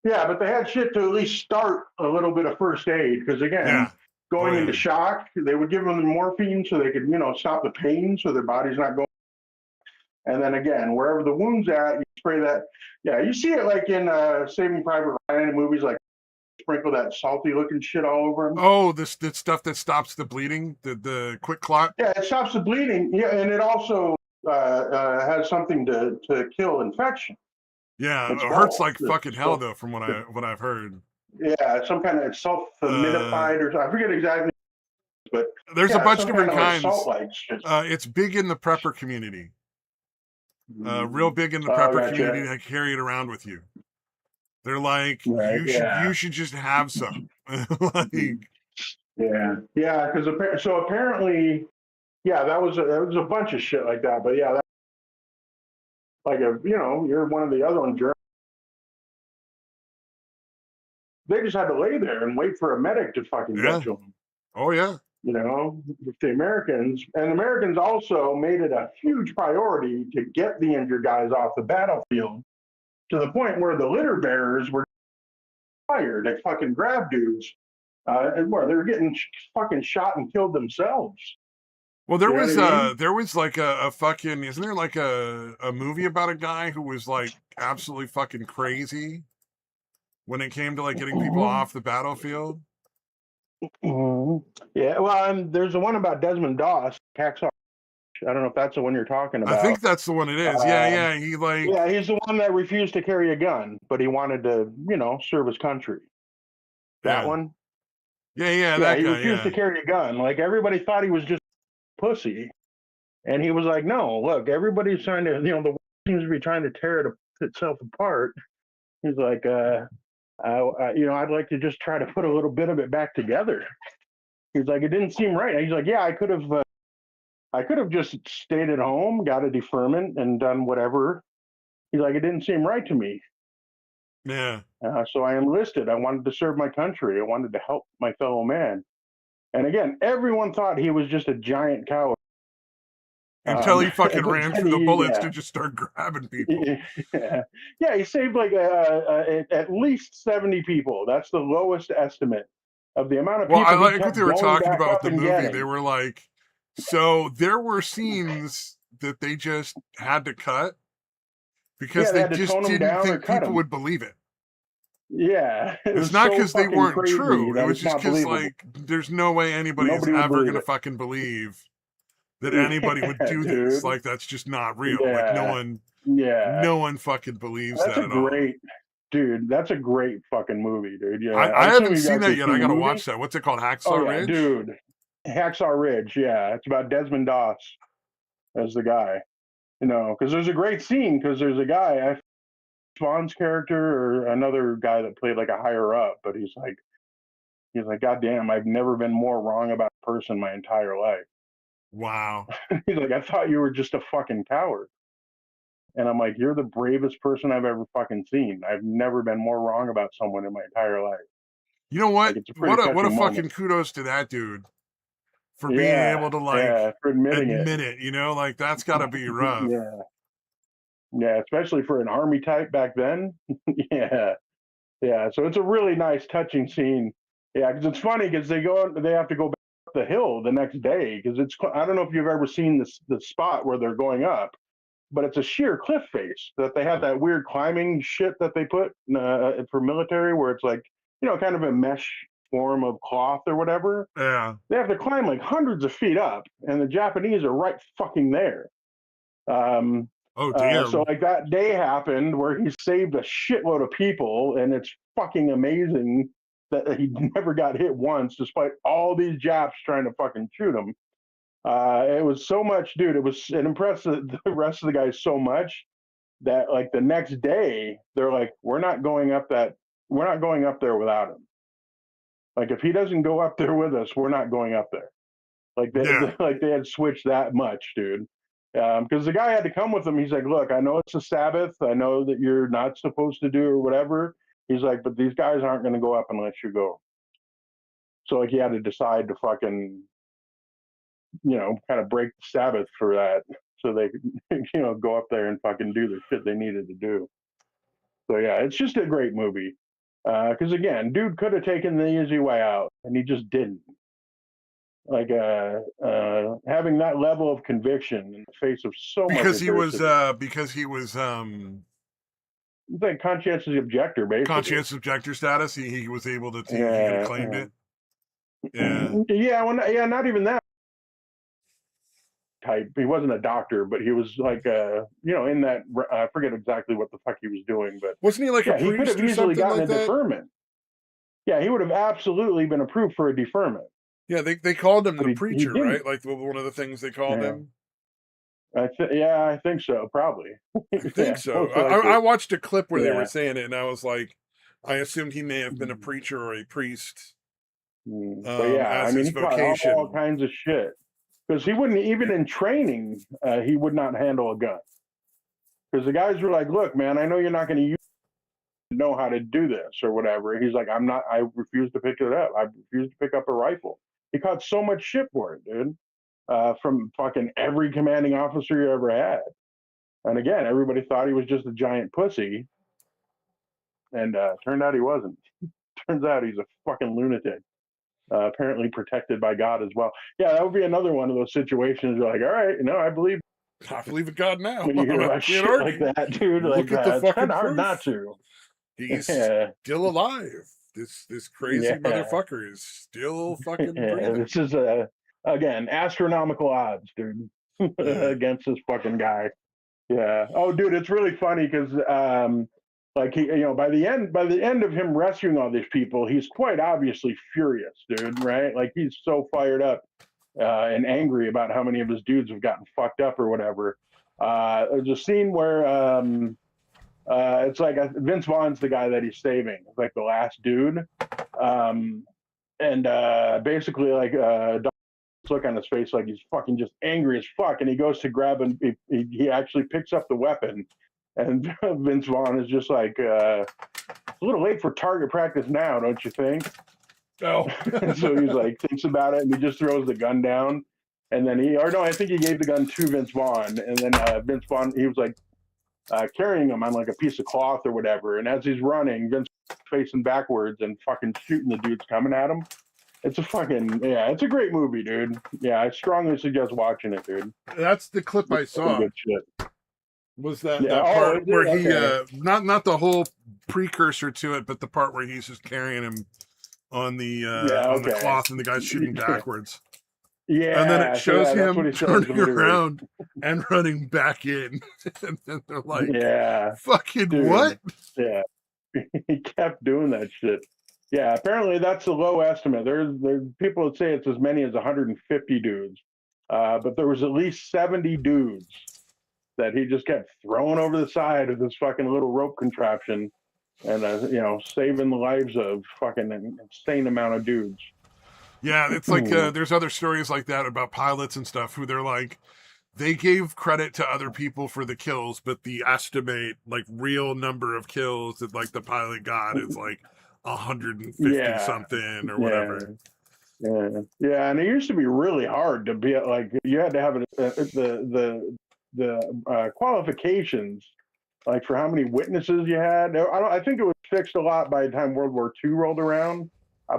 Yeah, but they had shit to at least start a little bit of first aid because again, Yeah. Oh going into yeah. shock, they would give them the morphine so they could, stop the pain, so their body's not going. And then again, wherever the wound's at, you spray that. Yeah, you see it like in Saving Private Ryan in movies, like sprinkle that salty looking shit all over them. Oh, this stuff that stops the bleeding, the quick clot. Yeah, it stops the bleeding. Yeah, and it also has something to kill infection. Yeah, It's it hurts both. like fucking hell though, from what I've heard. Yeah, some kind of Uh, self-humidified or I forget exactly, but there's a yeah, bunch of some kind different of like kinds. salt-like shit. It's big in the prepper community. Real big in the Oh, prepper community gotcha. that carry it around with you. They're like, Right. you Yeah. should just have some. Like, Yeah. Yeah. Because so apparently, yeah, that was a bunch of shit like that. But yeah, that, like if you're one of the other ones, they just had to lay there and wait for a medic to fucking get yeah. to them. Oh yeah. With the Americans, and the Americans also made it a huge priority to get the injured guys off the battlefield to the point where the litter bearers were fired. They fucking grabbed dudes, and where they were getting fucking shot and killed themselves. Well, You know what I mean? there was like a fucking, isn't there like a movie about a guy who was like absolutely fucking crazy when it came to like getting people Mm-hmm. off the battlefield? Mm-hmm. Yeah, well, and there's the one about Desmond Doss, Hacksaw. I don't know if that's the one you're talking I about. think that's the one it is. Yeah, Um, yeah. He like, yeah, he's the one that refused to carry a gun, but he wanted to, serve his country. That yeah, one. yeah, Yeah, that he guy. refused to Yeah, carry a gun. Like everybody thought he was just pussy, and he was like, "No, look, everybody's trying to, the world seems to be trying to tear itself apart." He's like, I'd like to just try to put a little bit of it back together." He's like, "It didn't seem right." And he's like, "Yeah, I could have just stayed at home, got a deferment, and done whatever." He's like, "It didn't seem right to me." yeah. So I enlisted. I wanted to serve my country. I wanted to help my fellow man. And again, everyone thought he was just a giant coward. Until he fucking But ran then through the bullets to just start grabbing people. yeah, he saved like at least 70 people. That's the lowest estimate of the amount of Well, I people he like what kept they were going talking back about with up the and movie. They getting. were like, so there were scenes that they just had to cut because Yeah, they they had to just tone him didn't down or think cut people him. would believe it. Yeah, it It's was not so because they fucking weren't crazy true. It that was it's just not because, believable. like, there's no way anybody is Nobody would ever believe gonna it. fucking believe that anybody would Yeah, do this. dude. Like, that's just not real. Like, Yeah, yeah. no one fucking believes That's that a at all. great, dude. That's a great fucking movie, dude. Yeah, I I assume haven't you seen guys that have yet. I seen the gotta movie. watch that. What's it called? Oh Hacksaw yeah, Ridge? dude. Hacksaw Ridge. Yeah, it's about Desmond Doss as the guy. Because there's a great scene because there's a guy, Swan's character or another guy that played like a higher up, but he's like, God damn, I've never been more wrong about a person my entire life. Wow. He's like, I thought you were just a fucking coward. And I'm like, you're the bravest person I've ever fucking seen. I've never been more wrong about someone in my entire life. You know Like, what? it's a pretty What a touching moment. fucking kudos to that dude for being Yeah, able to like yeah, for admitting it. admit it. Like that's gotta be rough. Yeah, yeah, especially for an army type back then. Yeah, yeah. So it's a really nice, touching scene. Yeah, because it's funny because they have to go back up the hill the next day because I don't know if you've ever seen the spot where they're going up, but it's a sheer cliff face that they have that weird climbing shit that they put for military where it's like kind of a mesh form of cloth or whatever. Yeah. They have to climb like hundreds of feet up, and the Japanese are right fucking there. Um, Oh so damn. like that day happened where he saved a shitload of people, and it's fucking amazing that he never got hit once, despite all these Japs trying to fucking shoot him. It was so much, dude. It impressed the rest of the guys so much that like the next day they're like, we're not going up there without him. Like if he doesn't go up there with us, we're not going up there. Like Yeah. like they had switched that much, dude. Because the guy had to come with him. He's like, look, I know it's a Sabbath. I know that you're not supposed to do or whatever. He's like, but these guys aren't going to go up unless you go. So like he had to decide to fucking, kind of break the Sabbath for that, so they could, go up there and fucking do the shit they needed to do. So yeah, it's just a great movie. Because again, dude could have taken the easy way out, and he just didn't. Like having that level of conviction in the face of so much adversity. Because he was It's like conscientious objector, basically. conscientious objector status. He was able to he could have Yeah, claimed it. Yeah. yeah. Well, yeah, not even that type. He wasn't a doctor, but he was like, in that. I forget exactly what the fuck he was doing, but Wasn't he like a yeah, he could priest have or easily something gotten like a that? deferment. Yeah, he would have absolutely been approved for a deferment. Yeah, they called him But the he preacher, didn't. right? Like one of the things they called Yeah. him. Yeah, I think so. Probably. I think Yeah, so. most likely. I watched a clip where they were Yeah. saying it, and I was like, I assumed he may have been a preacher or a priest But yeah, I as mean, his he caught all vocation. kinds of shit because he wouldn't even in training. He would not handle a gun because the guys were like, "Look, man, I know you're not going to know how to do this or whatever." He's like, "I'm not. I refuse to pick it up. I refuse to pick up a rifle." He caught so much shit for it, dude, from fucking every commanding officer you ever had. And again, everybody thought he was just a giant pussy, and turned out he wasn't. Turns out he's a fucking lunatic. Apparently protected by God as well. Yeah, that would be another one of those situations. You're like, all right, I believe. I believe in God now. When you hear I about can't shit like argue. that, dude, Look at the it's kind fucking of hard proof. not to. He's still alive. This crazy motherfucker is still fucking breathing. This is again astronomical odds, dude, against this fucking guy. Yeah. Oh, dude, it's really funny because like he, by the end of him rescuing all these people, he's quite obviously furious, dude. Right? Like he's so fired up and angry about how many of his dudes have gotten fucked up or whatever. There's a scene where it's like Vince Vaughn's the guy that he's saving, like the last dude, and basically like look on his face like he's fucking just angry as fuck, and he goes to grab and he actually picks up the weapon, and Vince Vaughn is just like, it's a little late for target practice now, don't you think? Oh. So he's like thinks about it, and he just throws the gun down, and then I think he gave the gun to Vince Vaughn, and then Vince Vaughn, he was like carrying him on like a piece of cloth or whatever, and as he's running, Vince facing backwards and fucking shooting the dudes coming at him. It's it's a great movie, dude. Yeah, I strongly suggest watching it, dude. That's the clip I saw. Good shit. Was that part where he not the whole precursor to it, but the part where he's just carrying him on the on the cloth and the guy's shooting backwards. Yeah, and then it shows him turning around and running back in, and then they're like, "Yeah, fucking dude, what?" Yeah, he kept doing that shit. Yeah, apparently that's the low estimate. There's people that say it's as many as 150 dudes, but there was at least 70 dudes that he just kept throwing over the side of this fucking little rope contraption, and saving the lives of fucking an insane amount of dudes. Yeah, it's like there's other stories like that about pilots and stuff who they're like, they gave credit to other people for the kills, but the estimate, like real number of kills that like the pilot got is like 150 something or whatever. Yeah, and it used to be really hard to be like, you had to have the qualifications, like for how many witnesses you had. I think it was fixed a lot by the time World War II rolled around.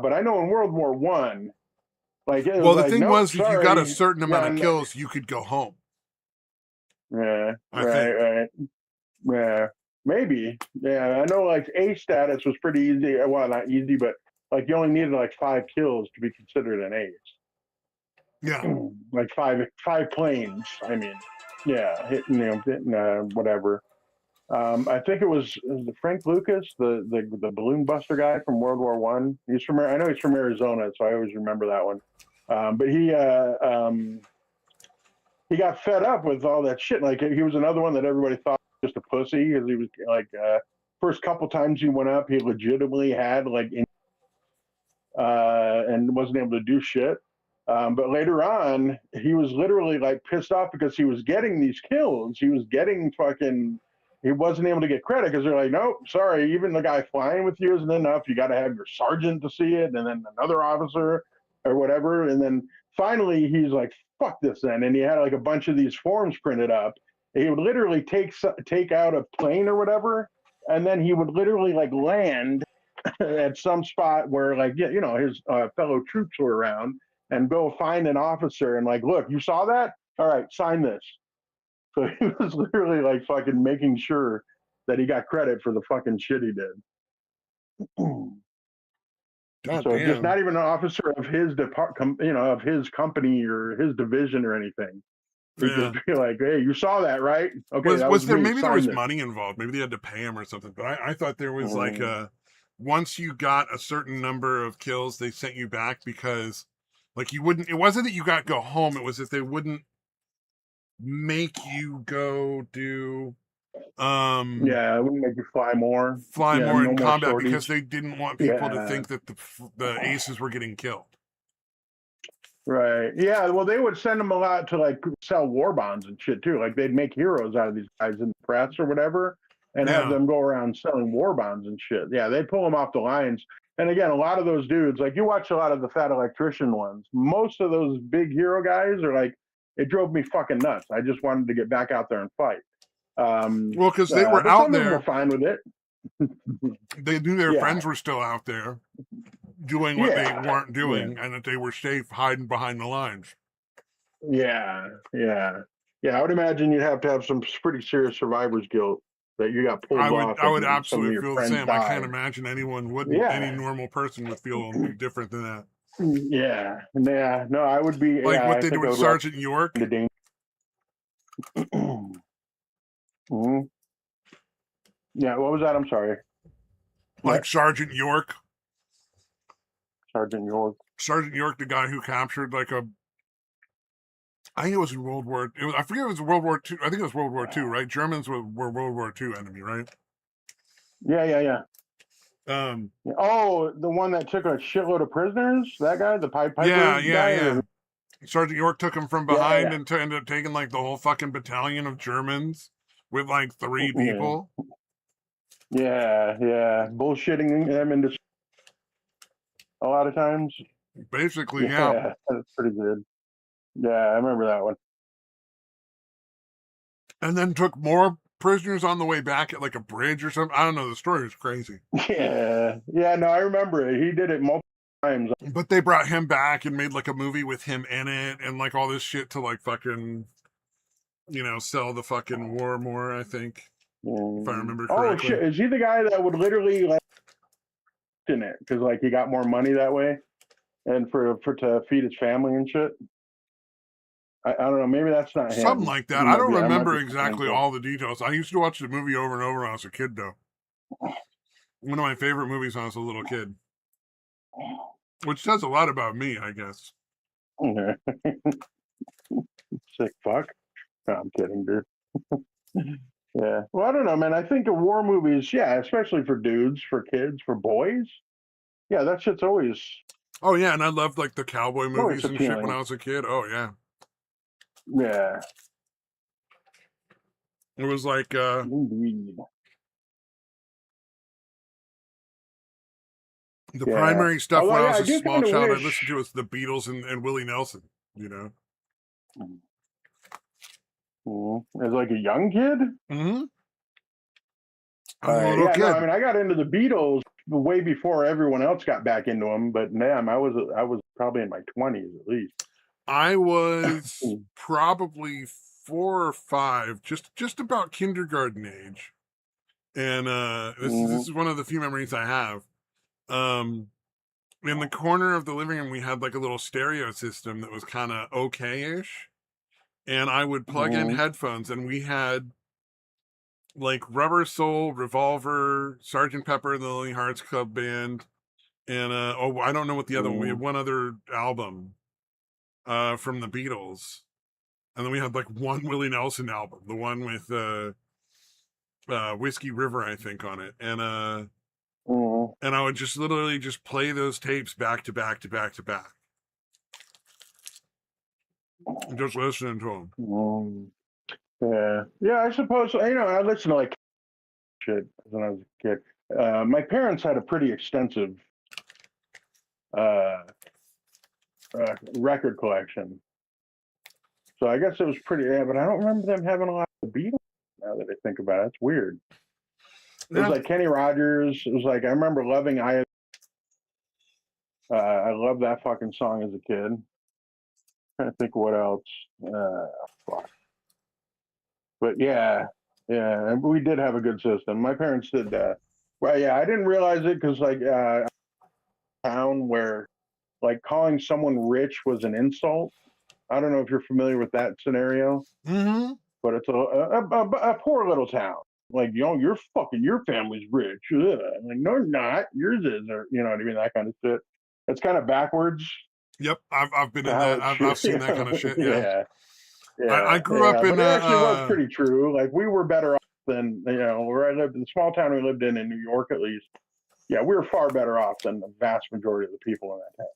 But I know in World War One, like it was the like, thing was, if you got a certain amount of kills, you could go home. Yeah, right. Yeah, maybe. Yeah, I know. Like A status was pretty easy. Well, not easy, but like you only needed like 5 kills to be considered an ace. Yeah, like five planes. I mean, yeah, hitting whatever. I think it was Frank Lucas, the balloon buster guy from World War One. He's from, I know he's from Arizona, so I always remember that one. But he got fed up with all that shit. Like he was another one that everybody thought was just a pussy, because he was like first couple times he went up, he legitimately had like and wasn't able to do shit. But later on, he was literally like pissed off because he was getting these kills. He was getting he wasn't able to get credit because they're like, nope, sorry, even the guy flying with you isn't enough. You got to have your sergeant to see it, and then another officer or whatever. And then finally, he's like, fuck this then. And he had like a bunch of these forms printed up. He would literally take out a plane or whatever, and then he would literally like land at some spot where, like, yeah, you know, his fellow troops were around, and go find an officer and like, look, you saw that? All right, sign this. So he was literally like fucking making sure that he got credit for the fucking shit he did. God So just damn. not even an officer of his department, you know, of his company or his division or anything. He'd Yeah. just be like, "Hey, you saw that, right? Okay, that Was was there, me. maybe there Sign was this." money involved? Maybe they had to pay him or something. But I thought there was like Mm, a, once you got a certain number of kills, they sent you back because like you wouldn't, it wasn't that you got go home, it was that they wouldn't make you go do yeah, it wouldn't make you fly more. fly Yeah, more no in more combat sorties. because they didn't want people to Yeah, think that the aces were getting killed. right. Yeah, well, they would send them a lot to like sell war bonds and shit too. Like they'd make heroes out of these guys in the press or whatever, and have Yeah. them go around selling war bonds and shit. Yeah, they'd pull them off the lines. And again, a lot of those dudes, like you watch a lot of the fat electrician ones, most of those big hero guys are like, it drove me fucking nuts. I just wanted to get back out there and fight. Well, because they were But out some of them were there, fine with it. they knew their Yeah, friends were still out there doing what they yeah, weren't yeah, doing and that they were safe hiding behind the lines. yeah, yeah, yeah. I would imagine you'd have to have some pretty serious survivor's guilt that you got pulled off I would and some of absolutely your feel the friends same. I can't died. imagine anyone wouldn't. Any Yeah, normal person would feel different than that. yeah, yeah. No, I would be. Like Yeah, what I they did think I with would rather Sergeant York. the danger. Hmm. Yeah, what was that? I'm sorry. Like What? Sergeant York. Sergeant York. Sergeant York, the guy who captured like a, I think it was in World War. It was, I forget if it was World War II. I think it was World War II, right? Germans were World War II enemy, right? Yeah, yeah, yeah. Um. Oh, the one that took a shitload of prisoners? That guy, the Pied Yeah, Piper yeah, guy? Or yeah. Sergeant York took him from yeah, behind yeah, and ended up taking like the whole fucking battalion of Germans with like 3 yeah, people. yeah, yeah. Bullshitting them into a lot of times. Basically, yeah. Yeah, that's pretty good. Yeah, I remember that one. And then took more prisoners on the way back at like a bridge or something. I don't know. The story was crazy. Yeah, yeah. No, I remember it. He did it multiple times. But they brought him back and made like a movie with him in it and like all this shit to like fucking, you know, sell the fucking war more, I think, if I remember Oh correctly. shit! Is he the guy that would literally like in it because like he got more money that way, and for to feed his family and shit? I don't know. Maybe that's not Something him. like that. He I might don't be. I might remember be exactly thinking. all the details. I used to watch the movie over and over when I was a kid, though. One of my favorite movies when I was a little kid, which says a lot about me, I guess. Sick fuck. No, I'm kidding, dude. Yeah. Well, I don't know, man. I think of war movies, yeah, especially for dudes, for kids, for boys. Yeah, that shit's Oh yeah, and I loved like the cowboy always movies and shit when appealing. I was a kid. Oh yeah, Yeah. it was like Indeed. the Yeah. primary stuff Although, when I yeah, was I a do small kind of child I listened wish. to was the Beatles and Willie Nelson. You know. As like a young kid. Mm-hmm. I was a little Yeah, no, I kid. mean, I got into the Beatles way before everyone else got back into them. But damn, I was probably in my 20s at least. I was probably 4 or 5, just about kindergarten age, and this is one of the few memories I have. Um, in the corner of the living room, we had like a little stereo system that was kind of okay-ish, and I would plug in headphones, and we had like Rubber Soul, Revolver, Sergeant Pepper and the Lonely Hearts Club Band, and I don't know what the other one. We had one other album from the Beatles, and then we had like one Willie Nelson album, the one with Whiskey River, I think, on it, and I would just literally just play those tapes back to back to back to back, just listening to them. Yeah, yeah. I suppose I listened to like shit when I was a kid. My parents had a pretty extensive uh, record collection, so I guess it was pretty. Yeah, but I don't remember them having a lot of Beatles. Now that I think about it, it's weird. It was like Kenny Rogers. It was like I remember loving I loved that fucking song as a kid. Trying to think what else. Fuck. But yeah, and we did have a good system. My parents did that. Well, yeah, I didn't realize it because like town where like calling someone rich was an insult. I don't know if you're familiar with that scenario, but it's a poor little town. Like, you're fucking, your family's rich. Ugh. Like, no, not. Yours is, or, you know what I mean? That kind of shit. It's kind of backwards. Yep, I've been in that. I've seen that kind of shit. Yeah, I grew up in but it actually was pretty true. Like, we were better off than, where I lived, in the small town we lived in New York, at least. Yeah, we were far better off than the vast majority of the people in that town.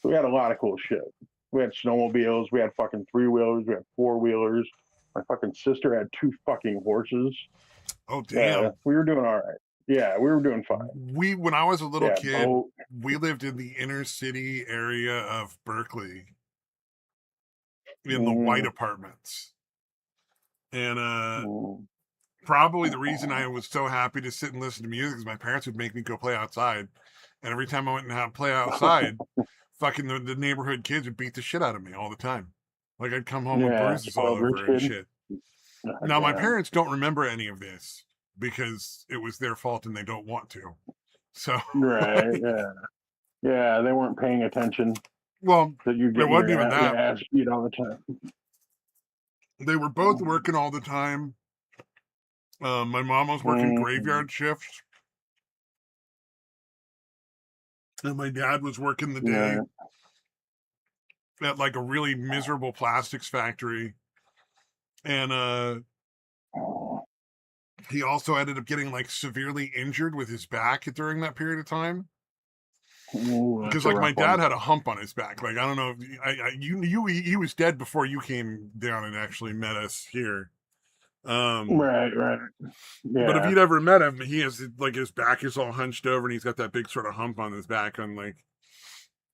So we had a lot of cool shit. We had snowmobiles, we had fucking 3-wheelers, we had 4-wheelers. My fucking sister had 2 fucking horses. Oh damn! We were doing all right. Yeah, we were doing fine. When I was a little kid, we lived in the inner city area of Berkeley, in the white apartments, and probably the reason I was so happy to sit and listen to music is my parents would make me go play outside, and every time I went and had to play outside, fucking the neighborhood kids would beat the shit out of me all the time. Like I'd come home with bruises all over and shit. Now my parents don't remember any of this because it was their fault and they don't want to. So right, yeah, they weren't paying attention. Well, that you get it wasn't even that. Your ass beat all the time. They were both working all the time. My mom was working graveyard shifts, and my dad was working the day at like a really miserable plastics factory. And he also ended up getting like severely injured with his back during that period of time. Because like my dad had a hump on his back. Like I don't know, he was dead before you came down and actually met us here. Right. Yeah. But if you'd ever met him, he has like his back is all hunched over and he's got that big sort of hump on his back. On like,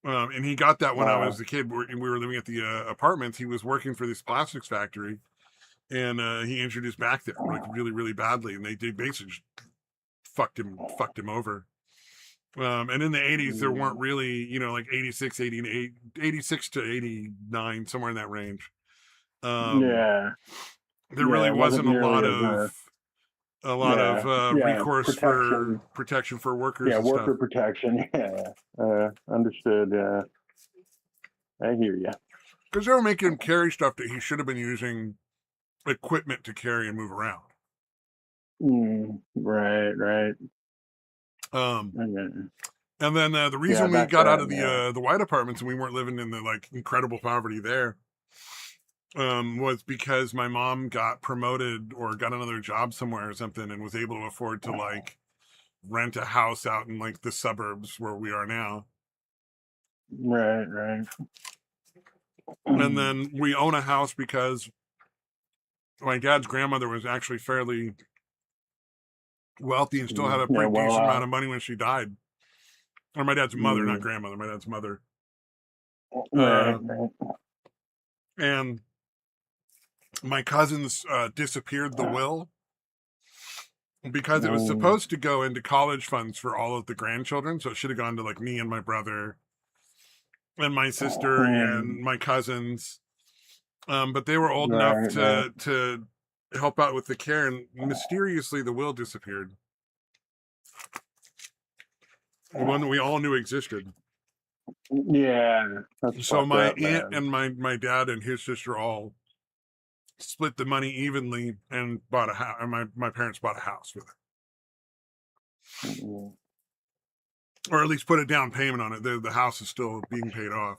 and he got that when I was a kid. We were living at the apartments. He was working for this plastics factory, and he injured his back there like really, really badly. And they basically just fucked him over. And in the 80s, there weren't really, like 86 to 89, somewhere in that range. There really wasn't a lot of recourse for protection for workers. Yeah, worker protection. Yeah, understood. I hear you. Because they were making him carry stuff that he should have been using equipment to carry and move around. Right. And then the reason we got out of the white apartments and we weren't living in the like incredible poverty there was because my mom got promoted or got another job somewhere or something and was able to afford to like rent a house out in like the suburbs where we are now. Right. And then we own a house because my dad's grandmother was actually fairly wealthy and still had a pretty decent amount of money when she died. Or my dad's mother, not grandmother, my dad's mother. And my cousins disappeared the will because it was supposed to go into college funds for all of the grandchildren. So it should have gone to like me and my brother and my sister and my cousins. But they were old enough to help out with the care, and mysteriously the will disappeared. One that we all knew existed. Yeah. So my aunt and my dad and his sister all split the money evenly and bought a house. And my parents bought a house with it, or at least put a down payment on it. The house is still being paid off.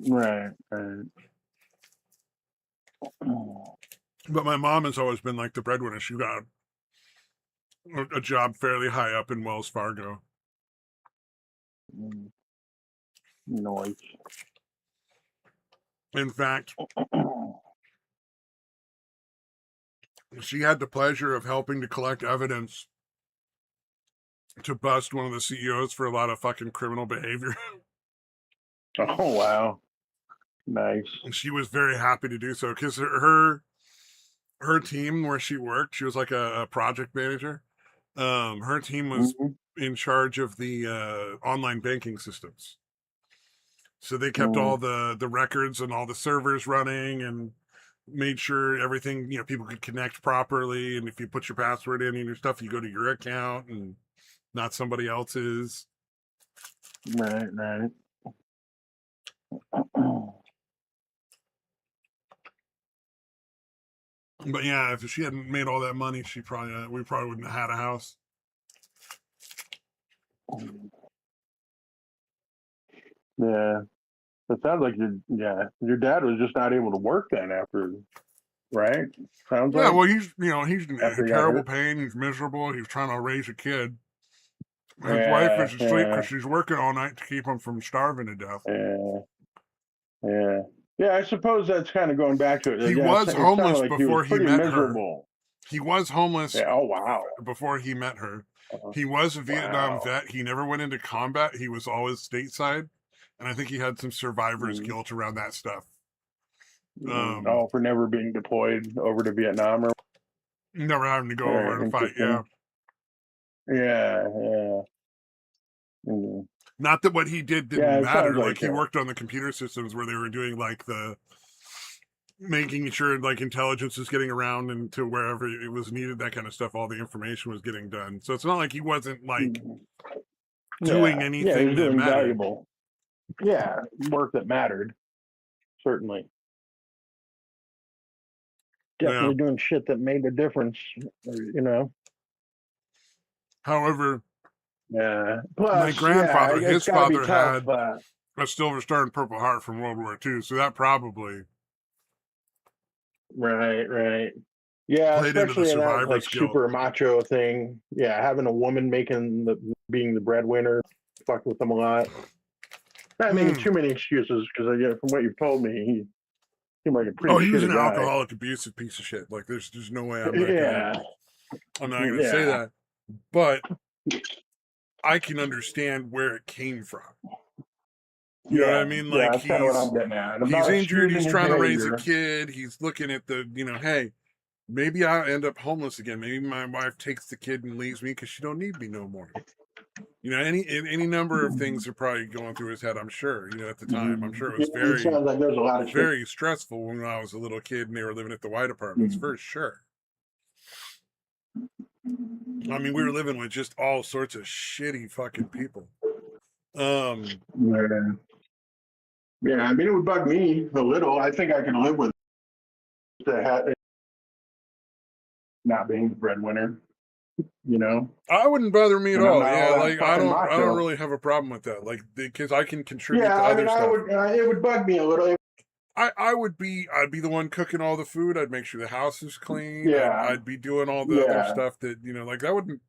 Right. But my mom has always been like the breadwinner. She got a job fairly high up in Wells Fargo. Noise. In fact, she had the pleasure of helping to collect evidence to bust one of the CEOs for a lot of fucking criminal behavior. Oh, wow. Nice. And she was very happy to do so because her team where she worked, she was like a project manager. Her team was Mm-hmm. in charge of the online banking systems. So they kept Mm-hmm. all the records and all the servers running and made sure everything, people could connect properly. And if you put your password in and your stuff, you go to your account and not somebody else's. Right, right. But yeah, if she hadn't made all that money, we probably wouldn't have had a house. Yeah. It sounds like your dad was just not able to work then after, right? Sounds Yeah, like well, he's after in he got terrible hurt. pain. He's miserable. He's trying to raise a kid. His wife Yeah, is asleep yeah, because she's working all night to keep him from starving to death. yeah, yeah. Yeah, I suppose that's kind of going back to it. He Yeah, was it sounded homeless like he was before he pretty met her. miserable. He was homeless Yeah. Oh wow. before he met her. Uh, He was a Vietnam wow. vet. He never went into combat. He was always stateside, and I think he had some survivor's Mm, guilt around that stuff. Oh, for never being deployed over to Vietnam Never having to go over or and fight. Yeah, interesting. Yeah, yeah. Mm. not that what he did Yeah, didn't it sounds matter. Like like he worked on the computer systems where they were doing like the making sure like intelligence was getting around and to wherever it was needed, that kind of stuff. All the information was getting done. So it's not like he wasn't like doing Yeah, yeah, he anything was that doing mattered. valuable, yeah, work that mattered. Certainly, Yeah. definitely doing shit that made a difference. However, Yeah. my Plus, yeah, grandfather, it's his got to be father tough. had a Silver Star and Purple Heart from World War II, so that probably Right, right. Yeah, played into the especially in that like survivor's guilt. super macho thing. Yeah, having a woman being the breadwinner, fucked with him a lot. Not making too many excuses because from what you've told me, he seemed like a Oh, pretty he was an shitty guy. alcoholic, abusive piece of shit. Like, there's no way Yeah, I'm not gonna say yeah, that, but I can understand where it came from. You know what I yeah, mean? yeah. Like That's kind of what I'm getting at. I'm he's not injured, he's excusing his trying to raise a behavior. kid, he's looking at the, hey, maybe I'll end up homeless again. Maybe my wife takes the kid and leaves me because she don't need me no more. Any number of things are probably going through his head. I'm sure. At the time, I'm sure it Yeah, was it sounds like there's a lot of shit. very stressful when I was a little kid and they were living at the white apartments for sure. I mean, we were living with just all sorts of shitty fucking people. Yeah, I mean, it would bug me a little. I think I could live with not being the breadwinner. I wouldn't bother me at And I'm all. not Yeah, all that like fucking I don't macho. really have a problem with that. Like because I can contribute Yeah, to I other mean, stuff. it would bug me a little. I'd be the one cooking all the food. I'd make sure the house is clean. Yeah, I'd be doing all the other yeah, stuff that like that wouldn't.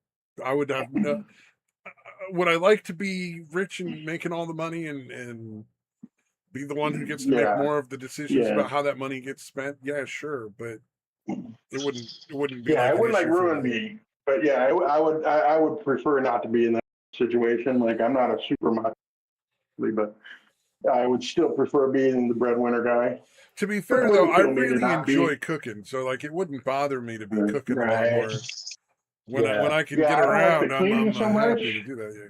I would have no. Would I like to be rich and making all the money and be the one who gets to make yeah, more of the decisions yeah. about how that money gets spent? Yeah, sure, but it wouldn't be Yeah, like it an wouldn't like issue for ruin me. me. But yeah, I would prefer not to be in that situation. Like I'm not a super macho, but I would still prefer being the breadwinner guy. To be But it fair though, wouldn't I kill me to really not be. enjoy cooking, so like it wouldn't bother me to be cooking a lot Right. more. When Yeah. I can Yeah, get I don't like the around, cleaning I'm so happy much. to do that. Yeah.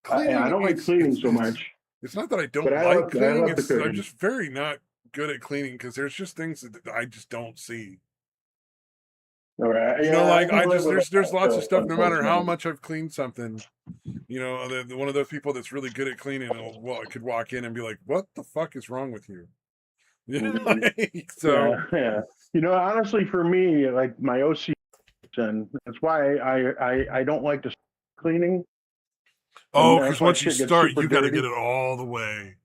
I Cleaning, don't like cleaning so much. it's not that I But don't like I cleaning. love the It's I'm cooking. just very not good at cleaning because there's just things that I just don't see. All right. Yeah, I Like can I live just with there's lots of that, stuff. No matter how unfortunately. much I've cleaned something, one of those people that's really good at cleaning. Well, I could walk in and be like, "What the fuck is wrong with you?" Mhm. So Yeah, yeah. Honestly, for me, like my OC, and that's why I don't like to cleaning, and because if my once you shit gets start, super you got to get dirty, it all the way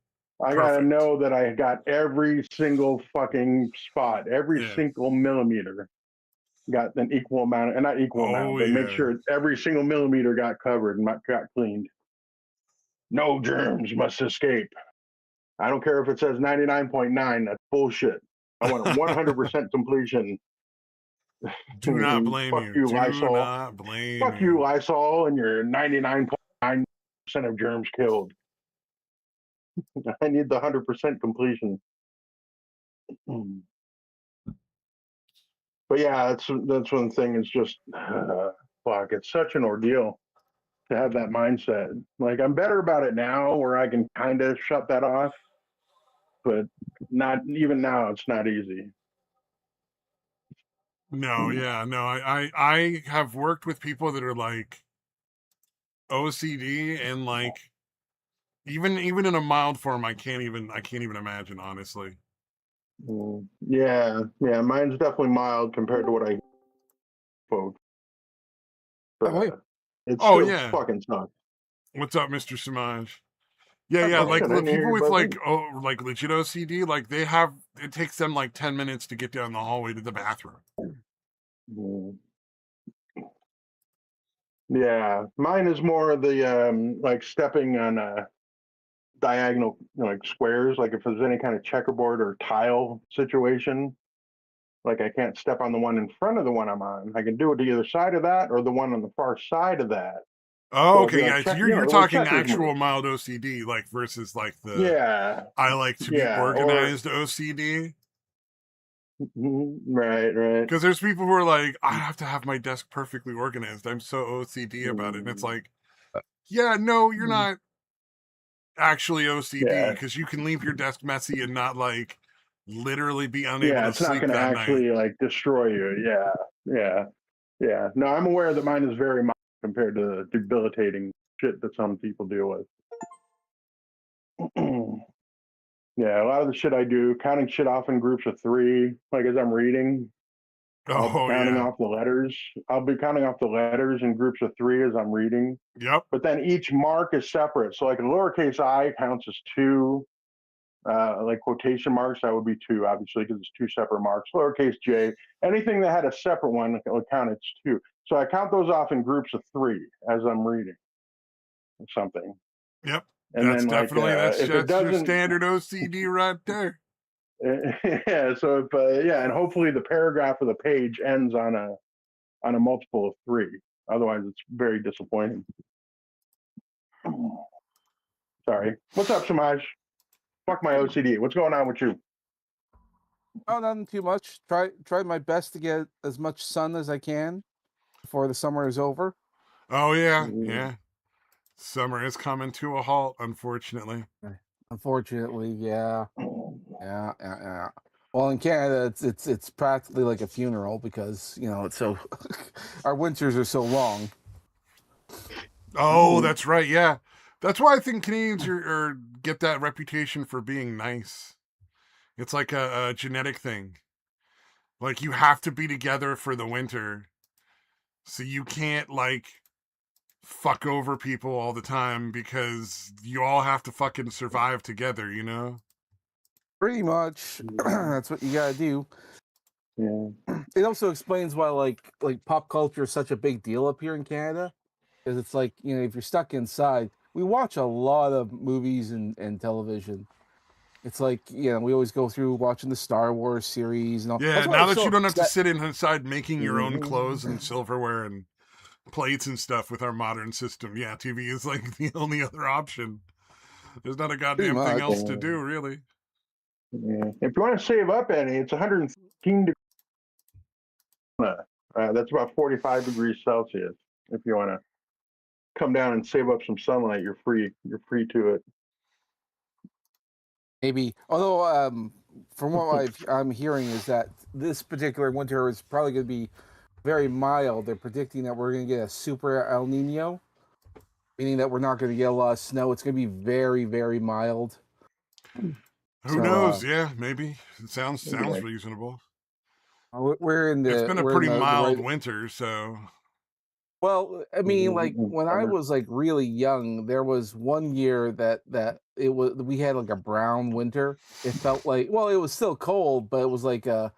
I gotta perfect. know that I got every single fucking spot, every Yeah. single millimeter got an equal amount, and not equal amount, Oh but make yeah. sure every single millimeter got covered and got cleaned. No germs must escape. I don't care if it says 99.9. That's bullshit. I want 100% completion. Do not blame Fuck you. you, Do Lysol. not blame Fuck you, you. Lysol, and your 99.9% of germs killed. I need the 100% completion. But yeah, that's one thing. It's just fuck, it's such an ordeal to have that mindset. Like I'm better about it now where I can kind of shut that off, but not even now, it's not easy. No, yeah, no. I have worked with people that are like OCD, and like even in a mild form, I can't even imagine, honestly. Yeah, yeah, mine's definitely mild compared to what I folks, but it Oh still yeah. fucking sucks. What's up, Mr. Samaj? Yeah, yeah, Oh like shit, I the didn't hear people your with buzzer. like legit OCD, like they have, it takes them like 10 minutes to get down the hallway to the bathroom. Mm. Yeah, mine is more the like stepping on diagonal, like squares. Like if there's any kind of checkerboard or tile situation, like I can't step on the one in front of the one I'm on. I can do it to either side of that or the one on the far side of that. Oh, So it'll be okay, like yeah. So check, you're the way talking checkers actual move. mild OCD, like versus like the Yeah, I like to be yeah, or organized OCD. right, right. Because there's people who are like, I have to have my desk perfectly organized. I'm so OCD about it. And it's Mm, like, yeah, no, you're not actually OCD, yeah, because you can leave your desk messy and not like literally be unable yeah. to It's not sleep going to that night. actually like destroy you. Yeah, yeah, yeah. No, I'm aware that mine is very mild compared to the debilitating shit that some people deal with. Yeah, a lot of the shit I do, counting shit off in groups of three, like as I'm reading, I'll be Oh, counting yeah. off the letters. I'll be counting off the letters in groups of three as I'm reading. Yep. But then each mark is separate. So like a lowercase I counts as two, like quotation marks, that would be two, obviously, because it's two separate marks. Lowercase j, anything that had a separate one would count as two. So I count those off in groups of three as I'm reading something. Yep. And then like That's if it your doesn't, standard OCD right there. yeah, so if, yeah, and hopefully the paragraph of the page ends on a multiple of three. Otherwise, it's very disappointing. Sorry. What's up, Samaj? Fuck my OCD. What's going on with you? Oh, nothing too much. Try my best to get as much sun as I can before the summer is over. Oh, yeah. Yeah. Summer is coming to a halt, unfortunately. Unfortunately, yeah. Well, in Canada, it's practically like a funeral because it's so our winters are so long. Oh, that's right. Yeah. That's why I think Canadians are get that reputation for being nice. It's like a genetic thing. Like you have to be together for the winter. So you can't like fuck over people all the time because you all have to fucking survive together, you know? Pretty much, that's what you gotta do. Yeah. It also explains why like pop culture is such a big deal up here in Canada, because it's like if you're stuck inside, we watch a lot of movies and television. It's like we always go through watching the Star Wars series and all. Yeah, That's why now I'm that so you don't have to upset. sit inside making your own clothes and silverware and plates and stuff with our modern system, yeah, TV is like the only other option. There's not a Pretty goddamn thing much. else to do, really. Yeah. If you want to save up any, it's 113 degrees. That's about 45 degrees Celsius. If you want to come down and save up some sunlight, you're free. You're free to it. Maybe, although from what I'm hearing is that this particular winter is probably going to be very mild. They're predicting that we're going to get a super El Nino, meaning that we're not going to get a lot of snow. It's going to be very, very mild. Who knows? Yeah, maybe. It sounds Yeah. reasonable. We're in It's been a we're in pretty the mild right. winter, so Well, I mean, like when I was like really young, there was one year that we had like a brown winter. It felt like, well, it was still cold, but it was like a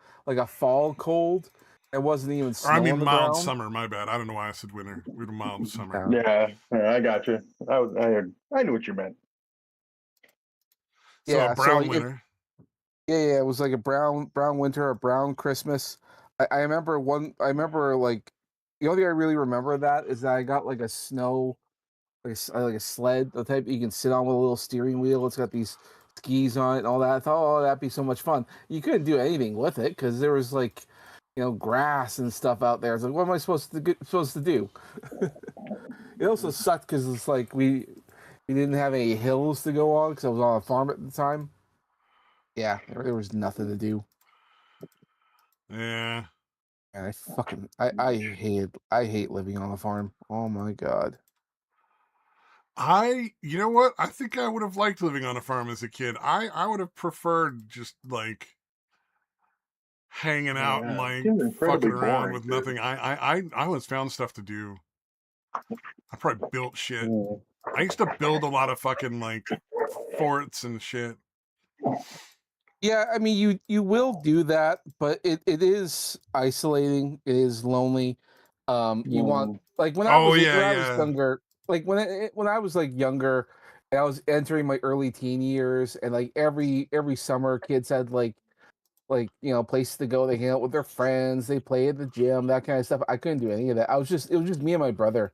fall cold. It wasn't even or I snow mean on the mild ground. summer, my bad. I don't know why I said winter. We had a mild summer. Yeah, I got you. I knew what you meant. So a Yeah, so brown like winter. yeah, it was like a brown winter, a brown Christmas. I remember I remember like the only thing I really remember of that is that I got like a snow like a sled, the type you can sit on with a little steering wheel. It's got these skis on it and all that. I thought, oh, that'd be so much fun. You couldn't do anything with it because there was like grass and stuff out there. It's like, what am I supposed to do? It also sucked because it's like we didn't have any hills to go on because I was on a farm at the time. Yeah, there was nothing to do, Yeah. and I hate living on a farm. Oh my god. You know what? I think I would have liked living on a farm as a kid. I would have preferred just like hanging Oh, out and yeah, it like seems fucking incredibly around boring, with dude. nothing. I always found stuff to do. I probably built shit. Mm. I used to build a lot of fucking like forts and shit. Yeah, I mean you will do that, but it is isolating. It is lonely. You want Mm. like Oh yeah, when I was yeah. younger, like when I was like younger, and I was entering my early teen years, and like every summer, kids had like places to go. They hang out with their friends. They play at the gym, that kind of stuff. I couldn't do any of that. It was just me and my brother,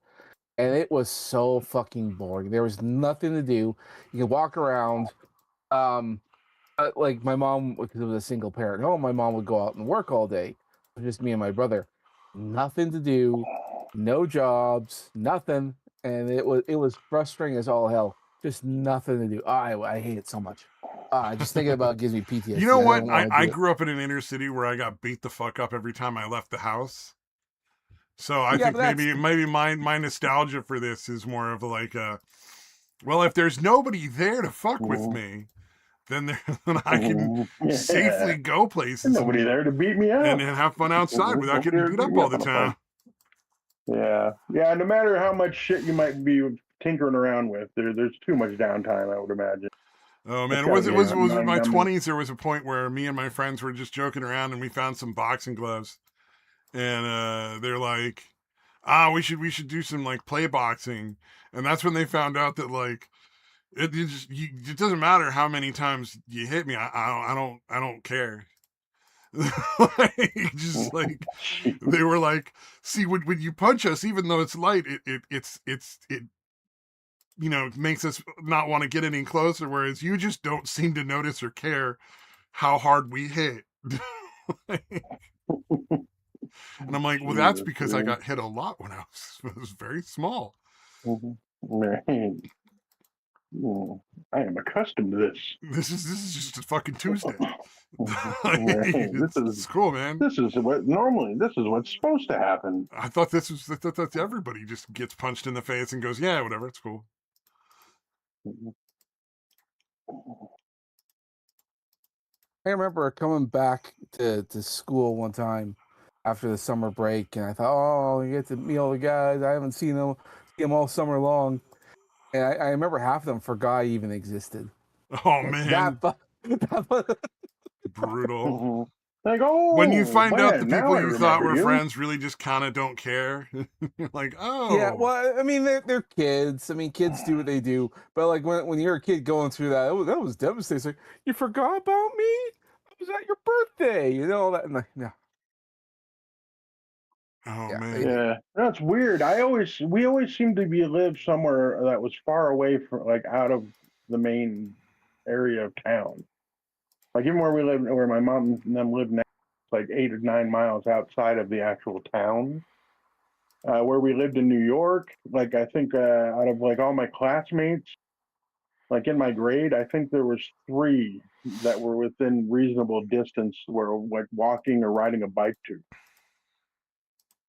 and it was so fucking boring. There was nothing to do. You could walk around. Um, like my mom, because it was a single parent home, my mom would go out and work all day. It was just me and my brother. Nothing to do, no jobs, nothing, and it was frustrating as all hell. Just nothing to do. I hate it so much. Just thinking about it gives me You know PTSD. I what? don't want to I do it. grew up in an inner city where I got beat the fuck up every time I left the house. So I Yeah, think but that's maybe my nostalgia for this is more of like well, if there's nobody there to fuck with Mm. me, then I can Mm. Yeah, safely go and places nobody there to beat me and up. have fun outside without Nobody getting there to beat beat up me all up the on the farm. time. Yeah, yeah. No matter how much shit you might be tinkering around with, there's too much downtime. I would imagine Oh it's man, got to be was in mind my numbing. 20s. There was a point where me and my friends were just joking around and we found some boxing gloves, and they're like, we should do some like play boxing, and that's when they found out that like it doesn't matter how many times you hit me. I don't care. Like, just like they were like, see, when you punch us, even though it's light, it makes us not want to get any closer. Whereas you just don't seem to notice or care how hard we hit. And I'm like, well, that's Jesus, because I dude. got hit a lot when was very small. Mhm. Man, I am accustomed to this. This is just a fucking Tuesday. Man, It's cool, man. this is this is what's supposed to happen. I thought that everybody just gets punched in the face and goes, yeah, whatever, it's cool. I remember coming back to school one time after the summer break, and I thought, oh, you get to meet all the guys. I haven't seen them all summer long, and I remember half of them forgot I even existed. Oh That, man, that brutal. Mhm. Like, When you oh find out the man, now people I you thought remember were you. friends really just kind of don't care, you're like, Yeah, oh, well, I mean, they're kids. I mean, kids do what they do. But like when you're a kid going through that, that was devastating. It's like, you forgot about me? I was at your birthday, all that. And like, no, oh yeah, man. Yeah, that's weird. We always seem to be live somewhere that was far away from, like, out of the main area of town. Like even where we live, where my mom and them live now, it's like 8 or 9 miles outside of the actual town. Where we lived in New York, like I think out of like all my classmates, like in my grade, I think there was three that were within reasonable distance, where like walking or riding a bike to.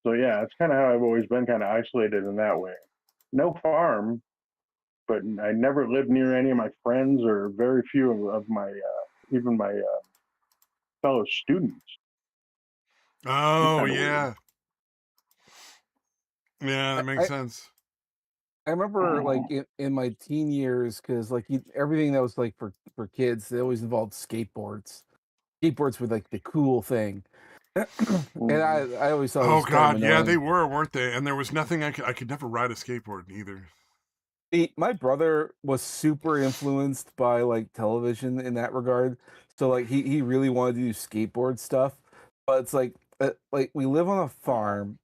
So yeah, it's kind of how I've always been, kind of isolated in that way. No farm, but I never lived near any of my friends or very few of my even my fellow students. It's Oh kind of weird. yeah, yeah, that makes I, sense. I remember like in my teen years, because like everything that was like for kids, they always involved skateboards. Skateboards were like the cool thing, and Mhm. I always thought it Oh was kind of god, yeah, they annoying. were, weren't they? And there was nothing I could never ride a skateboard either. My brother was super influenced by like television in that regard, so like he really wanted to do skateboard stuff, but it's like we live on a farm.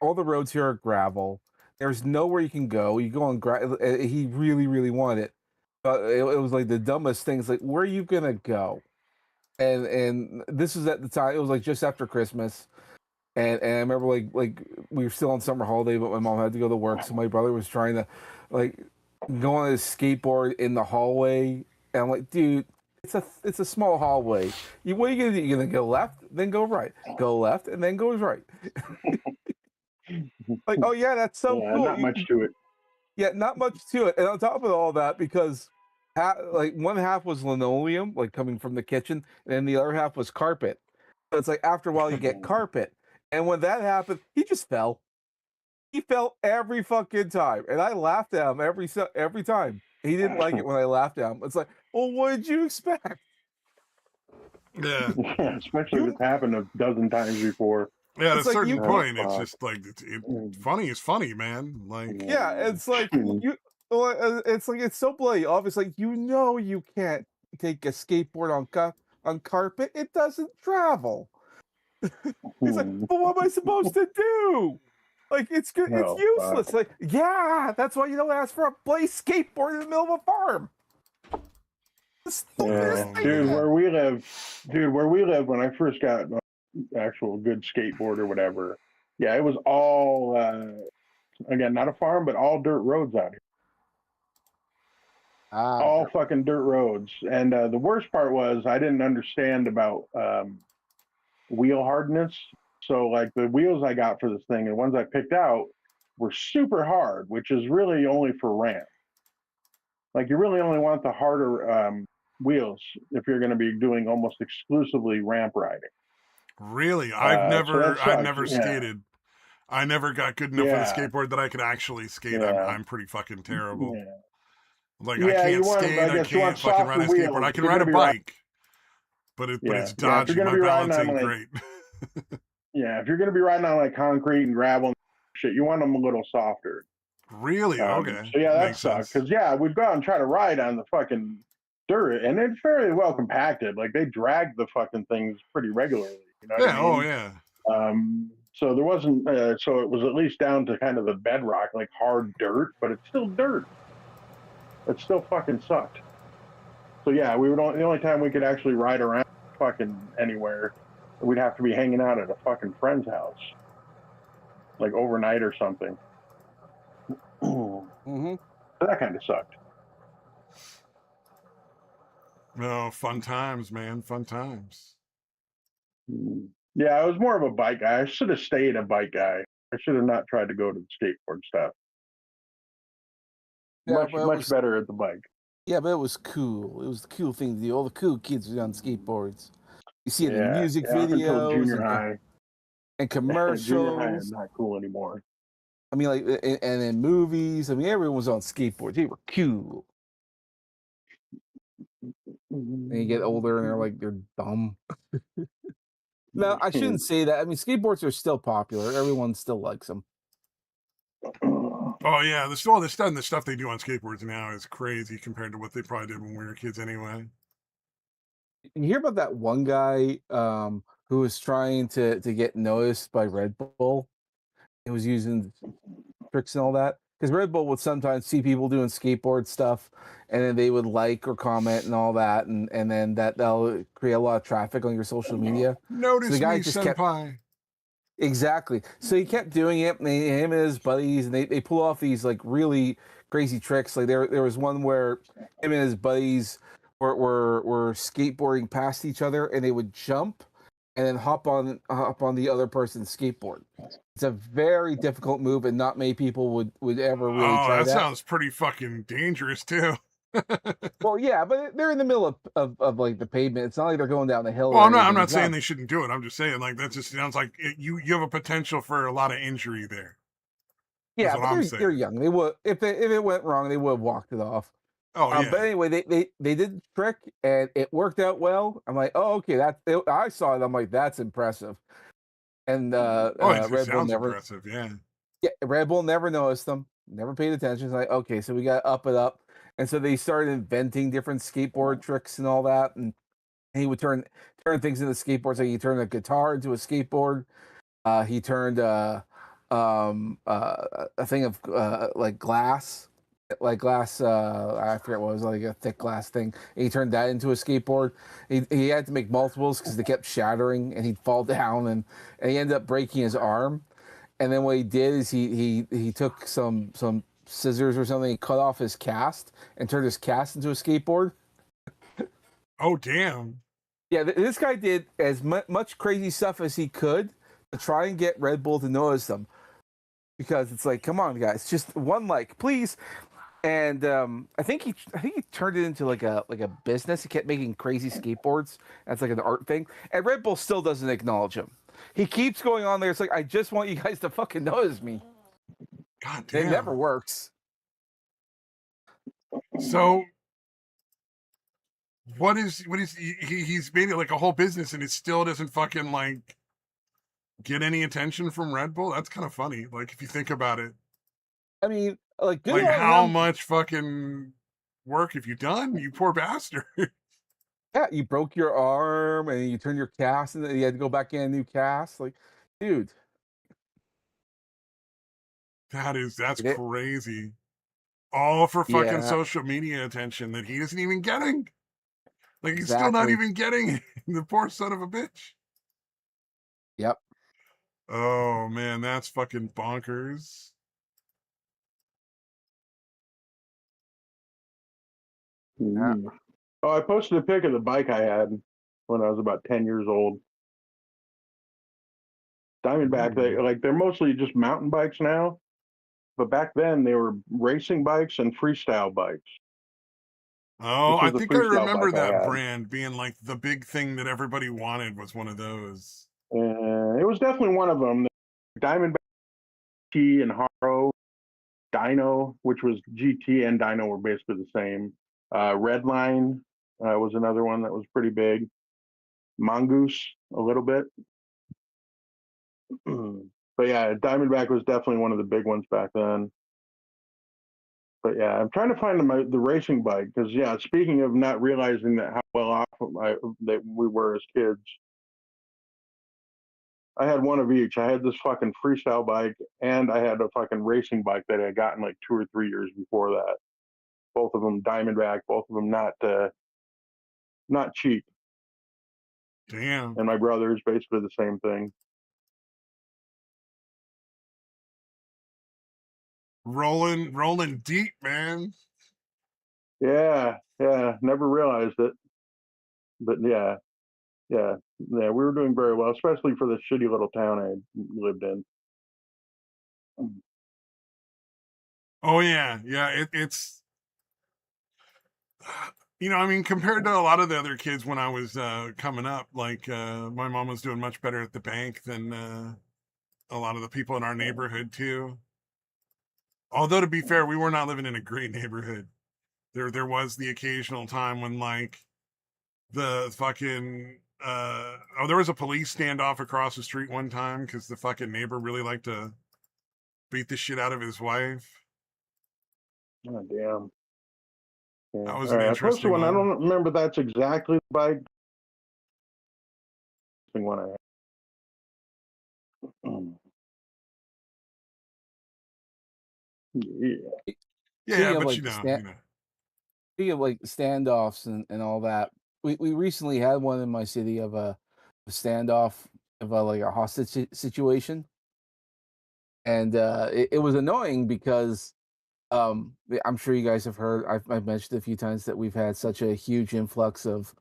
All the roads here are gravel. There's nowhere you can go. You go on gravel. He really, really wanted it. But it was like the dumbest thing. It's like, where are you gonna go? and this was at the time. It was like just after Christmas, and I remember like we were still on summer holiday, but my mom had to go to work, so my brother was trying to like go on his skateboard in the hallway, and I'm like, dude, it's a small hallway. What are you gonna do? You're gonna go left, then go right, go left, and then goes right. Like, oh yeah, that's so Yeah, cool. not much to it. Yeah, not much to it. And on top of all that, because like one half was linoleum, like coming from the kitchen, and then the other half was carpet. So it's like after a while you get carpet. And when that happened, he just fell. He fell every fucking time, and I laughed at him every time. He didn't like it when I laughed at him. It's like, well, what did you expect? Yeah. Yeah, especially if it's happened a dozen times before. Yeah, at a It's like certain you point, can't- it's just like funny is funny, man. Like, Yeah, it's like you. It's like it's so bloody obvious. Like you know, you can't take a skateboard on carpet. It doesn't travel. He's like, but what am I supposed to do? Like it's good. It's Oh, useless. Like yeah, that's why you don't ask for a play skateboard in the middle of a farm. Yeah, dude, where we live, when I first got an actual good skateboard or whatever, yeah, it was all again not a farm, but all dirt roads out here, all fucking dirt roads. And the worst part was I didn't understand about wheel hardness. So like the wheels I got for this thing, and ones I picked out were super hard, which is really only for ramp. Like you really only want the harder wheels if you're going to be doing almost exclusively ramp riding. really, I've So never skated. I never got good enough with a skateboard that I could actually skate. I'm pretty fucking terrible. Yeah. Like I can't skate. I can't fucking ride a skateboard. I can ride a bike, but it's dodgy. My balance ain't great. Yeah, if you're going to be riding on like concrete and gravel and shit, you want them a little softer. Really? Okay. So yeah, that sucks. Because yeah, we'd go out and try to ride on the fucking dirt, and it's fairly well compacted. Like they drag the fucking things pretty regularly. You know? Yeah. What I mean? Oh yeah. So there wasn't. So it was at least down to kind of the bedrock, like hard dirt, but it's still dirt. It still fucking sucked. So yeah, the only time we could actually ride around fucking anywhere, we'd have to be hanging out at a fucking friend's house, like overnight or something. Mm-hmm. So that kind of sucked. No, fun times, man. Fun times. Yeah, I was more of a bike guy. I should have stayed a bike guy. I should have not tried to go to the skateboard stuff. Yeah, much better at the bike. Yeah, but it was cool. It was the cool thing to do. All the cool kids were on skateboards. You see it in music videos and commercials. Junior high is not cool anymore. I mean, like, and in movies. I mean, everyone was on skateboards. They were cool. And you get older, and they're dumb. No, I shouldn't say that. I mean, skateboards are still popular. Everyone still likes them. Oh yeah, the stuff they do on skateboards now is crazy compared to what they probably did when we were kids anyway. You hear about that one guy who was trying to get noticed by Red Bull? He was using tricks and all that. Because Red Bull would sometimes see people doing skateboard stuff, and then they would like or comment and all that, and then that'll create a lot of traffic on your social media. Notice so the guy me, just senpai. Exactly. So he kept doing it, and him and his buddies, and they pull off these like really crazy tricks. Like there was one where him and his buddies were skateboarding past each other, and they would jump and then hop on the other person's skateboard. It's a very difficult move, and not many people would ever really try that. That sounds pretty fucking dangerous too. Well, yeah, but they're in the middle of like the pavement. It's not like they're going down the hill. Well, I'm not saying they shouldn't do it. I'm just saying like that just sounds like you have a potential for a lot of injury there. Yeah, but they're young. They would if it went wrong, they would have walked it off. Oh yeah. But anyway, they did the trick and it worked out well. I'm like, oh okay, I saw it. I'm like, that's impressive. And Red Bull never impressive, yeah. Yeah, Red Bull never noticed them, never paid attention. It's like, okay, so we got to up it up. And so they started inventing different skateboard tricks and all that. And he would turn things into skateboards. Like he turned a guitar into a skateboard. He turned a thing of like glass like glass. I forget what it was, like a thick glass thing. And he turned that into a skateboard. He had to make multiples because they kept shattering, and he'd fall down, and he ended up breaking his arm. And then what he did is he took some scissors or something, he cut off his cast and turned his cast into a skateboard. Oh, damn. Yeah, this guy did as much crazy stuff as he could to try and get Red Bull to notice them, because it's like, come on, guys, just one like, please. And I think he turned it into like a business. He kept making crazy skateboards. That's like an art thing. And Red Bull still doesn't acknowledge him. He keeps going on there. It's like, I just want you guys to fucking notice me. God damn. It never works. So what is he's made it like a whole business, and it still doesn't fucking like get any attention from Red Bull? That's kind of funny, like, if you think about it. I mean, like, good Like, on how him. much fucking work have you done, you poor bastard? Yeah, you broke your arm and you turned your cast, and then you had to go back in a new cast. Like, dude, That's it, crazy. All for fucking yeah, social media attention that he isn't even getting. Like, he's still not exactly. even getting the poor son of a bitch. Yep. Oh man, that's fucking bonkers. Yeah. Oh, I posted a pic of the bike I had when I was about 10 years old. Diamondback, they're mostly just mountain bikes now, but back then they were racing bikes and freestyle bikes. Oh, This I was the think I freestyle remember bike I that had. brand being like the big thing that everybody wanted, was one of those. It was definitely one of them. Diamondback T and Haro, Dino, which was GT and Dino were basically the same. Redline was another one that was pretty big. Mongoose a little bit. But yeah, Diamondback was definitely one of the big ones back then. But yeah, I'm trying to find the racing bike because yeah, speaking of not realizing that how well off that we were as kids, I had one of each. I had this fucking freestyle bike and I had a fucking racing bike that I had gotten like 2 or 3 years before that. Both of them Diamondback, both of them not cheap. Damn. And my brother's basically the same thing. Rolling deep, man. Yeah, never realized it, but yeah, we were doing very well, especially for the shitty little town I lived in. Oh yeah, yeah. It's I mean, compared to a lot of the other kids when I was coming up, like my mom was doing much better at the bank than a lot of the people in our neighborhood too. Although, to be fair, we were not living in a great neighborhood. There was the occasional time when like the fucking there was a police standoff across the street one time because the fucking neighbor really liked to beat the shit out of his wife. Oh damn. Yeah. That was All an right, I posted interesting one. I one. don't remember that's exactly the bike one I had. Yeah. Yeah, Speaking of but like speaking of like standoffs and all that, we recently had one in my city of a standoff of like a hostage situation, and it was annoying because I'm sure you guys have heard. I've mentioned a few times that we've had such a huge influx of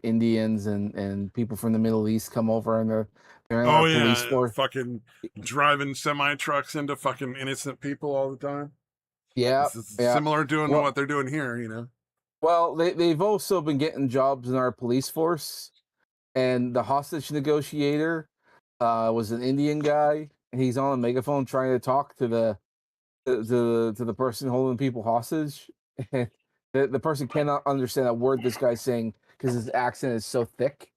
Indians and people from the Middle East come over, and they're in our Oh police yeah, force. fucking driving semi trucks into fucking innocent people all the time. Yeah, This is yeah. similar doing to Well, what they're doing here. they've also been getting jobs in our police force, and the hostage negotiator was an Indian guy, and he's on a megaphone trying to talk to the person holding people hostage. And the person cannot understand a word this guy's saying because his accent is so thick.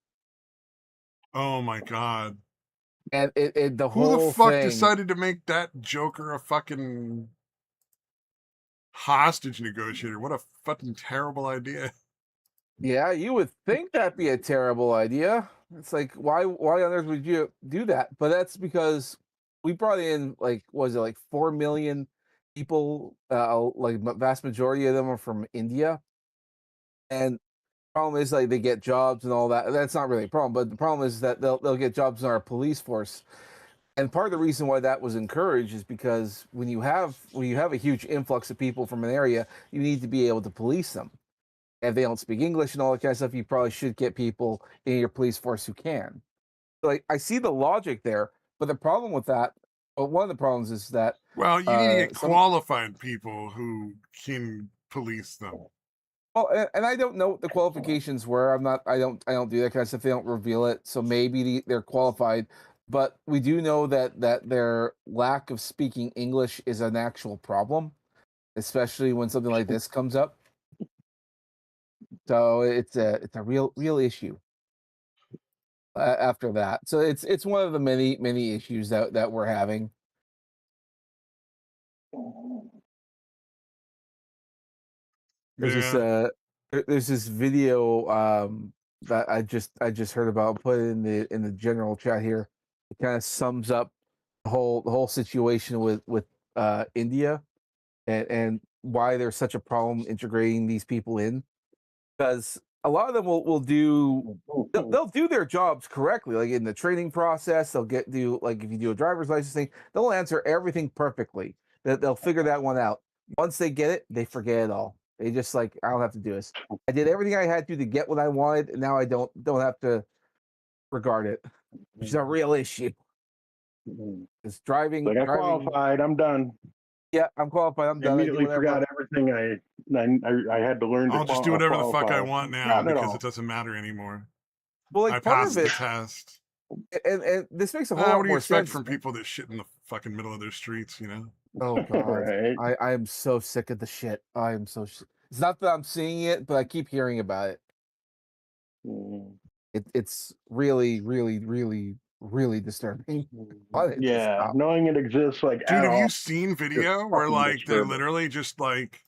Oh my god. And the Who the whole fuck thing, decided to make that Joker a fucking hostage negotiator? What a fucking terrible idea. yeah, you would think that'd be a terrible idea. It's like, why on earth would you do that? But that's because we brought in, like, was it like 4 million people, like vast majority of them are from India, and the problem is like they get jobs and all that. That's not really a problem, but the problem is that they'll get jobs in our police force. And part of the reason why that was encouraged is because when you have a huge influx of people from an area, you need to be able to police them. And if they don't speak English and all that kind of stuff, you probably should get people in your police force who can. So I see the logic there, but the problem with that, well, one of the problems is that Well, you need to get some qualified people who can police them. well, and I don't know what the qualifications were. I don't do that kind of stuff. They don't reveal it, so maybe they're qualified. But we do know that their lack of speaking English is an actual problem, especially when something like this comes up. So it's a real issue after that. So it's one of the many issues that we're having. There's this Yeah. there's this video that I just heard about. I'll put it in the general chat here. It kind of sums up the whole situation with India and why there's such a problem integrating these people in, because a lot of them will do they'll do their jobs correctly, like in the training process. They'll do, like, if you do a driver's license thing, they'll answer everything perfectly. That they'll figure that one out. Once they get it, they forget it all. They just like, I don't have to do this. I did everything I had to get what I wanted, and now I don't have to regard it, which is a real issue. It's driving. Like, I driving. qualified. I'm done. Yeah, I'm qualified. I'm I done. I do immediately whatever. forgot everything I had to learn. I'll just do whatever the fuck I want now Forgotten it because all. it doesn't matter anymore. Well, like I part passed of the it, test. and this makes a whole What lot do you more expect sense. from people that shit in the fucking middle of their streets, you know? Oh God, Right. I am so sick of the shit. I am so. It's not that I'm seeing it, but I keep hearing about it. Mm. It's really disturbing. Why did it Yeah, stop? knowing it exists like Dude, at have all. you seen video where fucking like they're disturbing. literally just like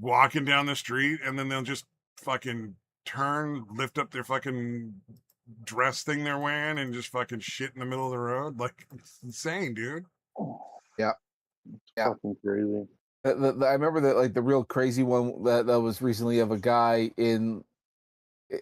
walking down the street and then they'll just fucking turn, lift up their fucking dress thing they're wearing and just fucking shit in the middle of the road? Like, it's insane, dude. Yeah. Yeah. Fucking crazy. I remember that, like, the real crazy one that was recently of a guy in,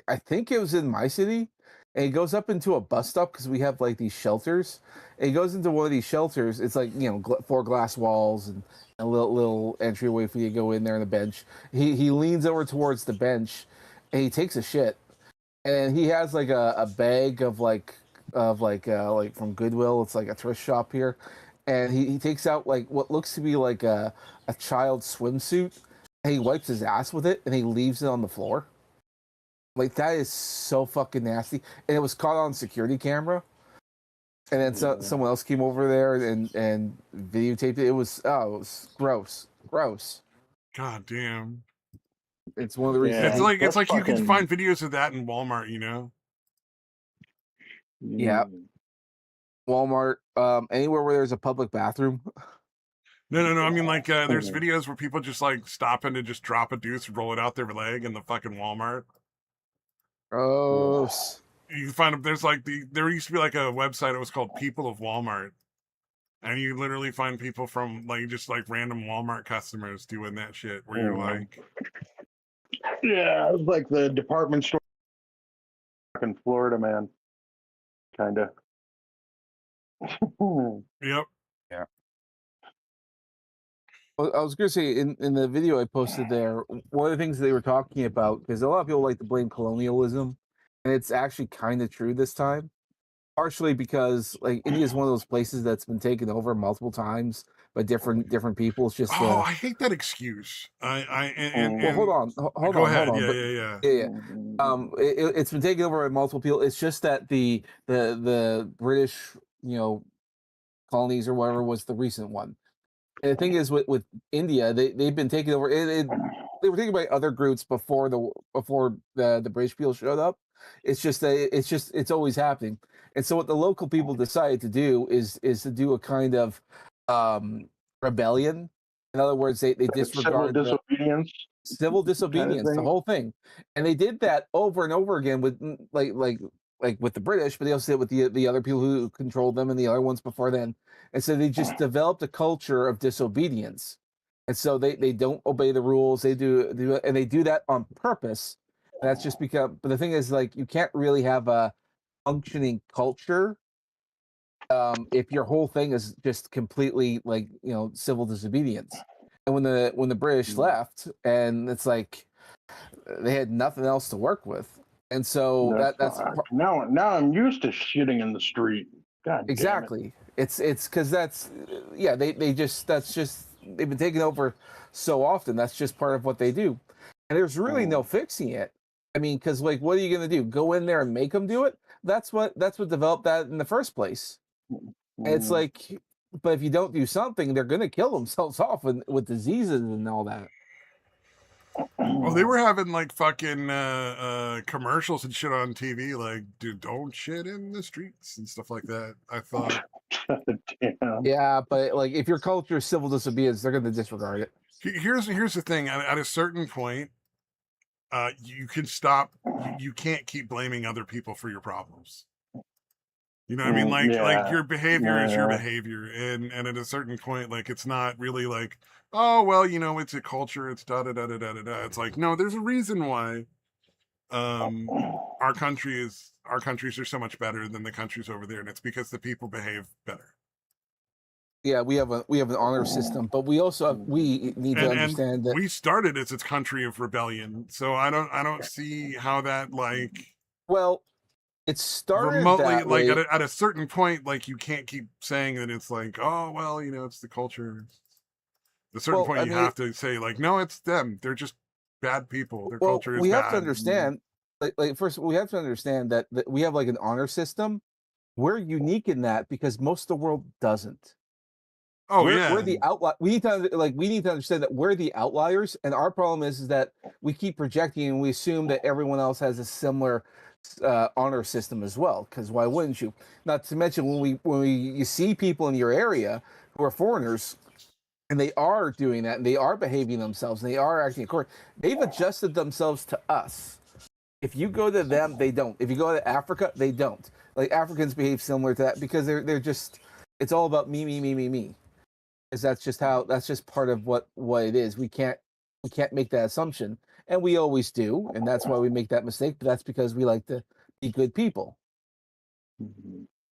I think it was in my city, and he goes up into a bus stop because we have like these shelters. And he goes into one of these shelters. It's like, you know, four glass walls and a little entryway for you to go in there on the bench. He leans over towards the bench, and he takes a shit, and he has like a bag of like from Goodwill. It's like a thrift shop here, and he takes out like what looks to be like a child's swimsuit, and he wipes his ass with it, and he leaves it on the floor. Like, that is so fucking nasty, and it was caught on security camera. And then someone else came over there and videotaped it. It was gross. God damn. It's one of the reasons. Yeah, It's like you can fucking- find videos of that in Walmart, you know? Yeah. Walmart, anywhere where there's a public bathroom. No. I mean, like, there's videos where people just like stop in and just drop a deuce, roll it out their leg in the fucking Walmart. Gross. You can find them. There's like there used to be like a website. It was called People of Walmart, and you literally find people from like just like random Walmart customers doing that shit. Where you're like, yeah, it was like the department store in Florida, man. Kind of. yep. Yeah. Well, I was going to say, in the video I posted there, one of the things they were talking about, because a lot of people like to blame colonialism, and it's actually kind of true this time. Partially because like India is one of those places that's been taken over multiple times by different people. It's just I hate that excuse. well, hold on. Go ahead. Hold on. Yeah. It's been taken over by multiple people. It's just that the British, you know, colonies or whatever was the recent one. And the thing is, with India, they've been taken over. They were taken by other groups before the British people showed up. It's just that it's always happening. And so what the local people decided to do is to do a kind of rebellion. In other words, they disregard civil disobedience, the whole thing. And they did that over and over again with like like with the British, but they also did it with the other people who controlled them and the other ones before then. And so they just developed a culture of disobedience. And so they don't obey the rules. They do and they do that on purpose. And that's just because. But the thing is, like, you can't really have a functioning culture if your whole thing is just completely like civil disobedience. And when the British left, and it's like they had nothing else to work with, and so that's now I'm used to shitting in the street. God exactly. It's because that's that's just they've been taken over so often. That's just part of what they do, and there's really no fixing it. I mean, because like, what are you gonna do? Go in there and make them do it? That's what developed that in the first place. And it's like, but if you don't do something, they're gonna kill themselves off with diseases and all that. Well, they were having like fucking commercials and shit on TV, like, dude, don't shit in the streets and stuff like that. I thought. Yeah, but like, if your culture is civil disobedience, they're gonna disregard it. Here's the thing. At a certain point, you can stop. You can't keep blaming other people for your problems. You know what I mean? Like your behavior is your behavior, and at a certain point, like, it's not really like, oh well, it's a culture, it's da da da da da da. It's like, no, there's a reason why our countries are so much better than the countries over there, and it's because the people behave better. Yeah, we have an honor system, but we also we need to understand that we started as a country of rebellion. So I don't see how that, like, well, it started remotely that like way. at a certain point, like, you can't keep saying that it's like, oh well, it's the culture. At a certain point, you have to say, like, no, it's them. They're just bad people. Their culture is we bad. have to understand, like first we have to understand that we have like an honor system. We're unique in that because most of the world doesn't. Oh, we're the outlier. We need to understand that we're the outliers, and our problem is that we keep projecting and we assume that everyone else has a similar honor system as well. Because why wouldn't you? Not to mention you see people in your area who are foreigners, and they are doing that, and they are behaving themselves, and they are acting according. They've adjusted themselves to us. If you go to them, they don't. If you go to Africa, they don't. Like, Africans behave similar to that because they're just. It's all about me, me, me, me, me. Because that's just part of what it is. We can't make that assumption, and we always do, and that's why we make that mistake. But that's because we like to be good people.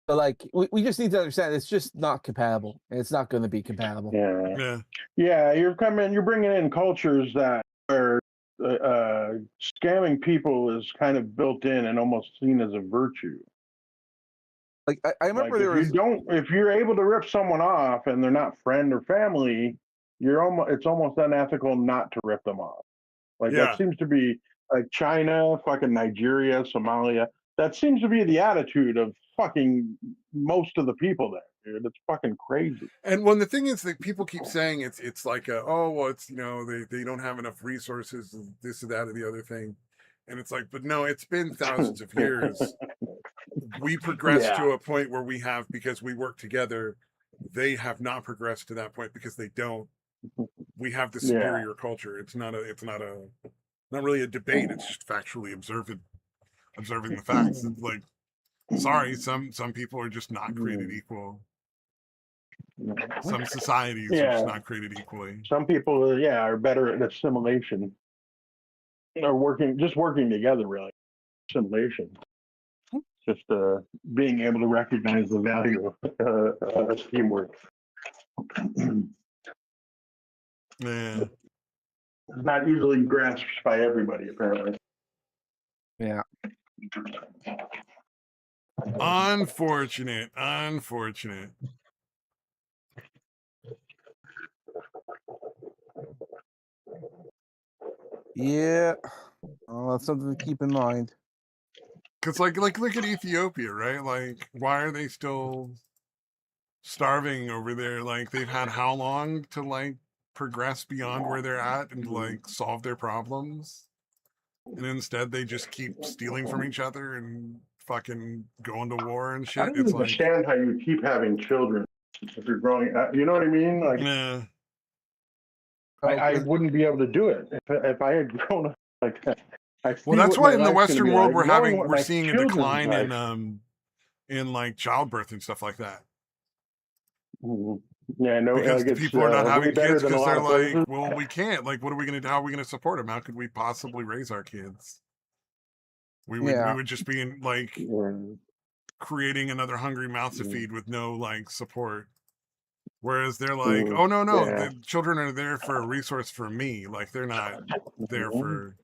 But like, we just need to understand it's just not compatible, and it's not going to be compatible. Yeah. You're bringing in cultures that are scamming people is kind of built in and almost seen as a virtue. Like, I remember if you're able to rip someone off and they're not friend or family, it's almost unethical not to rip them off. Like, that seems to be like China, fucking Nigeria, Somalia. That seems to be the attitude of fucking most of the people there, dude. It's fucking crazy. And when the thing is that people keep saying it's like it's they don't have enough resources, this or that or the other thing, and it's like, but no, it's been thousands of years. We progressed to a point where we have, because we work together. They have not progressed to that point because they don't. We have the superior culture. It's not really a debate. It's just factually observing the facts. It's like, sorry, some people are just not created equal. Some societies are just not created equally. Some people, are better at assimilation. Or working together, really. Assimilation. Just being able to recognize the value of teamwork. Yeah. It's not easily grasped by everybody, apparently. Yeah. Unfortunate. Yeah. Oh, that's something to keep in mind. Because like look at Ethiopia, right? Like, why are they still starving over there? Like, they've had how long to like progress beyond where they're at and like solve their problems, and instead they just keep stealing from each other and fucking going to war and shit. I don't understand how you keep having children if you're growing up. You know what I mean? Like, I wouldn't be able to do it if I had grown up like that. I see Well, that's what my why in the life's going to Western be world like, knowing what we're my seeing a children's decline life. in like childbirth and stuff like that. Yeah, no, Because like people are not way having better kids than a because lot they're of like, places. well, we can't. Like, what are we going to do? How are we going to support them? How could we possibly raise our kids? We Yeah. would just be in, like creating another hungry mouth to feed with no like support. Whereas they're like, oh no, Yeah. the children are there for a resource for me. Like they're not there for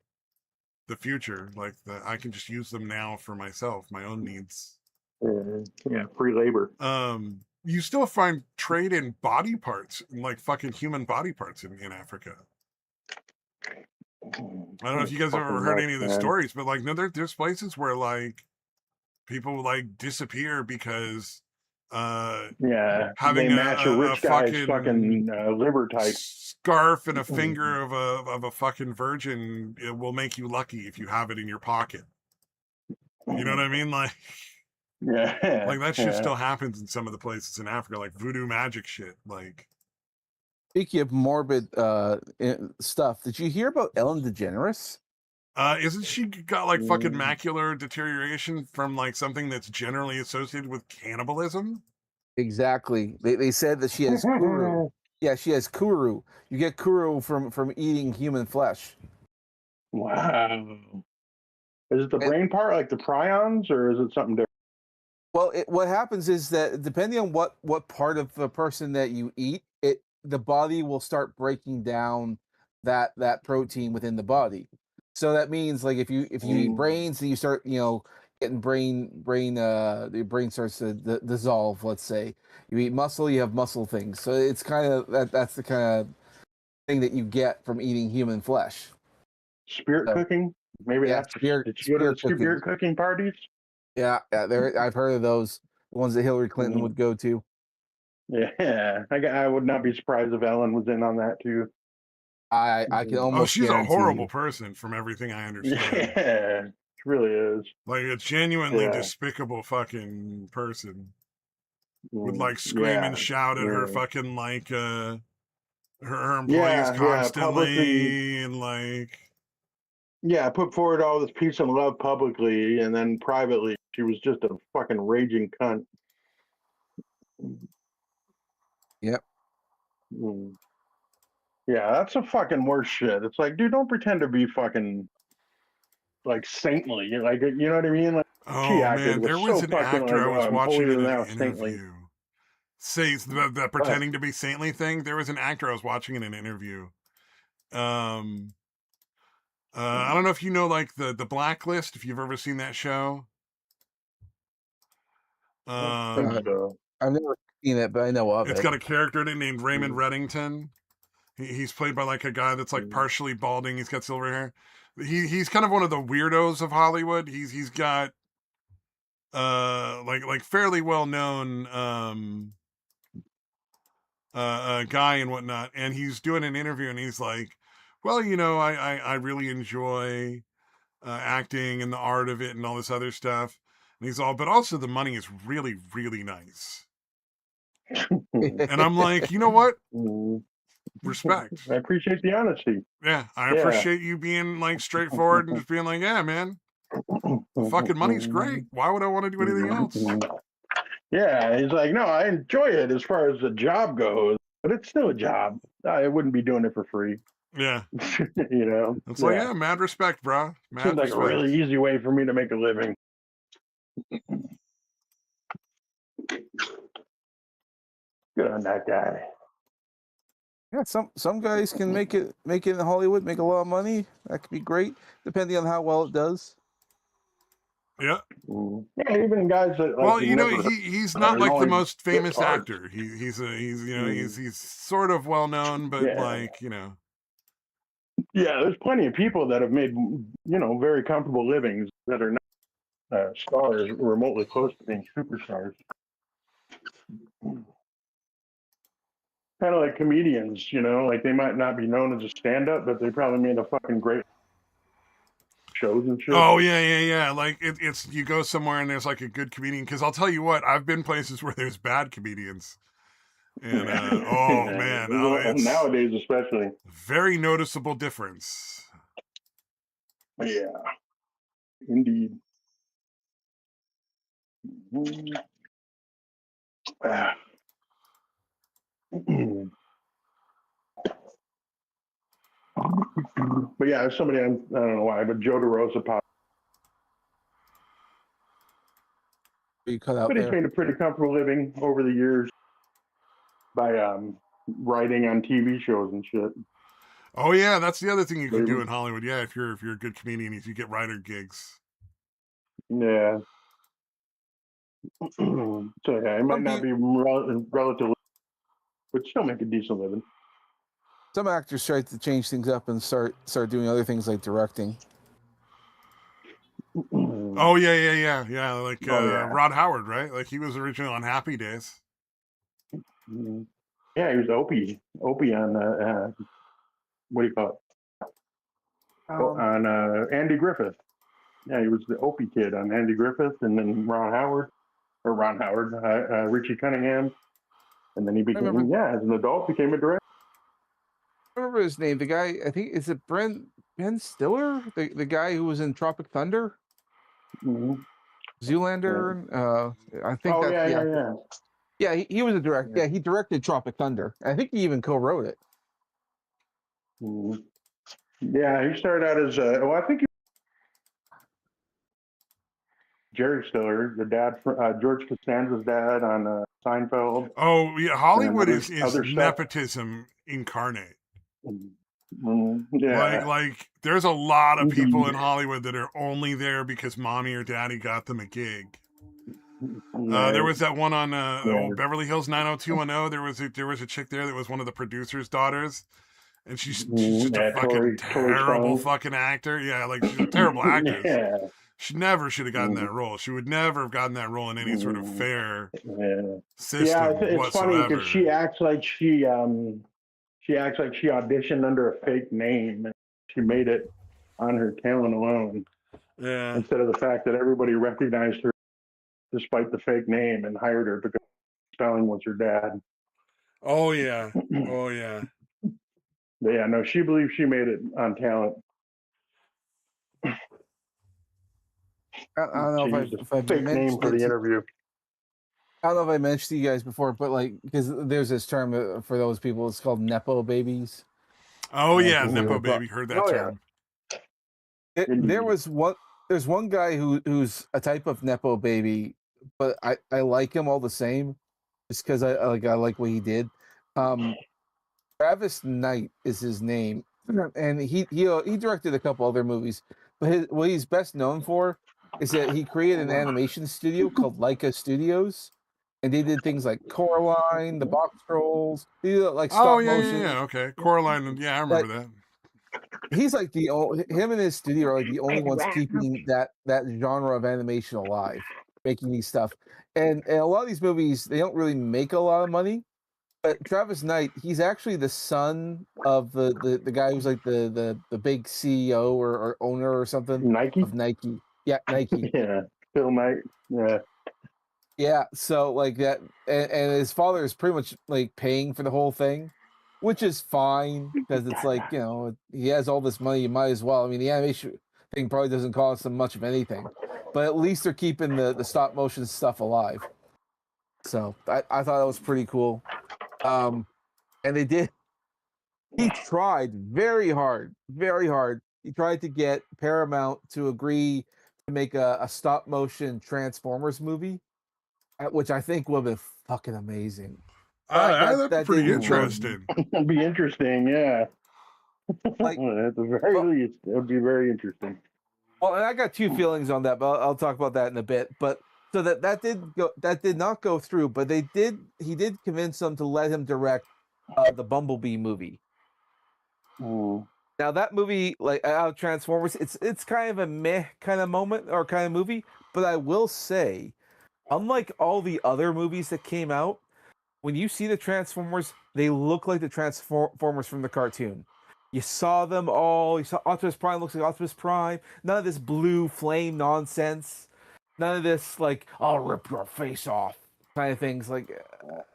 the future. Like I can just use them now for myself, my own needs. Yeah, free labor. You still find trade in body parts, like fucking human body parts in Africa. I don't know if you guys have ever heard any of the stories, but like, no, there's places where like people like disappear because having they match a rich guy's fucking liver type scarf and a finger of a fucking virgin. It will make you lucky if you have it in your pocket. You know what I mean? Like, like that shit still happens in some of the places in Africa, like voodoo magic shit. Like, speaking of morbid stuff, did you hear about Ellen DeGeneres? Isn't she got like fucking macular deterioration from like something that's generally associated with cannibalism? Exactly. They said that she has kuru. Yeah, she has kuru. You get kuru from eating human flesh. Wow. Is it the brain part, like the prions, or is it something different? Well, what happens is that depending on what part of the person that you eat, the body will start breaking down that protein within the body. So that means like if you eat brains, then you start getting the brain starts to dissolve. Let's say you eat muscle, you have muscle things. So it's kind of that's the kind of thing that you get from eating human flesh. Spirit cooking, maybe that's. Did you go to the spirit cooking parties? Yeah, I've heard of those. The ones that Hillary Clinton would go to. Yeah, I would not be surprised if Ellen was in on that too. I can almost. She's a horrible person, from everything I understand. Yeah, she really is. Like a genuinely despicable fucking person. Would like scream and shout at her fucking like her employees constantly and like. Yeah, put forward all this peace and love publicly, and then privately, she was just a fucking raging cunt. Yep. Yeah, that's a fucking worse shit. It's like, dude, don't pretend to be fucking like saintly. Like, you know what I mean? Like, oh man, there was an actor I was watching in an interview. Say that pretending to be saintly thing. There was an actor I was watching in an interview. I don't know if you know like the Blacklist, if you've ever seen that show. I've never seen it, but I know of it. It's got a character in it named Raymond Reddington. He's played by like a guy that's like partially balding. He's got silver hair. He's kind of one of the weirdos of Hollywood. He's got like fairly well known guy and whatnot, and he's doing an interview and he's like, well, I really enjoy acting and the art of it and all this other stuff. And he's all, but also the money is really, really nice. And I'm like, you know what? Respect. I appreciate the honesty. Yeah, I appreciate you being like straightforward and just being like, yeah, man, the fucking money's great. Why would I want to do anything else? Yeah, he's like, no, I enjoy it as far as the job goes, but it's still a job. I wouldn't be doing it for free. Yeah. It's like, yeah, mad respect, bro. Seems like a really easy way for me to make a living. Good on that guy. Yeah, some guys can make it in Hollywood, make a lot of money. That could be great, depending on how well it does. Yeah. Yeah, even guys that like, well, he's not like the most famous actor. He's sort of well known, but like, Yeah, there's plenty of people that have made very comfortable livings that are not stars remotely close to being superstars. Kind of like comedians, like they might not be known as a stand-up, but they probably made a fucking great shows and shit. Oh yeah. Like it's you go somewhere and there's like a good comedian. Because I'll tell you what, I've been places where there's bad comedians, and man, nowadays especially very noticeable difference. Yeah, indeed. Mhm. Ah. But yeah, if somebody, I don't know why, but Joe DeRosa popped. You cut out But he's there. made a pretty comfortable living over the years by writing on TV shows and shit. Oh yeah, that's the other thing you can do Maybe. in Hollywood. Yeah, if you're a good comedian, if you get writer gigs. Yeah. So yeah, it might Some not people, be relatively, but still make a decent living. some actors try to change things up and start doing other things like directing. Oh yeah. Like Oh yeah. Rod Howard, right? Like he was originally on Happy Days. Yeah, he was Opie on what do you call it? On Andy Griffith. Yeah, he was the Opie kid on Andy Griffith, and then Ron Howard, Richie Cunningham, and then he I remember, became, as an adult, became a director. I remember his name. The guy, I think, is it Ben Stiller, the guy who was in Tropic Thunder, Mm-hmm. Zoolander. I think Oh that's the yeah, actor. yeah, Yeah, he was a director. yeah. Yeah, he directed Tropic Thunder. I think he even co-wrote it. Mm-hmm. Yeah, he started out as I think Jerry Stiller, the dad, George Costanza's dad on Seinfeld, Oh yeah, and then Hollywood other is other stuff. nepotism incarnate. Yeah, Like there's a lot of people indeed. in Hollywood that are only there because mommy or daddy got them a gig. There Right. was that one on Yeah. Beverly Hills 90210. There was a chick there that was one of the producer's daughters, and she's just a Yeah, fucking Tori terrible Spelling. fucking actor. Yeah, like she's a terrible actress. Yeah. She never should have gotten Mm, that role. She would never have gotten that role in any sort of mm, fair yeah. Yeah, system it's funny because whatsoever. she acts like she auditioned under a fake name. And she made it on her talent alone, Yeah. instead of the fact that everybody recognized her despite the fake name and hired her because Spelling was her dad. Oh yeah. Oh yeah. But yeah, no, she believes she made it on talent. I don't know She used a if I've fake name mentioned for it. the interview. I don't know if I mentioned to you guys before, but like, because there's this term for those people, it's called nepo babies. Oh yeah, People who Nepo are baby. Heard that Oh yeah, term. there indeed. was one. There's one guy who's a type of nepo baby, but I like him all the same, just because I like what he did. Um, Travis Knight is his name, and he directed a couple other movies, but what he's best known for is that he created an animation studio called Leica Studios, and they did things like Coraline, the Box Trolls, they did like Oh stop yeah. motion. Okay, Coraline. Yeah, I remember Like that. he's like him and his studio are like the only ones keeping that genre of animation alive, making these stuff. And a lot of these movies they don't really make a lot of money. But Travis Knight, he's actually the son of the guy who's like the big CEO or owner or something Nike. of Nike. Yeah, Nike. Yeah, Phil Knight. Yeah. Yeah, so like that, and his father is pretty much like paying for the whole thing, which is fine because it's like he has all this money, you might as well. I mean, the animation thing probably doesn't cost them much of anything, but at least they're keeping the stop motion stuff alive. So I thought that was pretty cool. And they did. He tried very hard, very hard. He tried to get Paramount to agree to make a stop motion Transformers movie, which I think would have been fucking amazing. That'd be That pretty didn't work. interesting. It'd be interesting. Yeah. Like, At the very well, least, it would be very interesting. well, and I got two feelings on that, but I'll talk about that in a bit. But so that did not go through, but he did convince them to let him direct the Bumblebee movie. Mm. Now that movie, like out of Transformers, it's kind of a meh kind of moment or kind of movie. But I will say, unlike all the other movies that came out, when you see the Transformers, they look like the Transformers from the cartoon. You saw them all. You saw Optimus Prime looks like Optimus Prime. None of this blue flame nonsense. None of this like I'll rip your face off kind of things. Like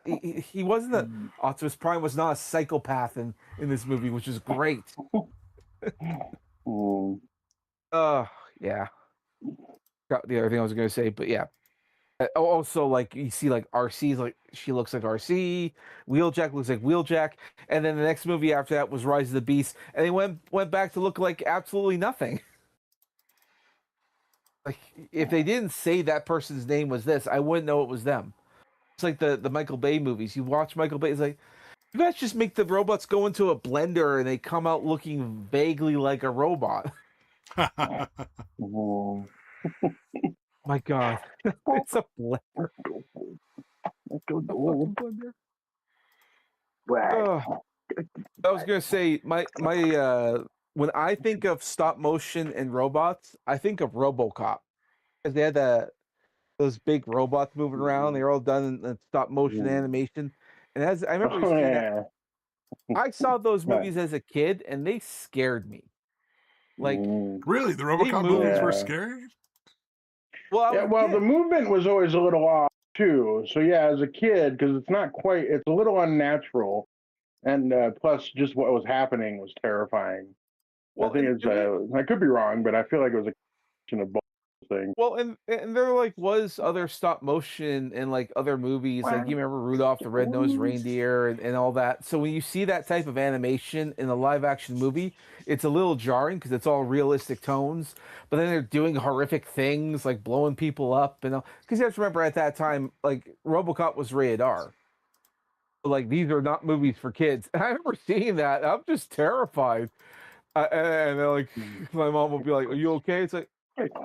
he wasn't a Optimus Prime was not a psychopath in this movie, which is great. Mm. Yeah. Got the other thing I was gonna say, but yeah. Also, like you see, like RC's like she looks like RC, Wheeljack looks like Wheeljack, and then the next movie after that was Rise of the Beast, and they went back to look like absolutely nothing. Like if they didn't say that person's name was this, I wouldn't know it was them. It's like the Michael Bay movies. You watch Michael Bay, it's like you guys just make the robots go into a blender and they come out looking vaguely like a robot. Oh. My God, it's a blender. A Oh. fucking blender. Whack. Oh, I was gonna say my when I think of stop motion and robots, I think of RoboCop because they had those big robots moving around. They're all done in stop motion animation, and as I remember Oh seeing that, yeah. I saw those Right. movies as a kid, and they scared me. Like Really, the they RoboCop move. movies were Yeah. scary. Well, I Yeah, was a well, the kid. movement was always a little off too. So yeah, as a kid, because it's not quite, it's a little unnatural, and plus, just what was happening was terrifying. I Well, think it's, I could be wrong, but I feel like it was a combination of both things. and there like was other stop motion and like other movies like you remember Rudolph the Red-Nosed Reindeer and all that. So when you see that type of animation in a live action movie, it's a little jarring because it's all realistic tones, but then they're doing horrific things like blowing people up and all. Because you have to remember at that time like RoboCop was rated R. Like these are not movies for kids. And I remember seeing that. I'm just terrified. And then, like my mom will be like, "Are you okay?" It's like,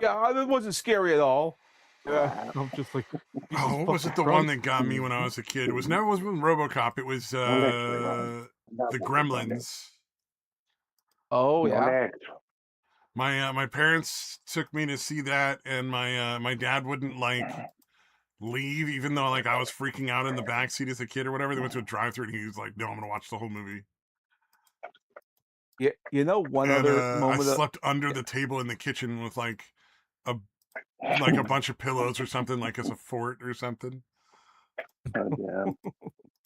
"Yeah, that wasn't scary at all." Yeah, I'm just like, Jesus Oh, what was fucking it? The one Christ. that got me when I was a kid? It was never was RoboCop. It was the Gremlins. Oh No yeah, next. My parents took me to see that, and my dad wouldn't like leave, even though like I was freaking out in the backseat as a kid or whatever. They went to a drive-through, and he was like, "No, I'm gonna watch the whole movie." yeah. You know, one And other I moment of slept under the table in the kitchen with a a bunch of pillows or something, like as a fort or something. Oh, yeah.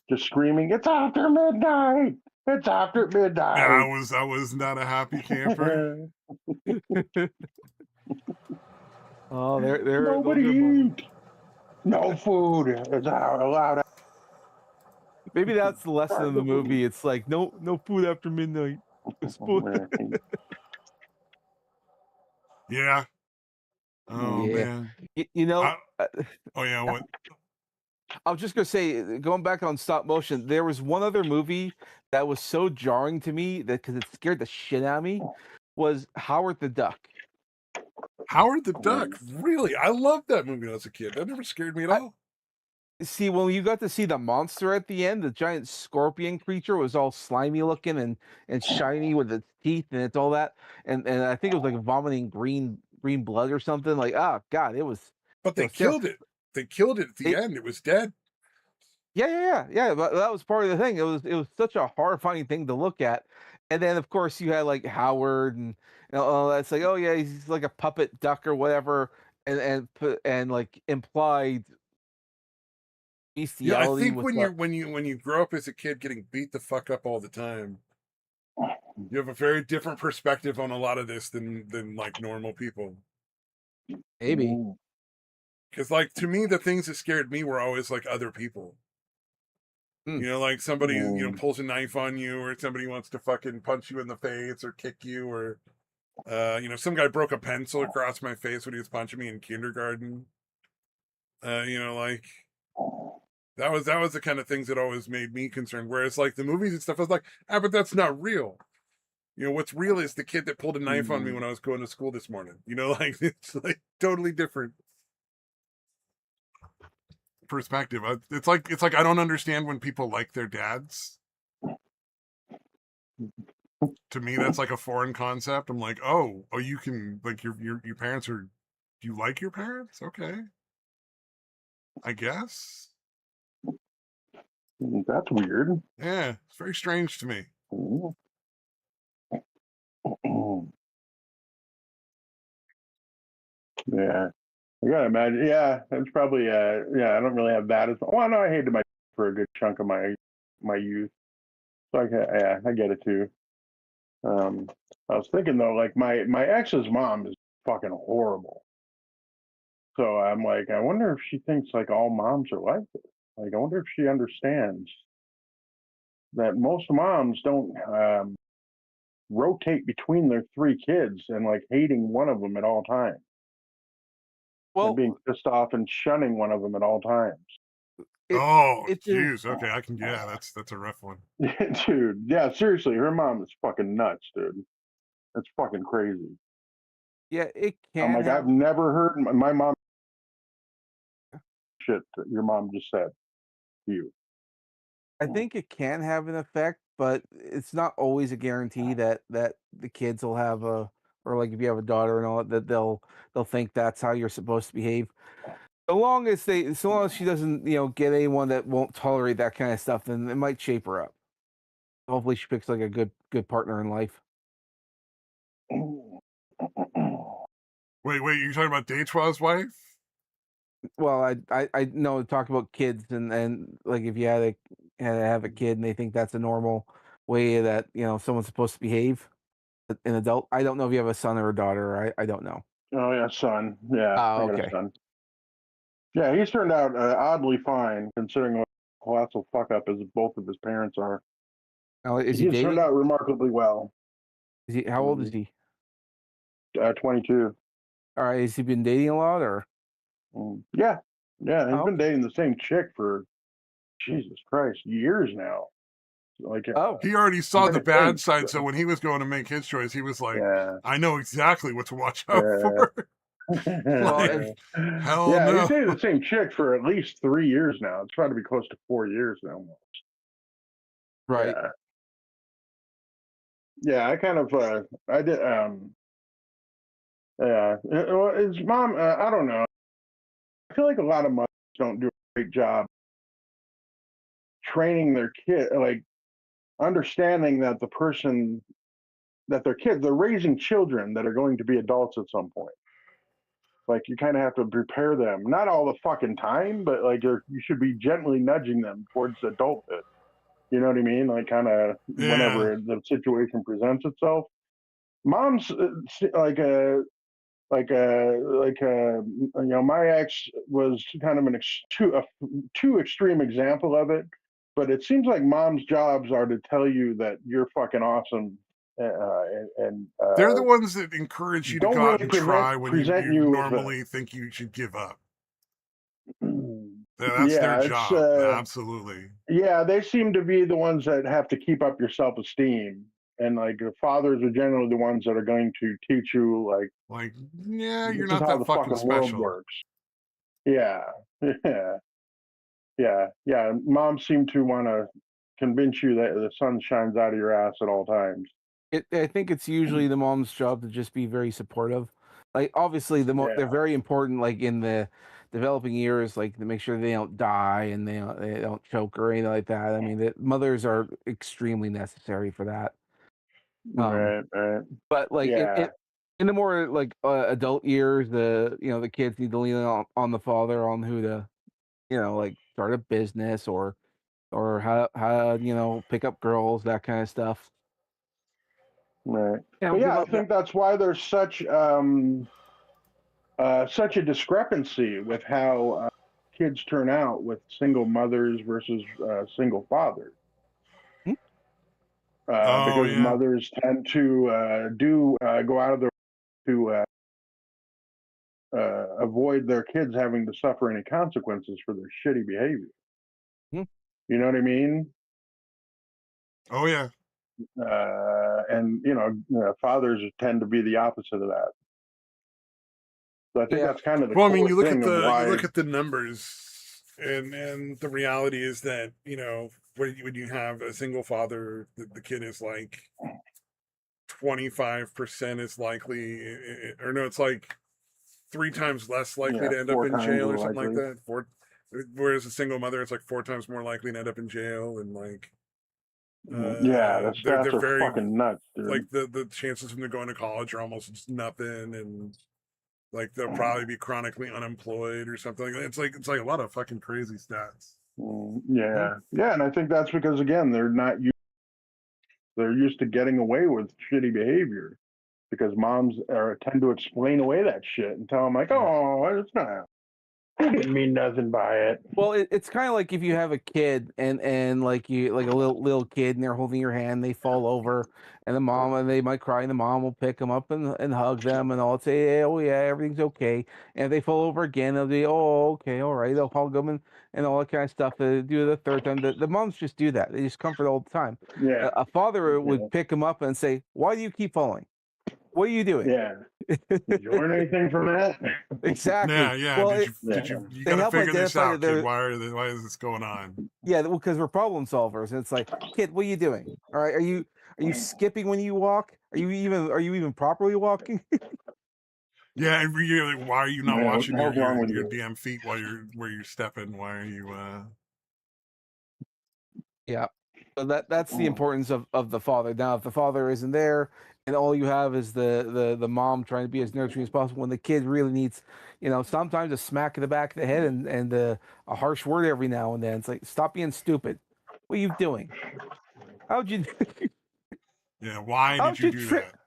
Just screaming, "It's after midnight! It's after Yeah, midnight!" I was not a happy camper. oh, there, those Nobody are moments. eat. No food is allowed. Maybe that's the lesson of the movie. It's like no food after midnight. Yeah. Oh Yeah, man. you know. I, oh yeah. What? I was just gonna say, going back on stop motion, there was one other movie that was so jarring to me that because it scared the shit out of me was Howard the Duck. Howard the Duck. Really? I loved that movie when I was a kid. That never scared me at I all. see when you got to see the monster at the end, the giant scorpion creature was all slimy looking and shiny with its teeth and it's all that, and I think it was like vomiting green blood or something. Like, oh god, But it they was killed terrible. it. They killed it at the end. It was dead. Yeah. But that was part of the thing. It was such a horrifying thing to look at, and then of course you had like Howard and all that's like, oh yeah, he's like a puppet duck or whatever, and like implied Yeah, I bestiality think with when you grow up as a kid getting beat the fuck up all the time, you have a very different perspective on a lot of this than like normal people. maybe. Because like to me, the things that scared me were always like other people. Hmm. Like somebody pulls a knife on you, or somebody wants to fucking punch you in the face or kick you, or some guy broke a pencil across my face when he was punching me in kindergarten. Like that was the kind of things that always made me concerned. Whereas like the movies and stuff, I was like, but that's not real. What's real is the kid that pulled a knife on me when I was going to school this morning. Like it's like totally different perspective. It's like I don't understand when people like their dads. To me, that's like a foreign concept. I'm like, oh, you can like your parents are. Do you like your parents? Okay, I guess. That's weird. Yeah, it's very strange to me. Yeah, I gotta imagine. Yeah, it's probably. Yeah, I don't really have that as well. No, I hated my for a good chunk of my youth. So I get it too. I was thinking though, like my ex's mom is fucking horrible. So I'm like, I wonder if she thinks like all moms are like this. Like, I wonder if she understands that most moms don't rotate between their three kids and like hating one of them at all times and Well, being pissed off and shunning one of them at all times. Oh, it jeez. Okay, yeah, that's a rough one. Dude, yeah, seriously, her mom is fucking nuts, dude. That's fucking crazy. yeah, it I'm can like, I've have. never heard my mom shit that your mom just said to you. I think it can have an effect, but it's not always a guarantee that the kids will have a, or like if you have a daughter and all that they'll think that's how you're supposed to behave. So long as she doesn't, get anyone that won't tolerate that kind of stuff, then it might shape her up. Hopefully, she picks like a good partner in life. Wait, you're talking about Daytwa's wife? Well, I know talk about kids and like if you had to have a kid and they think that's a normal way that someone's supposed to behave, an adult. I don't know if you have a son or a daughter. I don't know. Oh yeah, son. Yeah, I Oh, got a okay. son. Yeah, he's turned out oddly fine considering what a colossal fuck up as both of his parents are. Now, is he He's turned dating? out remarkably well. Is he? How old is he? 22. All right, has he been dating a lot or? Yeah, yeah, he's Oh, been okay. dating the same chick for Jesus Christ years now. Like, Oh, He already saw I the think, bad side, so when he was going to make his choice, he was like, yeah, I know exactly what to watch out yeah. for. well, and Like, hell Yeah, he's no. dated the same chick for at least 3 years now. It's trying to be close to 4 years now. right. Yeah, yeah. I kind of, I did, yeah. Well, his mom, I don't know. I feel like a lot of mothers don't do a great job training their kid, like understanding that the person that their kids, they're raising children that are going to be adults at some point. Like you kind of have to prepare them, not all the fucking time, but like you should be gently nudging them towards adulthood. You know what I mean? Like kind of Yeah. whenever the situation presents itself. Mom's like a my ex was kind of too extreme example of it, but it seems like mom's jobs are to tell you that you're fucking awesome and They're the ones that encourage you to don't go out really and try when present you you as a normally think you should give up. That's their yeah, it's job. Absolutely. yeah, they seem to be the ones that have to keep up your self-esteem, and like the fathers are generally the ones that are going to teach you like Like, yeah, you're this is not how that the fucking fucking world special. works. Yeah, yeah, yeah. Moms seem to want to convince you that the sun shines out of your ass at all times. I think it's usually the mom's job to just be very supportive. Like obviously they're Yeah, very important like in the developing years, like to make sure they don't die and they don't choke or anything like that. I mean, the mothers are extremely necessary for that. Um, right, right. but like Yeah, in the more like adult years, the kids need to lean on the father on who to like start a business or how pick up girls, that kind of stuff. right. But Give yeah, I up. think that's why there's such a discrepancy with how kids turn out with single mothers versus single fathers. Oh, Because yeah. mothers tend to do go out of their to avoid their kids having to suffer any consequences for their shitty behavior. Hmm. You know what I mean? Oh, yeah. And fathers tend to be the opposite of that. So I think Yeah. that's kind of the Well, I mean, core thing of you why. look at the numbers, and the reality is that when you have a single father, the kid is like 25% is likely, or no, it's like 3 times less likely Yeah, to end up four in times jail as or something like likely. that. Whereas a single mother, it's like 4 times more likely to end up in jail, and like Yeah, the they're stats are very fucking nuts, dude. like the chances of them going to college are almost just nothing, and like they'll probably be chronically unemployed or something like that. It's like a lot of fucking crazy stats. Mhm. Yeah, yeah, and I think that's because again they're not used They're used to getting away with shitty behavior because moms tend to explain away that shit and tell them like, oh, it's not. I didn't mean nothing by it. Well, it's kind of like if you have a kid and like you like a little kid and they're holding your hand, they fall over, and the mom and they might cry, and the mom will pick them up and hug them, and all say, hey, oh yeah, everything's okay. And if they fall over again, they'll be, oh okay, all right, they'll hug them and all that kind of stuff. They do it the third time. The moms just do that. They just comfort all the time. Yeah. A father Yeah. would pick them up and say, why do you keep falling? What are you doing? Yeah. Did you learn anything from that? Exactly. Yeah. Well, did you they gotta help figure this identify out, that kid? Why is this going on? yeah, well, because we're problem solvers, and it's like, kid, what are you doing? All right, are you skipping when you walk? Are you even properly walking? Yeah, and you're like, why are you not Yeah, what watching the hell's wrong with your you? damn feet while you're stepping? Why are you Yeah. So that's the importance of the father. Now, if the father isn't there, and all you have is the mom trying to be as nurturing as possible, when the kid really needs, sometimes a smack in the back of the head and a harsh word every now and then. It's like, stop being stupid. What are you doing? How'd you Yeah, why how'd did you you do trip?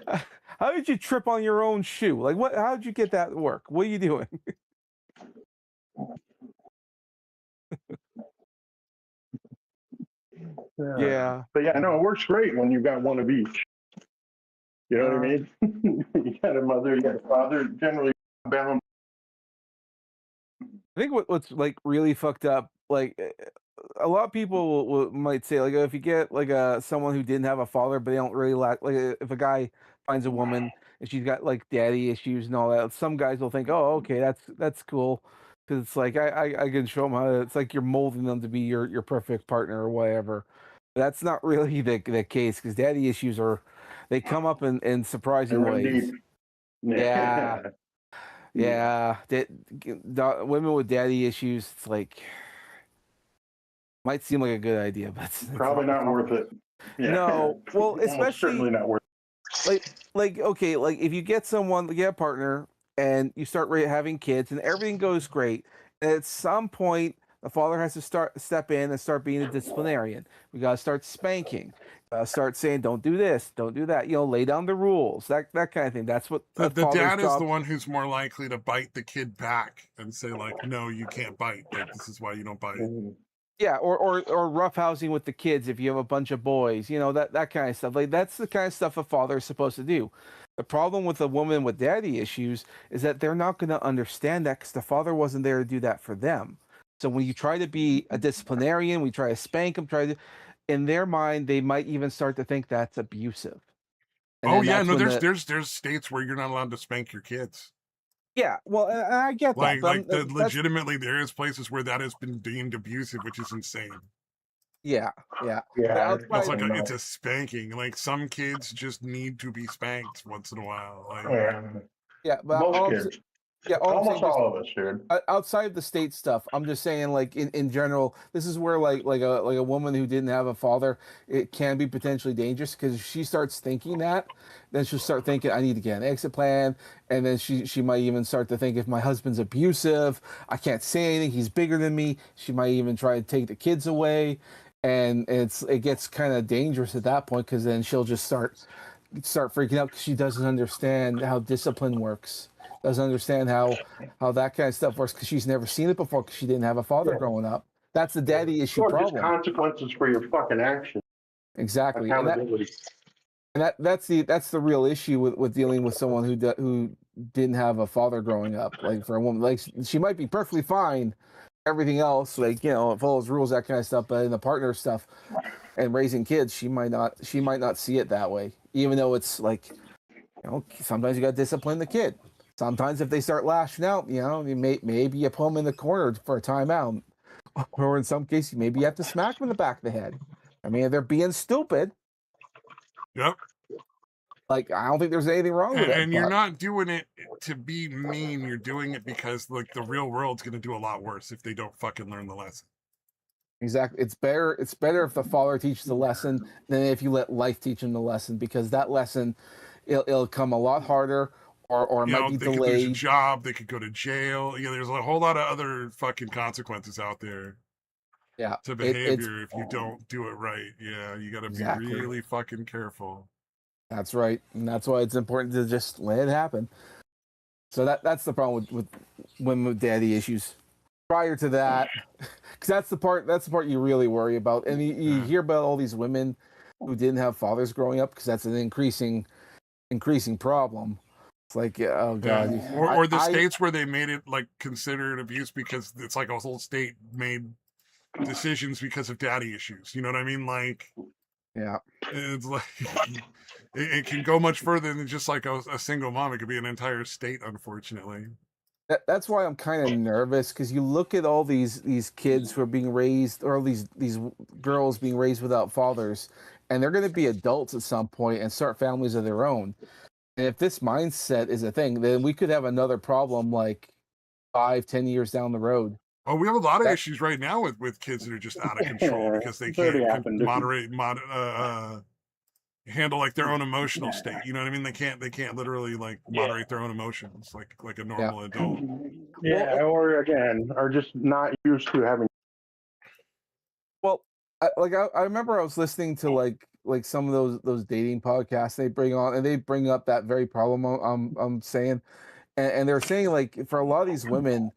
that? How did you trip on your own shoe? Like what? How did you get that to work? What are you doing? Yeah. Yeah. But yeah, no, it works great when you've got one of each. You know what I mean? You got a mother, you got a father, generally bound. I think what's like really fucked up, like a lot of people might say, like if you get like someone who didn't have a father, but they don't really like if a guy finds a woman and she's got like daddy issues and all that, some guys will think, oh, okay, that's cool, because it's like I can show them how to, it's like you're molding them to be your perfect partner or whatever. That's not really the case, because daddy issues they come up in They surprising run ways. deep. Yeah. Yeah. Yeah, women with daddy issues, it's like might seem like a good idea, but it's Probably not worth it. Yeah. No, well, Almost certainly especially not worth like okay, like if you get someone, get a partner, and you start having kids, and everything goes great, and at some point the father has to step in and start being a disciplinarian. We gotta start spanking, start saying don't do this, don't do that. Lay down the rules, that kind of thing. That's what a The father's dad is the job. one who's more likely to bite the kid back and say like, no, you can't bite. Like this is why you don't bite. it. Yeah, or roughhousing with the kids if you have a bunch of boys, that kind of stuff. Like that's the kind of stuff a father is supposed to do. The problem with a woman with daddy issues is that they're not going to understand that because the father wasn't there to do that for them. So when you try to be a disciplinarian, we try to spank them, in their mind, they might even start to think that's abusive. And Oh then yeah, that's no, when there's states where you're not allowed to spank your kids. yeah, well, I get that, but Legitimately, there is places where that has been deemed abusive, which is insane. yeah. But Yeah. It's outside, it's a spanking. Like some kids just need to be spanked once in a while. Like yeah, but Most kids. all I'm Almost saying, all of us, dude. outside of the state stuff, I'm just saying, like in general, this is where like a woman who didn't have a father, it can be potentially dangerous, because if she starts thinking that, then she'll start thinking, I need to get an exit plan, and then she might even start to think, if my husband's abusive, I can't say anything, he's bigger than me. She might even try to take the kids away, and it gets kind of dangerous at that point, because then she'll just start freaking out because she doesn't understand how discipline works, doesn't understand how that kind of stuff works, because she's never seen it before, because she didn't have a father Yeah. growing up. That's the daddy issue Or just problem. consequences for your fucking actions. Exactly. Accountability. And that's the real issue with dealing with someone who didn't have a father growing up. Like for a woman, like she might be perfectly fine, everything else, like it follows rules, that kind of stuff, but in the partner stuff and raising kids, she might not see it that way, even though it's like, sometimes you got to discipline the kid. Sometimes if they start lashing out, maybe you put them in the corner for a timeout, or in some cases, maybe you have to smack them in the back of the head. I mean, if they're being stupid, yep. like I don't think there's anything wrong with it. And you're not doing it to be mean. You're doing it because like the real world's going to do a lot worse if they don't fucking learn the lesson. Exactly. It's better if the father teaches the lesson than if you let life teach him the lesson, because that lesson, it'll come a lot harder, or it might be they could lose delayed. a job, they could go to jail. There's a whole lot of other fucking consequences out there. Yeah, to it's behavior if you don't do it right. Yeah, you got to be exactly. really fucking careful. That's right, and that's why it's important to just let it happen. So that's the problem with women with daddy issues. Prior to that, because that's the part you really worry about, and you Yeah. hear about all these women who didn't have fathers growing up because that's an increasing problem. It's like, oh Yeah, god, or the I states where they made it like considered abuse because it's like a whole state made decisions because of daddy issues. You know what I mean? Like yeah. it's like it can go much further than just like a single mom. It could be an entire state, unfortunately. That's why I'm kind of nervous because you look at all these kids who are being raised, or these girls being raised without fathers, and they're going to be adults at some point and start families of their own. And if this mindset is a thing, then we could have another problem like 5, 10 years down the road. Oh, we have a lot of That issues right now with kids that are just out of control Yeah, because they it's already can't happened. handle like their own emotional state. You know what I mean? They can't literally like Yeah. moderate their own emotions like a yeah. normal adult. Yeah, Well, or again, are just not used to having. well, I remember I was listening to like some of those dating podcasts they bring on, and they bring up that very problem I'm saying, and they're saying like for a lot of these women,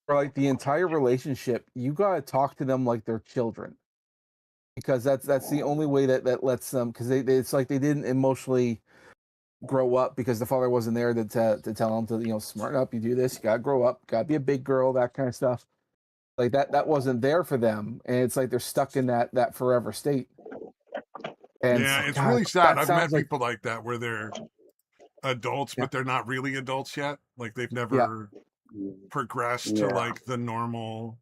for like the entire relationship, you gotta talk to them like they're children because that's the only way that lets them, because it's like they didn't emotionally grow up because the father wasn't there to tell them to smarten up, you do this, you gotta grow up, gotta be a big girl, that kind of stuff. Like that wasn't there for them, and it's like they're stuck in that forever state. And it's Yeah, like, it's God, really sad. that I've sounds met like, people like that where they're adults, yeah, but they're not really adults yet. Like they've yeah. never progressed to Yeah. like the normal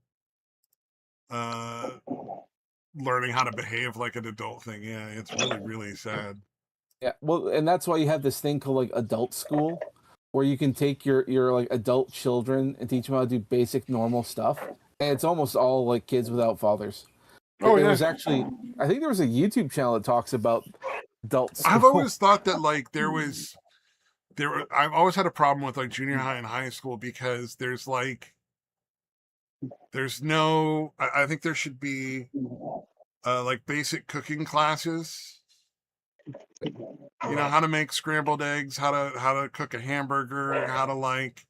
uh learning how to behave like an adult thing. Yeah, it's really, really sad. Yeah, well, and that's why you have this thing called like adult school, where you can take your like adult children and teach them how to do basic normal stuff, and it's almost all like kids without fathers. Oh There yeah. was actually, I think there was a YouTube channel that talks about adult I've school. always thought that like I've always had a problem with like junior high and high school because there's no I think there should be like basic cooking classes. You know, how to make scrambled eggs, how to cook a hamburger, how to like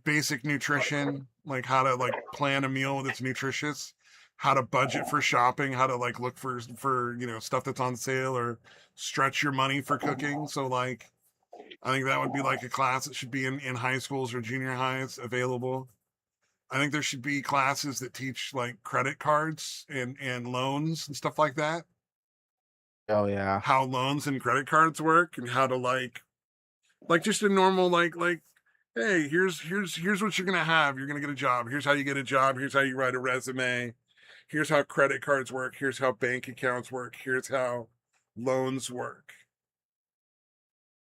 basic nutrition, like how to like plan a meal that's nutritious, how to budget for shopping, how to like look for stuff that's on sale or stretch your money for cooking. So like I think that would be like a class that should be in high schools or junior highs available. I think there should be classes that teach like credit cards and loans and stuff like that. Oh yeah, How loans and credit cards work and how to like just a normal like hey, here's what you're gonna have. You're gonna get a job. Here's how you get a job. Here's how you write a resume. Here's how credit cards work. Here's how bank accounts work. Here's how loans work.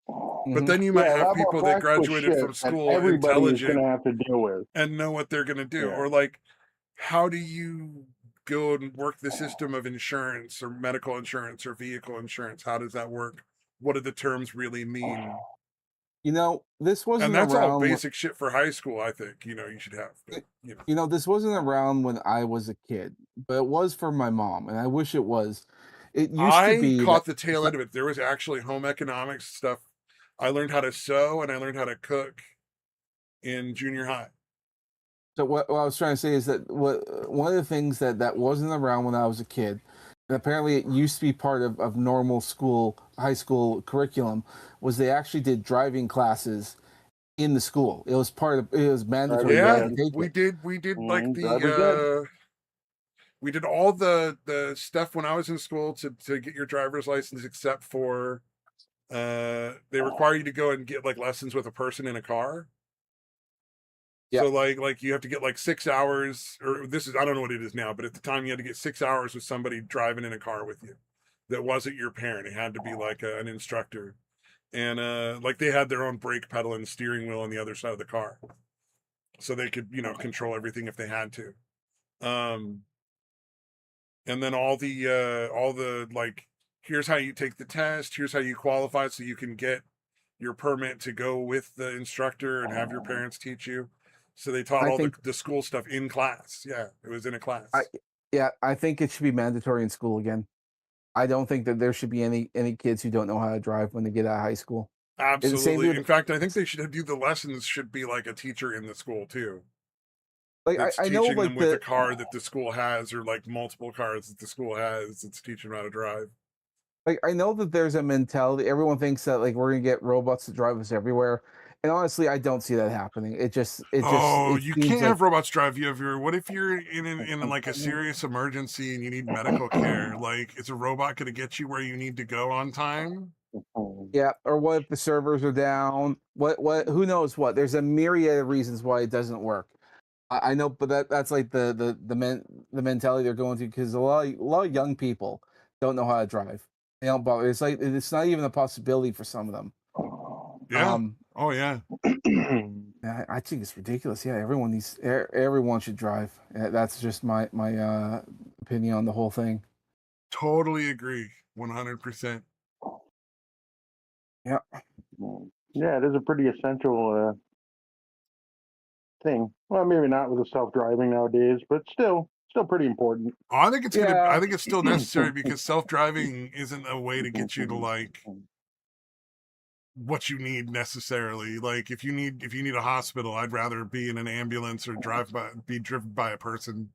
But hmm then you might Yeah, a have lot more people that practical graduated shit from that school everybody is going intelligent to have to deal with. and know what they're gonna do. Yeah. Or like, how do you go and work the system of insurance or medical insurance or vehicle insurance? How does that work? What do the terms really mean? this And wasn't that's all around. basic shit for high school, I think, you should have. But, This wasn't around when I was a kid, but it was for my mom, and I wish it was. It used to I be that. caught the tail end of it. There was actually home economics stuff. I learned how to sew and I learned how to cook in junior high. So what I was trying to say is that one of the things that wasn't around when I was a kid, and apparently it used to be part of normal school, high school curriculum, was they actually did driving classes in the school. It was mandatory. Driver's You had Yeah, to ed. take it. we did like Driver's ed. we did all the stuff when I was in school to get your driver's license except for they require you to go and get like lessons with a person in a car. Yeah. So like you have to get like 6 hours, or this is I don't know what it is now, but at the time you had to get 6 hours with somebody driving in a car with you that wasn't your parent. It had to be like an instructor, and like they had their own brake pedal and steering wheel on the other side of the car, so they could control everything if they had to. Um, and then all the like, here's how you take the test, here's how you qualify so you can get your permit to go with the instructor and have your parents teach you. So they taught I all think the school stuff in class. Yeah, it was in a I class. Yeah, I think it should be mandatory in school again. I don't think that there should be any kids who don't know how to drive when they get out of high school. It's the same thing Absolutely. In with, fact, I think they should do the lessons should be like a teacher in the school too. like That's I know teaching them like with a the car that the school has, or like multiple cars that the school has. It's teaching them how to drive. like I know that there's a mentality. Everyone thinks that like we're gonna get robots to drive us everywhere, and honestly, I don't see that happening. Oh, It you seems can't like have robots drive you if you're. What if you're in like a serious emergency and you need medical care? Like, is a robot going to get you where you need to go on time? yeah. Or what if the servers are down? What? Who knows what? There's a myriad of reasons why it doesn't work. I know, but that's like the mentality they're going to because a lot of young people don't know how to drive. They don't bother. It's like it's not even a possibility for some of them. Yeah. Oh yeah. I think it's ridiculous. Yeah, everyone should drive. That's just my opinion on the whole thing. Totally agree. 100%. Yeah. Yeah, it is a pretty essential thing. Well, maybe not with the self-driving nowadays, but still pretty important. I think it's Yeah. I think it's still necessary because self-driving isn't a way to get you to like what you need necessarily. Like if you need a hospital, I'd rather be in an ambulance or be driven by a person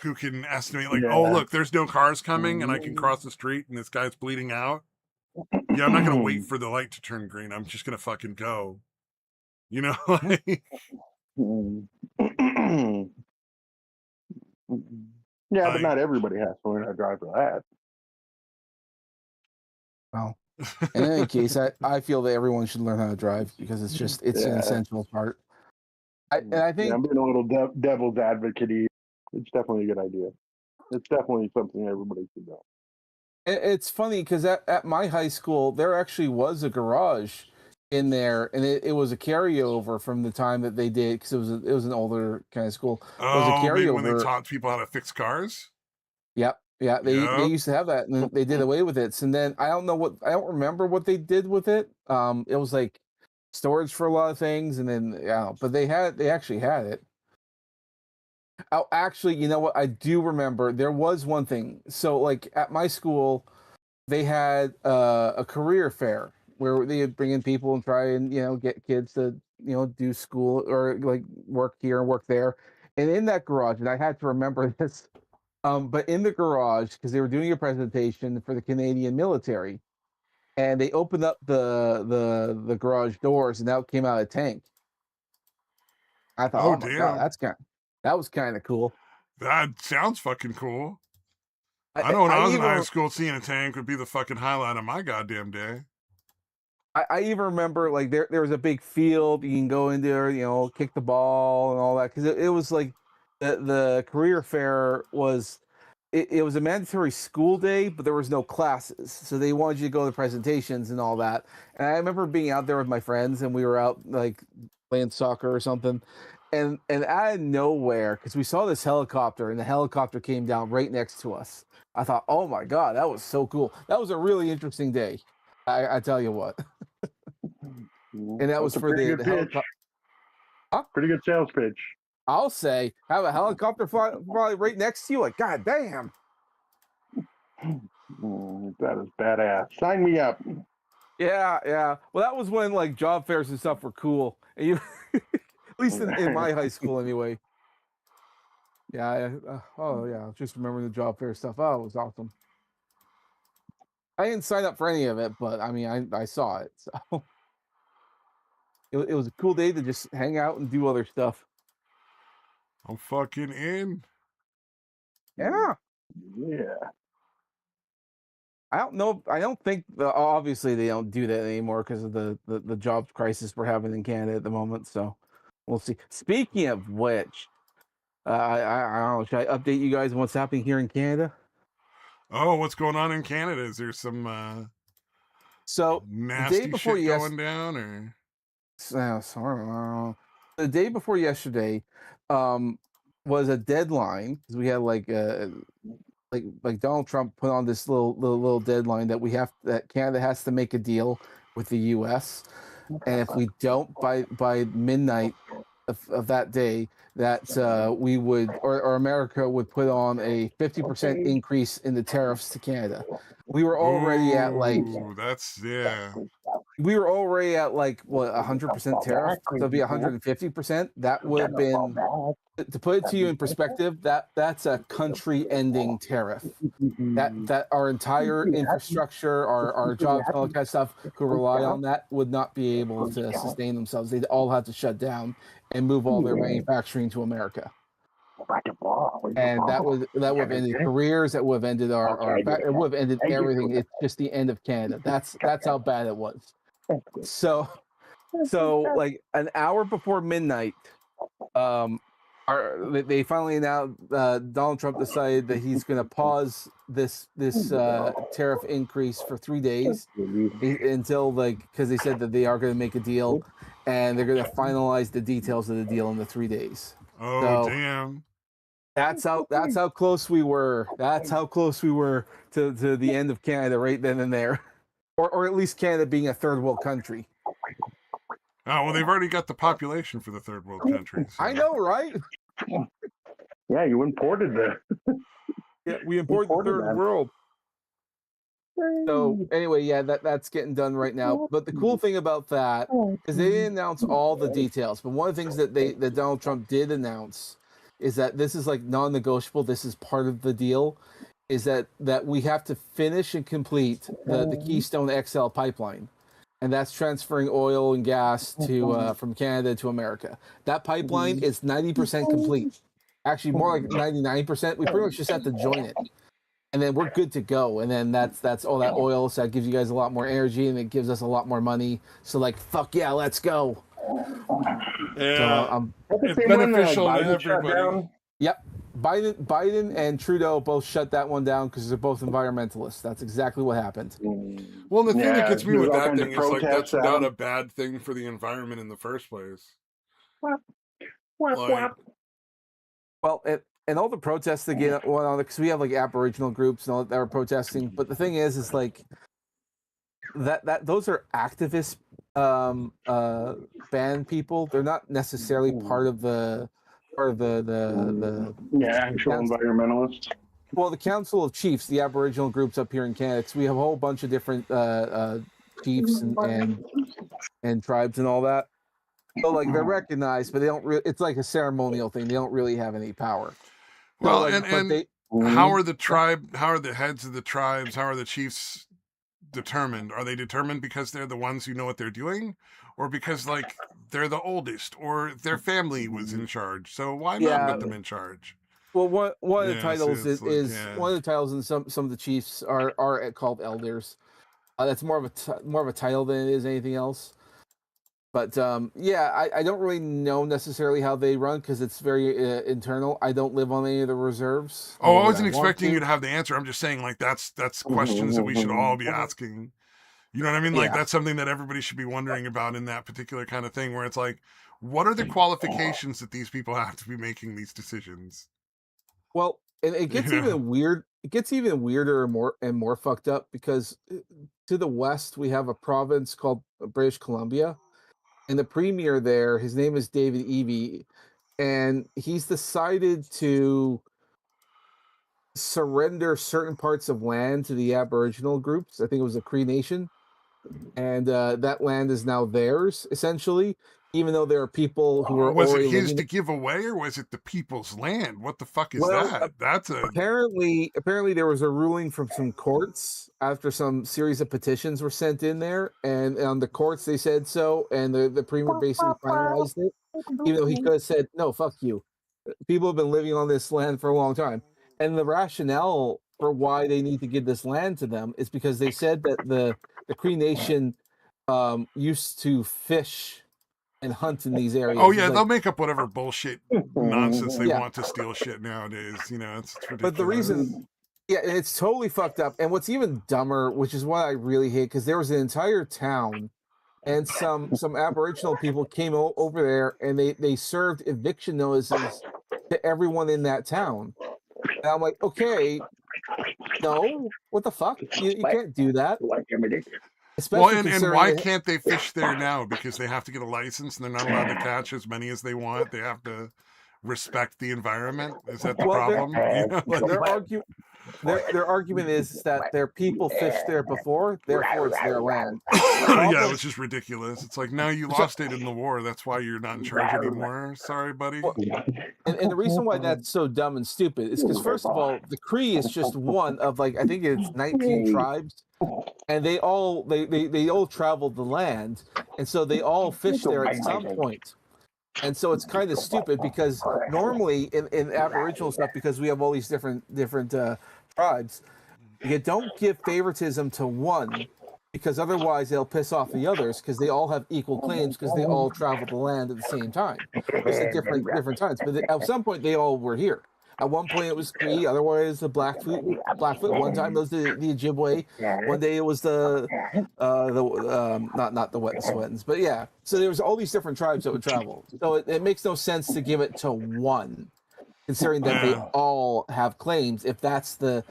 who can estimate like, oh Yeah. look, there's no cars coming and I can cross the street and this guy's bleeding out. Yeah, I'm not gonna wait for the light to turn green. I'm just gonna fucking go. You know, like, Yeah, but not everybody has to learn how to drive for that. Well, in any case, I feel that everyone should learn how to drive because it's an Yeah. essential part. I Yeah, think I'm being a little devil's advocate. It's definitely a good idea. It's definitely something everybody should know. it's funny because at my high school there actually was a garage in there, and it was a carryover from the time that they did because it was an older kind of school. It was a oh, maybe when they carryover. taught people how to fix cars. Yep. Yeah, they Yep. used to have that, and then they did away with it. And then I don't remember what they did with it. It was like storage for a lot of things, and then yeah, but they actually had it. Oh, actually, you know what? I do remember there was one thing. So like at my school, they had a career fair where they would bring in people and try and get kids to do school or like work here and work there. And in that garage, and I had to remember this. But in the garage, because they were doing a presentation for the Canadian military, and they opened up the garage doors, and out came out a tank. I thought, Oh oh my god, damn. that was kind of cool. That sounds fucking cool. I know when I was in high school, seeing a tank would be the fucking highlight of my goddamn day. I even remember like there was a big field you can go in there, kick the ball and all that because it was like the career fair was it was a mandatory school day, but there was no classes, so they wanted you to go to presentations and all that. And I remember being out there with my friends, and we were out like playing soccer or something, and out of nowhere, because we saw this helicopter, and the helicopter came down right next to us. I thought, oh my god, that was so cool. That was a really interesting day. I tell you what. And that was for the helicopter. Huh? Pretty good sales pitch. I'll say, have a helicopter fly right next to you. Like, god damn. That is badass. Sign me up. Yeah, yeah. Well, that was when like job fairs and stuff were cool. And you, at least in my high school, anyway. Yeah. Oh, yeah. Just remembering the job fair stuff. Oh, it was awesome. I didn't sign up for any of it, but I mean, I saw it. So it was a cool day to just hang out and do other stuff. I'm fucking in. Yeah. Yeah. I don't know. I don't think obviously they don't do that anymore because of the job crisis we're having in Canada at the moment. So we'll see. Speaking of which, I don't know. Should I update you guys on what's happening here in Canada? Oh, what's going on in Canada? Is there some So nasty shit going down, or sorry, the day before yesterday was a deadline because we had like Donald Trump put on this little deadline that Canada has to make a deal with the U.S. and if we don't by midnight of that day that we would or America would put on a 50% increase in the tariffs to Canada. We were already at like Ooh, that's yeah. we were already at like what 100% tariff, so it'd be 150%. That would have been, to put it to you in perspective, that's a country-ending tariff. That our entire infrastructure, our jobs, all that kind of stuff, who rely on that would not be able to sustain themselves. They'd all have to shut down and move all their manufacturing to America. And that would have ended careers. That would have ended it would have ended everything. It's just the end of Canada. That's how bad it was. So like an hour before midnight, they finally announced Donald Trump decided that he's going to pause this tariff increase for 3 days until because they said that they are going to make a deal and they're going to finalize the details of the deal in the 3 days. Oh, so, damn. That's how close we were. That's how close we were to the end of Canada right then and there, or at least Canada being a third world country. Oh, well, they've already got the population for the third world country. So. I know, right? Yeah, you imported the. Yeah, we imported the third world. So anyway, yeah, that's getting done right now. But the cool thing about that is they didn't announce all the details. But one of the things that Donald Trump did announce is that this is like non-negotiable. This is part of the deal. Is that we have to finish and complete the Keystone XL pipeline. And that's transferring oil and gas to from Canada to America. That pipeline is 90% complete. Actually, more like 99%. We pretty much just have to join it, and then we're good to go. And then that's all that oil. So that gives you guys a lot more energy, and it gives us a lot more money. So like, fuck yeah, let's go. Yeah, so, it's beneficial to everybody. Yep. Biden and Trudeau both shut that one down because they're both environmentalists. That's exactly what happened. Well, the thing that gets me with that thing is like that's not a bad thing for the environment in the first place. Like, well, and all the protests that get on because we have like Aboriginal groups and all that are protesting. But the thing is like that those are activist band people. They're not necessarily part of the actual environmentalists. Well, the Council of Chiefs, the Aboriginal groups up here in Canada, we have a whole bunch of different chiefs and tribes and all that. So like they're recognized, but they don't really. It's like a ceremonial thing. They don't really have any power. Well, so, how are the heads of the tribes? How are the chiefs determined? Are they determined because they're the ones who know what they're doing, or because like they're the oldest, or their family was in charge? So why not put them in charge? Well, one of the titles is one of the titles, and some of the chiefs are called elders. That's more of a title than it is anything else. But I don't really know necessarily how they run because it's very internal. I don't live on any of the reserves. Oh, I wasn't expecting you to have the answer. I'm just saying, like, that's questions that we should all be asking. You know what I mean? Like, that's something that everybody should be wondering about in that particular kind of thing, where it's like, what are the qualifications that these people have to be making these decisions? Well, and it gets even weird. It gets even weirder and more fucked up because to the west we have a province called British Columbia. And the premier there, his name is David Eby, and he's decided to surrender certain parts of land to the Aboriginal groups. I think it was the Cree Nation. And that land is now theirs, essentially, even though there are people who are was it his to give away, or was it the people's land? What the fuck is that? That's apparently there was a ruling from some courts after some series of petitions were sent in there, and on the courts they said so, and the premier basically finalized it, even though he could have said no, fuck you. People have been living on this land for a long time, and the rationale for why they need to give this land to them is because they said that the Cree Nation used to fish and hunt in these areas. Oh yeah, they'll make up whatever bullshit nonsense they want to steal shit nowadays. You know, it's ridiculous. But the reason, it's totally fucked up. And what's even dumber, which is what I really hate, because there was an entire town, and some Aboriginal people came over there, and they served eviction notices to everyone in that town. And I'm like, okay, no, what the fuck? You can't do that. Especially and considering why can't they fish there now? Because they have to get a license and they're not allowed to catch as many as they want. They have to respect the environment. Is that the well, problem? You know, their argument their argument is that their people fished there before, therefore it's their land. Yeah, Problem, which is ridiculous. It's like, now you lost it in the war. That's why you're not in charge anymore. Sorry, buddy. well, and the reason why that's so dumb and stupid is because, first of all, the Cree is just one of, like, I think it's 19 tribes, and they all traveled the land, and so they all fished there at some point. And so it's kind of stupid because normally in Aboriginal stuff, because we have all these different tribes, you don't give favoritism to one, because otherwise they'll piss off the others, because they all have equal claims, because they all traveled the land at the same time, just at different times. But at some point they all were here. At one point it was Cree, otherwise the Blackfoot. One time it was the Ojibwe. One day it was the not the Wet'suwet'ens, but yeah. So there was all these different tribes that would travel. So it makes no sense to give it to one, considering that they all have claims, if that's the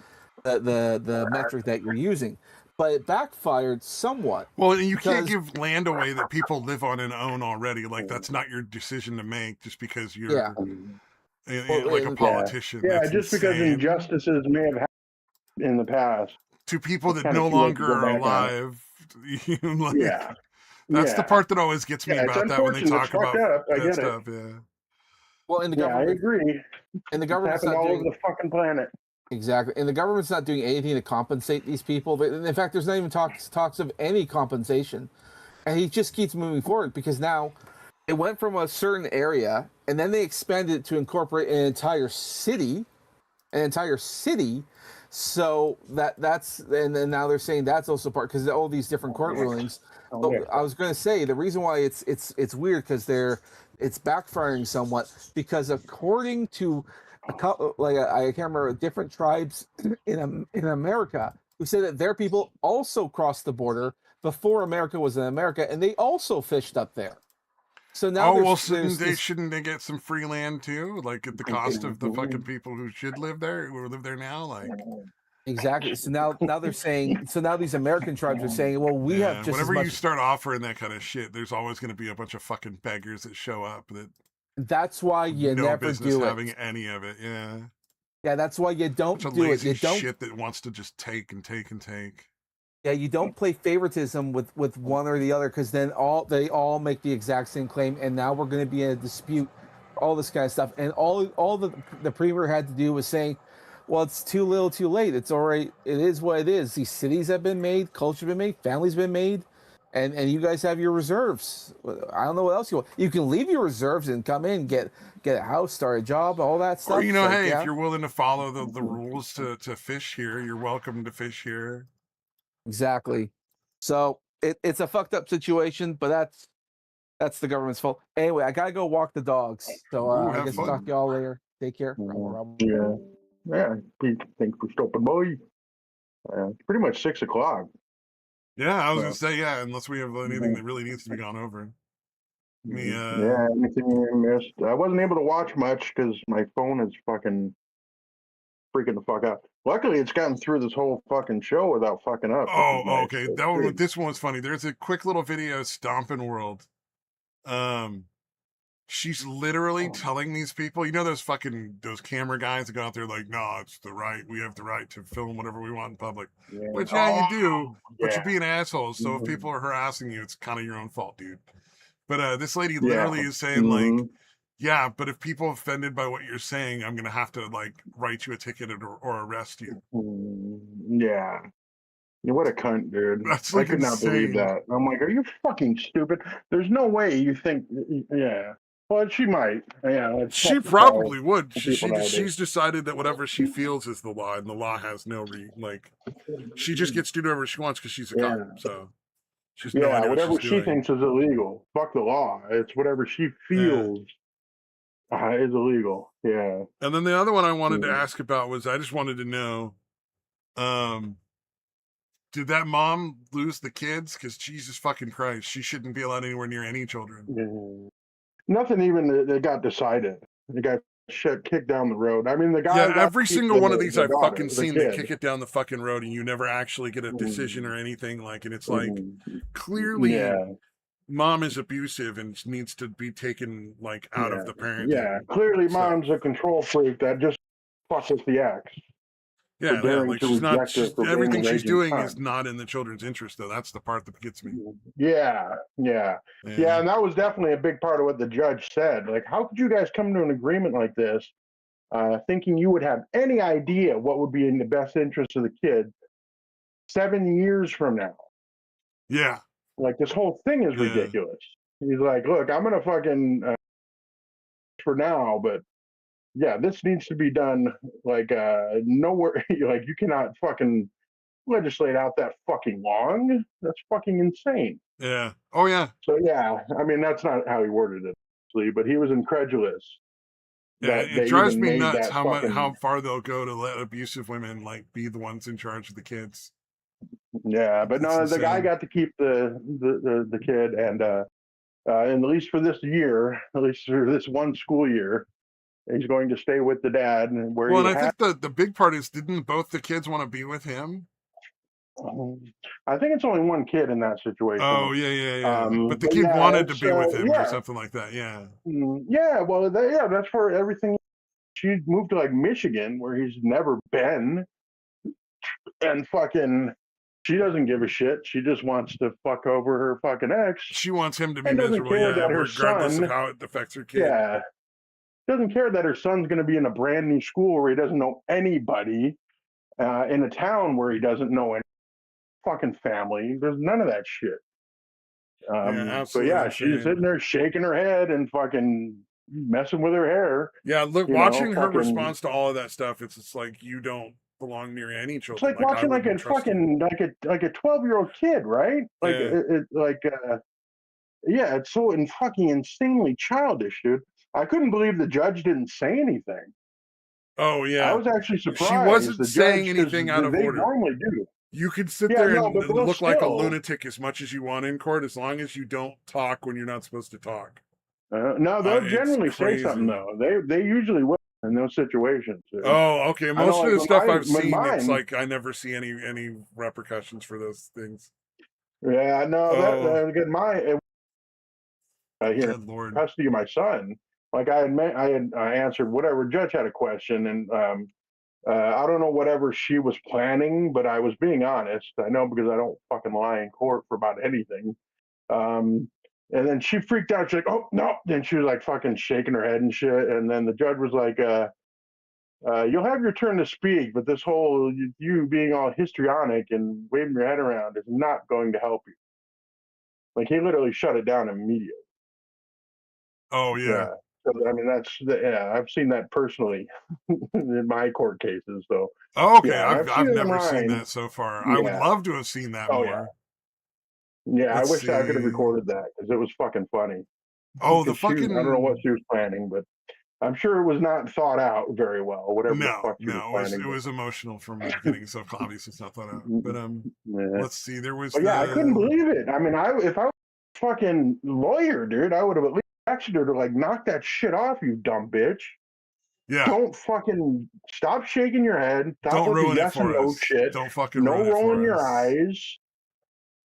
metric that you're using. But it backfired somewhat. Well, you can't give land away that people live on and own already. Like, that's not your decision to make just because you're like a politician. Yeah, that's just insane. because injustices may have happened in the past to people that no longer are alive. Like, that's the part that always gets me about that when they talk about that stuff. Yeah. Well, in the government, I agree. And the government's not all doing over the fucking planet. Exactly, and the government's not doing anything to compensate these people. In fact, there's not even talks of any compensation, and he just keeps moving forward, because now it went from a certain area, and then they expanded it to incorporate an entire city. So that's and then now they're saying that's also part, because all these different court rulings. But I was going to say the reason why it's weird, because it's backfiring somewhat, because according to I can't remember, different tribes in America who said that their people also crossed the border before America was in America, and they also fished up there. So now shouldn't they get some free land too, like at the cost of the fucking people who should live there, who live there now? Like, exactly. So now they're saying. So now these American tribes are saying, well, we have just whenever you start offering that kind of shit, there's always going to be a bunch of fucking beggars that show up that. That's why you never do it. Having any of it, yeah. Yeah, that's why you don't do it. You don't shit that wants to just take and take and take. Yeah, you don't play favoritism with one or the other, because then they all make the exact same claim, and now we're going to be in a dispute, all this kind of stuff. And all the premier had to do was saying, well, it's too little, too late. It's all right. It is what it is. These cities have been made, culture been made, family's been made. And you guys have your reserves. I don't know what else you want. You can leave your reserves and come in, get a house, start a job, all that stuff. Or, if you're willing to follow the rules to fish here, you're welcome to fish here. Exactly. So it's a fucked up situation, but that's the government's fault. Anyway, I gotta go walk the dogs. So I guess I'll talk to y'all later. Take care. Yeah. Thanks for stopping by. It's pretty much 6:00. Yeah, I was gonna say, unless we have anything that really needs to be gone over. Anything you missed? I wasn't able to watch much because my phone is fucking freaking the fuck out. Luckily, it's gotten through this whole fucking show without fucking up. Oh, okay. This one was funny. There's a quick little video, Stompin' World. She's literally telling these people, those camera guys that go out there like, no, it's the right. We have the right to film whatever we want in public. Yeah. Which, you do, but you're being assholes. So if people are harassing you, it's kind of your own fault, dude. But this lady literally is saying, like, yeah, but if people are offended by what you're saying, I'm going to have to, like, write you a ticket or arrest you. Yeah. What a cunt, dude. That's like I could not believe that. I'm like, are you fucking stupid? There's no way you think, Well, she might. Yeah, she probably would. She's decided that whatever she feels is the law, and the law has no she just gets to do whatever she wants because she's a cop. So she's no idea whatever she thinks is illegal. Fuck the law. It's whatever she feels is illegal. Yeah. And then the other one I wanted to ask about was, I just wanted to know, did that mom lose the kids? Because Jesus fucking Christ, she shouldn't be allowed anywhere near any children. Nothing even that got decided. It got shit kicked down the road. I mean, the guy Yeah, got every to keep single one of these the I've daughter, fucking the seen, they kid. kick it down the fucking road and you never actually get a decision or anything. Like, and it's like, clearly Yeah, mom is abusive and needs to be taken like out of the yeah. parenting Clearly, stuff. mom's a control freak that just fucks with the ex. For Yeah, daring like to she's not. reject her She's for being everything a she's raging doing son. is not in the children's interest, though. That's the part that gets me. Yeah, Yeah. and that was definitely a big part of what the judge said. Like, how could you guys come to an agreement like this, thinking you would have any idea what would be in the best interest of the kid 7 years from now? Yeah. Like, this whole thing is ridiculous. He's like, look, I'm gonna fucking for now, but yeah, this needs to be done like nowhere. Like, you cannot fucking legislate out that fucking long. That's fucking insane. Yeah. Oh yeah. So yeah, I mean, that's not how he worded it, actually, but he was incredulous Yeah, that it they drives even me made nuts that how fucking. how far they'll go to let abusive women like be the ones in charge of the kids. Yeah, but It's no, the guy insane. got to keep the kid, and at least for this year, at least for this one school year, he's going to stay with the dad. Where Well, he and I had, think the big part is, didn't both the kids want to be with him? I think it's only one kid in that situation. Oh yeah. But the kid yeah, wanted to be with him or yeah, something like that. Yeah. yeah. Well, that's for everything. She moved to like Michigan, where he's never been, and fucking, she doesn't give a shit. She just wants to fuck over her fucking ex. She wants him to be And doesn't miserable, care yeah, that her regardless son, of how it affects her kid. yeah, doesn't care that her son's going to be in a brand new school where he doesn't know anybody, in a town where he doesn't know any fucking family. There's none of that shit. Yeah, But absolutely yeah, she's insane. sitting there shaking her head and fucking messing with her hair. Yeah, look, you watching know, her fucking, response to all of that stuff, it's just like, you don't belong near any it's children. like watching I like a wouldn't trust you. fucking like a 12-year-old kid, right? Like Yeah. yeah, it's so fucking insanely childish, dude. I couldn't believe the judge didn't say anything. Oh I yeah. was actually surprised. She wasn't The saying judge, because anything out of they order. normally do. You could sit Yeah, there no, and but look like a still, lunatic as much as you want in court, as long as you don't talk when you're not supposed to talk. no, they'll It's generally say something crazy. though. They usually will in those situations. Oh, okay. I know, Most of like the stuff I've when seen, it's mine, like I never see any repercussions for those things. yeah, no, Oh, again, here good Lord. custody of my son. Like I had answered whatever judge had a question, and I don't know whatever she was planning, but I was being honest. I know, because I don't fucking lie in court for about anything. And then she freaked out. She's like, "Oh no!" Then she was like fucking shaking her head and shit. And then the judge was like, "You'll have your turn to speak, but this whole you being all histrionic and waving your head around is not going to help you." Like, he literally shut it down immediately. Oh yeah. Yeah. So, I mean, yeah, I've seen that personally in my court cases. So Oh, okay. yeah, and I've I've seen it never seen online. that so far. I would Yeah. love to have seen that Oh more. yeah. I Let's wish I could have see. recorded that, because it was fucking funny. Oh, the Because I don't know what fucking she was planning, but I'm sure it was not thought out very well. Whatever the fuck she was no, planning. it was emotional from the beginning, so obviously it's not thought out. But Yeah. let's see. There was But yeah, I couldn't believe it. I mean, if I was a fucking lawyer, dude, I would have at least asked her to like knock that shit off, you dumb bitch. Yeah. Don't fucking stop shaking your head. Stop Don't with the ruin it yes and for no us. shit. Don't fucking No ruin it rolling for your us. eyes,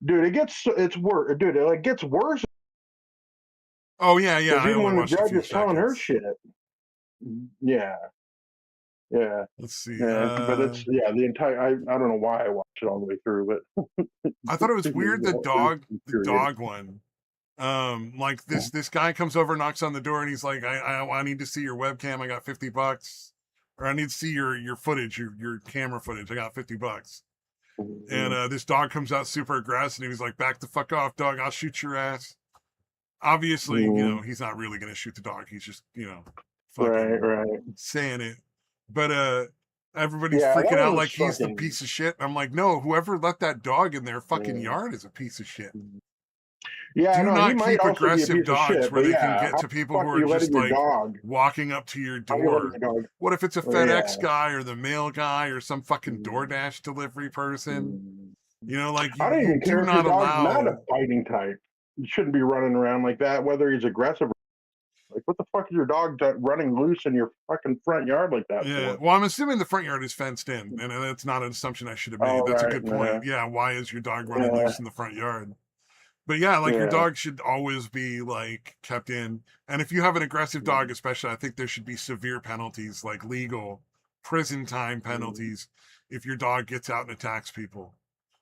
dude. It's worse, dude. It like gets worse. Oh yeah. Because I even only when the watched a judge few is telling her seconds. shit, yeah. Let's see. But it's the entire. I don't know why I watched it all the way through, but I thought it was weird the dog one. Like Oh. this guy comes over, knocks on the door, and he's like, I need to see your webcam. I got $50, or I need to see your footage, your camera footage. I got $50. And this dog comes out super aggressive, and he was like, "Back the fuck off, dog! I'll shoot your ass." Obviously, he's not really gonna shoot the dog. He's just, fucking right. saying it. But everybody's Yeah, freaking that out was like he's the fucking. piece of shit. I'm like, no, whoever let that dog in their fucking yard is a piece of shit. Yeah, Do no, he not might keep also be a aggressive piece of dogs shit, where but they can yeah, get how to the people fuck who are are you just letting your like dog? walking up to your How are you letting door. your dog? What if it's a FedEx guy or the mail guy or some fucking Mm. DoorDash delivery person? Like I don't you even do care if your not dog's not a allow. fighting type. You shouldn't be running around like that, whether he's aggressive. Like, Like, what the fuck is your dog running loose in your fucking front yard like that Yeah. for? Well, I'm assuming the front yard is fenced in, and that's not an assumption I should have made. Oh, That's a right. good Yeah. point. Yeah. Why is your dog running Yeah. loose in the front yard? But yeah, like your Yeah. dog should always be like kept in. And if you have an aggressive dog, especially, I think there should be severe penalties, like legal prison time penalties, if your dog gets out and attacks people.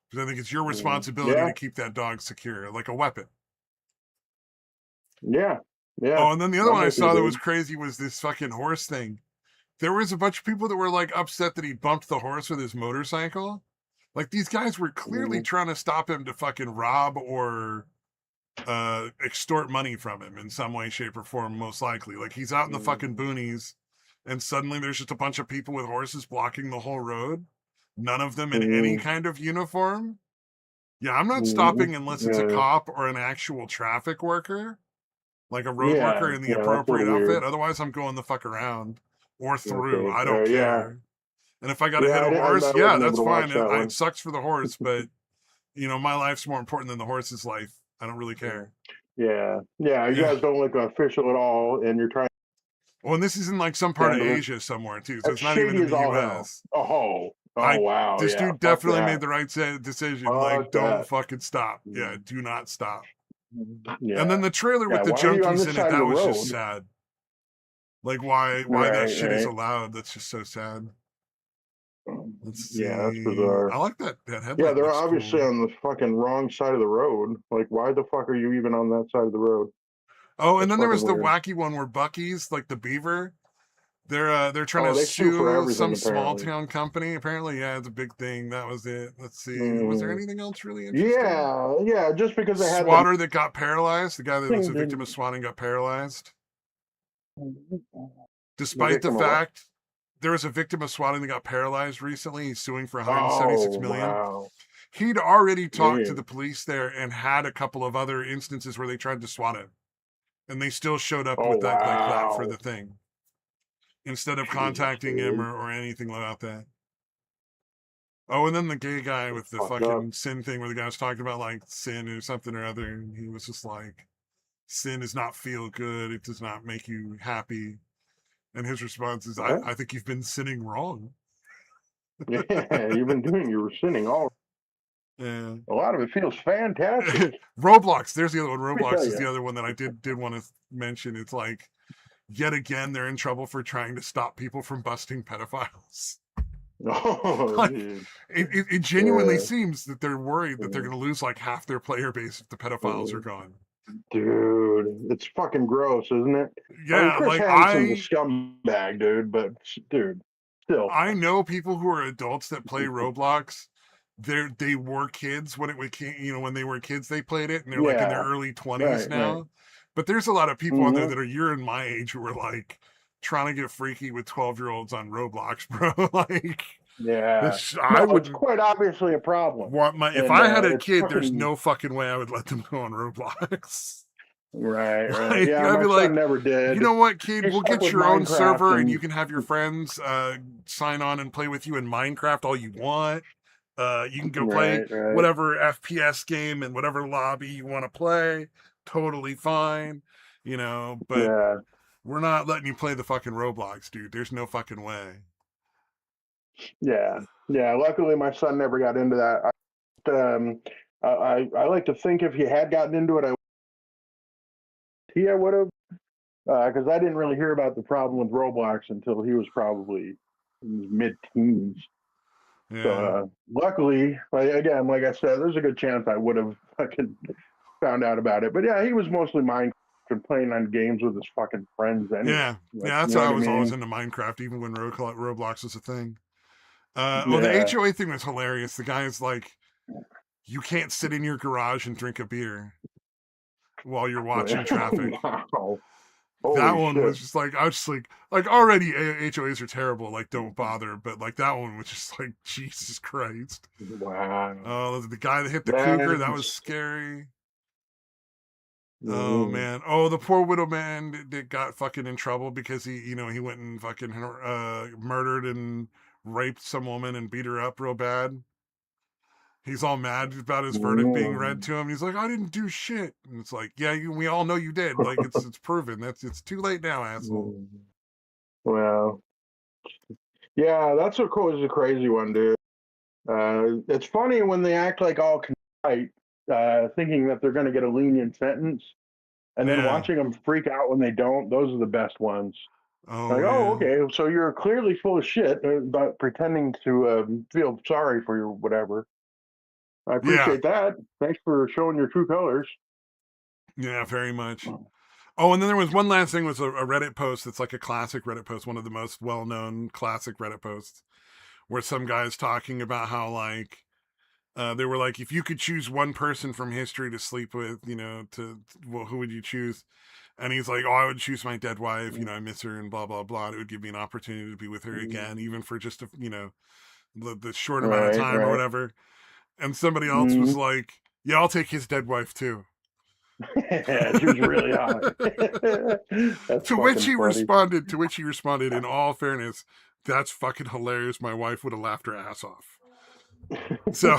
Because I think it's your responsibility Yeah. to keep that dog secure, like a weapon. Yeah. Yeah. Oh, and then the other I'm one I with you, saw that dude. was crazy was this fucking horse thing. There was a bunch of people that were like upset that he bumped the horse with his motorcycle. Like these guys were clearly trying to stop him to fucking rob or extort money from him in some way, shape, or form, most likely. Like he's out in the fucking boonies, and suddenly there's just a bunch of people with horses blocking the whole road. None of them in any kind of uniform. Yeah, I'm not stopping unless it's a cop or an actual traffic worker, like a road worker in the appropriate outfit. Otherwise, I'm going the fuck around or through. I don't care. And if I got to hit a horse, yeah, that's fine. It sucks for the horse, but you know, my life's more important than the horse's life. I don't really care. Yeah. Yeah. You guys don't look official at all, and you're trying. Well, and this is in like some part of Asia somewhere too, so it's not even in the U.S. Oh, wow. This yeah, dude definitely made the right decision. Fuck like, don't that. fucking stop. Yeah, do not stop. Yeah. And then the trailer with the why are you on junkies this in it, side of that the was just road? sad. Like, why that shit is allowed, that's just so sad. Let's see. Yeah, that's bizarre. I like that headlight. Yeah, they're looks obviously cool. on the fucking wrong side of the road. Like, why the fuck are you even on that side of the road? Oh, and That's then there was the weird. wacky one where Buc-ee's, like the beaver, they're trying to they sue for sue everything, some small apparently. town company. Apparently, yeah, it's a big thing. That was it. Let's see. Was there anything else really interesting? Yeah, just because they had Swatter that got paralyzed. The guy that was a thing victim of swatting got paralyzed. Despite the victim of what? fact there was a victim of swatting that got paralyzed recently. He's suing for 176 million. Wow. He'd already talked to the police there and had a couple of other instances where they tried to swat him, and they still showed up with that like that for the thing instead of contacting him or anything like that. Oh, and then the gay guy with the fucking sin thing where the guy was talking about like sin or something or other, and he was just like, sin does not feel good, it does not make you happy. And his response is, I think you've been sinning wrong. Yeah, you've been doing your sinning all. Yeah. A lot of it feels fantastic. Roblox, there's the other one. Roblox is the other one that I did want to mention. It's like, yet again, they're in trouble for trying to stop people from busting pedophiles. Like, it genuinely seems that they're worried that they're going to lose like half their player base if the pedophiles are gone. Dude, it's fucking gross, isn't it? Yeah, Chris like Hansen's a scumbag, dude, but dude, still. I know people who are adults that play Roblox. They were kids when when they were kids they played it, and they're like in their early 20s now. Right. But there's a lot of people out there that are your and my age who are like trying to get freaky with 12-year-olds on Roblox, bro. Like, yeah, it's quite obviously a problem. If I had a kid, there's no fucking way I would let them go on Roblox. Right. Like, yeah, I'd my be like, son never did. You know what, kid? We'll get your own server, and you can have your friends sign on and play with you in Minecraft all you want. You can go play whatever FPS game and whatever lobby you want to play. Totally fine, but we're not letting you play the fucking Roblox, dude. There's no fucking way. Yeah. Luckily, my son never got into that. I like to think if he had gotten into it, I would have, because I didn't really hear about the problem with Roblox until he was probably in his mid-teens. Yeah. So luckily, like I said, there's a good chance I would have fucking found out about it. But yeah, he was mostly Minecraft and playing on games with his fucking friends. Anyway. Yeah, that's how I was always into Minecraft, even when Roblox was a thing. Well, the HOA thing was hilarious. The guy is like, you can't sit in your garage and drink a beer while you're watching traffic. Wow. That one was just like, I was just like already HOAs are terrible, like don't bother, but like that one was just like, Jesus Christ. Wow. Oh, the guy that hit the cougar, that was scary. Oh man. Oh, the poor widow man that got fucking in trouble because he went and fucking murdered and raped some woman and beat her up real bad. He's all mad about his verdict being read to him. He's like, I didn't do shit. And it's like, yeah, we all know you did. Like, it's proven. It's too late now, asshole. Well, yeah, that's a crazy one, dude. It's funny when they act like all contrite, thinking that they're going to get a lenient sentence, and then watching them freak out when they don't. Those are the best ones. Oh, like, oh, okay, so you're clearly full of shit, but pretending to feel sorry for your whatever. I appreciate that. Thanks for showing your true colors. Yeah, very much. Oh, and then there was one last thing, was a Reddit post that's like a classic Reddit post, one of the most well-known classic Reddit posts, where some guy's talking about how, like, they were like, if you could choose one person from history to sleep with, well, who would you choose? And he's like, oh, I would choose my dead wife. I miss her and blah, blah, blah. And it would give me an opportunity to be with her again, even for just, the short amount of time or whatever. And somebody else was like, yeah, I'll take his dead wife too. Yeah, she was really hot. To which he responded, in all fairness, that's fucking hilarious. My wife would have laughed her ass off. So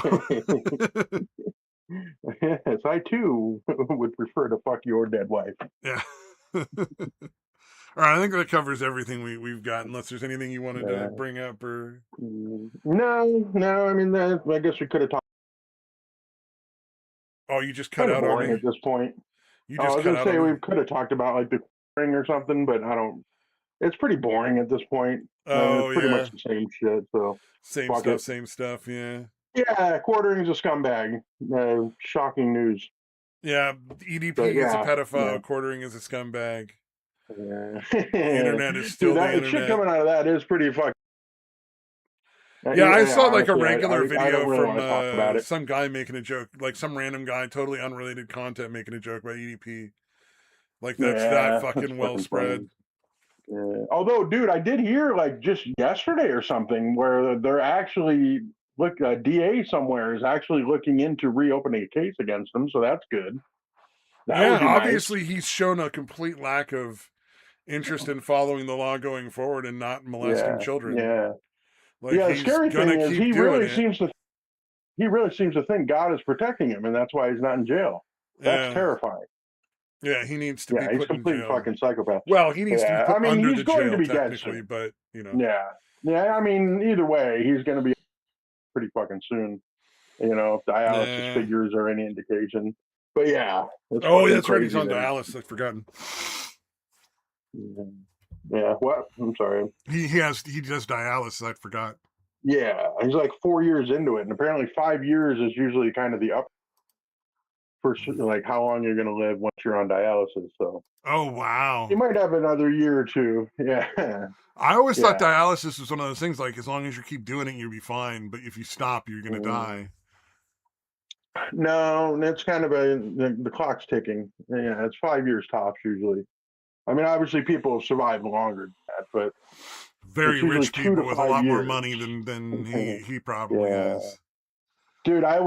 yes, I too would prefer to fuck your dead wife. Yeah. All right, I think that covers everything we've got. Unless there's anything you wanted to bring up, or no. I mean, I guess we could have talked. Oh, you just cut out boring on me at this point. You just I was cut gonna out say on we me. could have talked about like the ring or something, but I don't. It's pretty boring at this point. Oh, it's pretty much the same shit. So same stuff. Yeah. Yeah, quartering's a scumbag. Shocking news. Yeah, EDP is a pedophile. Yeah. Quartering is a scumbag. Yeah. The internet is still the internet. Shit coming out of that is pretty fucking. Yeah, I saw like a regular video from some guy making a joke, like some random guy, totally unrelated content, making a joke about EDP. Like that's that fucking well spread. Yeah. Although, dude, I did hear like just yesterday or something where they're actually a DA somewhere is actually looking into reopening a case against him, so that's good. That obviously he's shown a complete lack of interest in following the law going forward and not molesting children. Yeah. Like, the scary thing is he really seems to think God is protecting him, and that's why he's not in jail. That's terrifying. Yeah, he needs to be put in jail. He's a complete fucking psychopath. Well, he needs to be put under the jail, be technically, but, Yeah, I mean, either way, he's going to be pretty fucking soon, if dialysis figures are any indication. But yeah. That's right, he's on dialysis, I've forgotten. Yeah, what? I'm sorry. He does dialysis, I forgot. Yeah, he's like 4 years into it, and apparently 5 years is usually kind of the up for like how long you're going to live once you're on dialysis. So. Oh wow. You might have another year or two. Yeah. I always thought dialysis was one of those things, like as long as you keep doing it, you'll be fine. But if you stop, you're going to die. No, it's kind of the clock's ticking. Yeah, it's 5 years tops usually. I mean, obviously people have survived longer than that, but very rich people with a lot more money than he probably has. Dude, I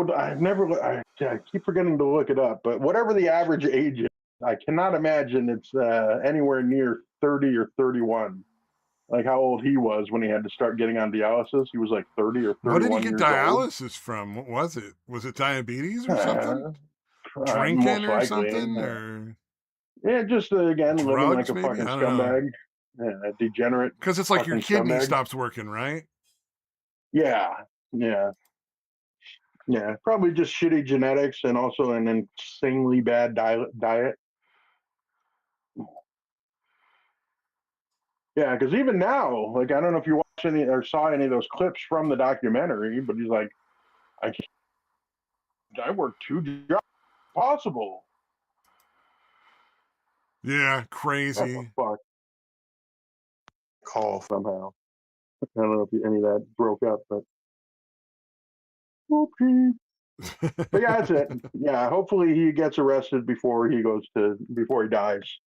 keep forgetting to look it up, but whatever the average age is, I cannot imagine it's anywhere near 30 or 31. Like how old he was when he had to start getting on dialysis. He was like 30 or 31 years old. What did he get dialysis from? What was it? Was it diabetes or something? Drinking or something? Or yeah, just again, drugs, living like a maybe? fucking scumbag. A degenerate. Because it's like your kidney scumbag. Stops working, right? Yeah. Probably just shitty genetics and also an insanely bad diet. Yeah, because even now, like, I don't know if you watched any or saw any of those clips from the documentary, but he's like, I worked 2 jobs possible. Yeah, crazy. Fuck. Call somehow. I don't know if any of that broke up, but okay. But yeah, that's it. Yeah, hopefully he gets arrested before he dies.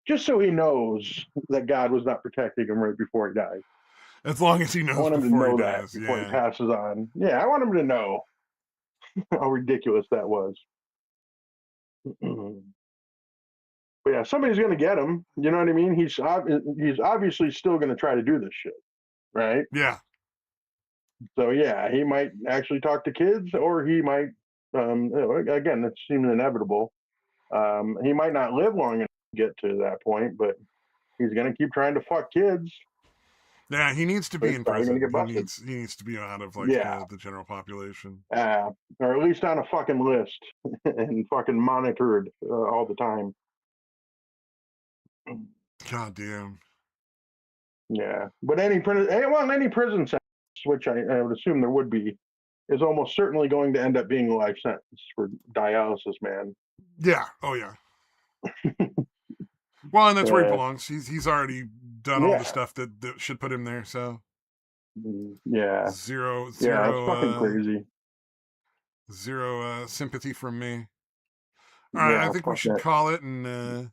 Just so he knows that God was not protecting him right before he died. As long as he knows, I want him to know that before he passes on. Yeah, I want him to know how ridiculous that was. But yeah, somebody's going to get him. You know what I mean? He's obviously still going to try to do this shit, right? Yeah. So yeah, he might actually talk to kids, or he might. Again, it seems inevitable. He might not live long enough to get to that point, but he's going to keep trying to fuck kids. Yeah, he needs to So be he's in probably going to prison. get busted. He needs to be out of like Yeah, the general population. or at least on a fucking list and fucking monitored all the time. God damn. Yeah, but any prison sentence, which I would assume there would be, is almost certainly going to end up being a life sentence for dialysis man. Yeah. Oh yeah. Well, and that's where he Uh, belongs. He's already done all the yeah, stuff that should put him there. So yeah, zero yeah. It's zero fucking crazy. zero sympathy from me. All right, I Yeah, think we fuck should that. call it and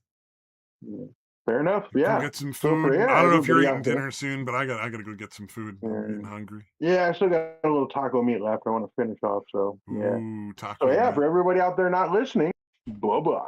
Yeah. Fair enough. go Yeah. get some So for food. I don't know if you're everybody eating out there. dinner soon, but I got to go get some food. I'm getting hungry. Yeah, I still got a little taco meat left. I want to finish off. So yeah. Ooh, So taco yeah, meat. for everybody out there not listening, bye bye.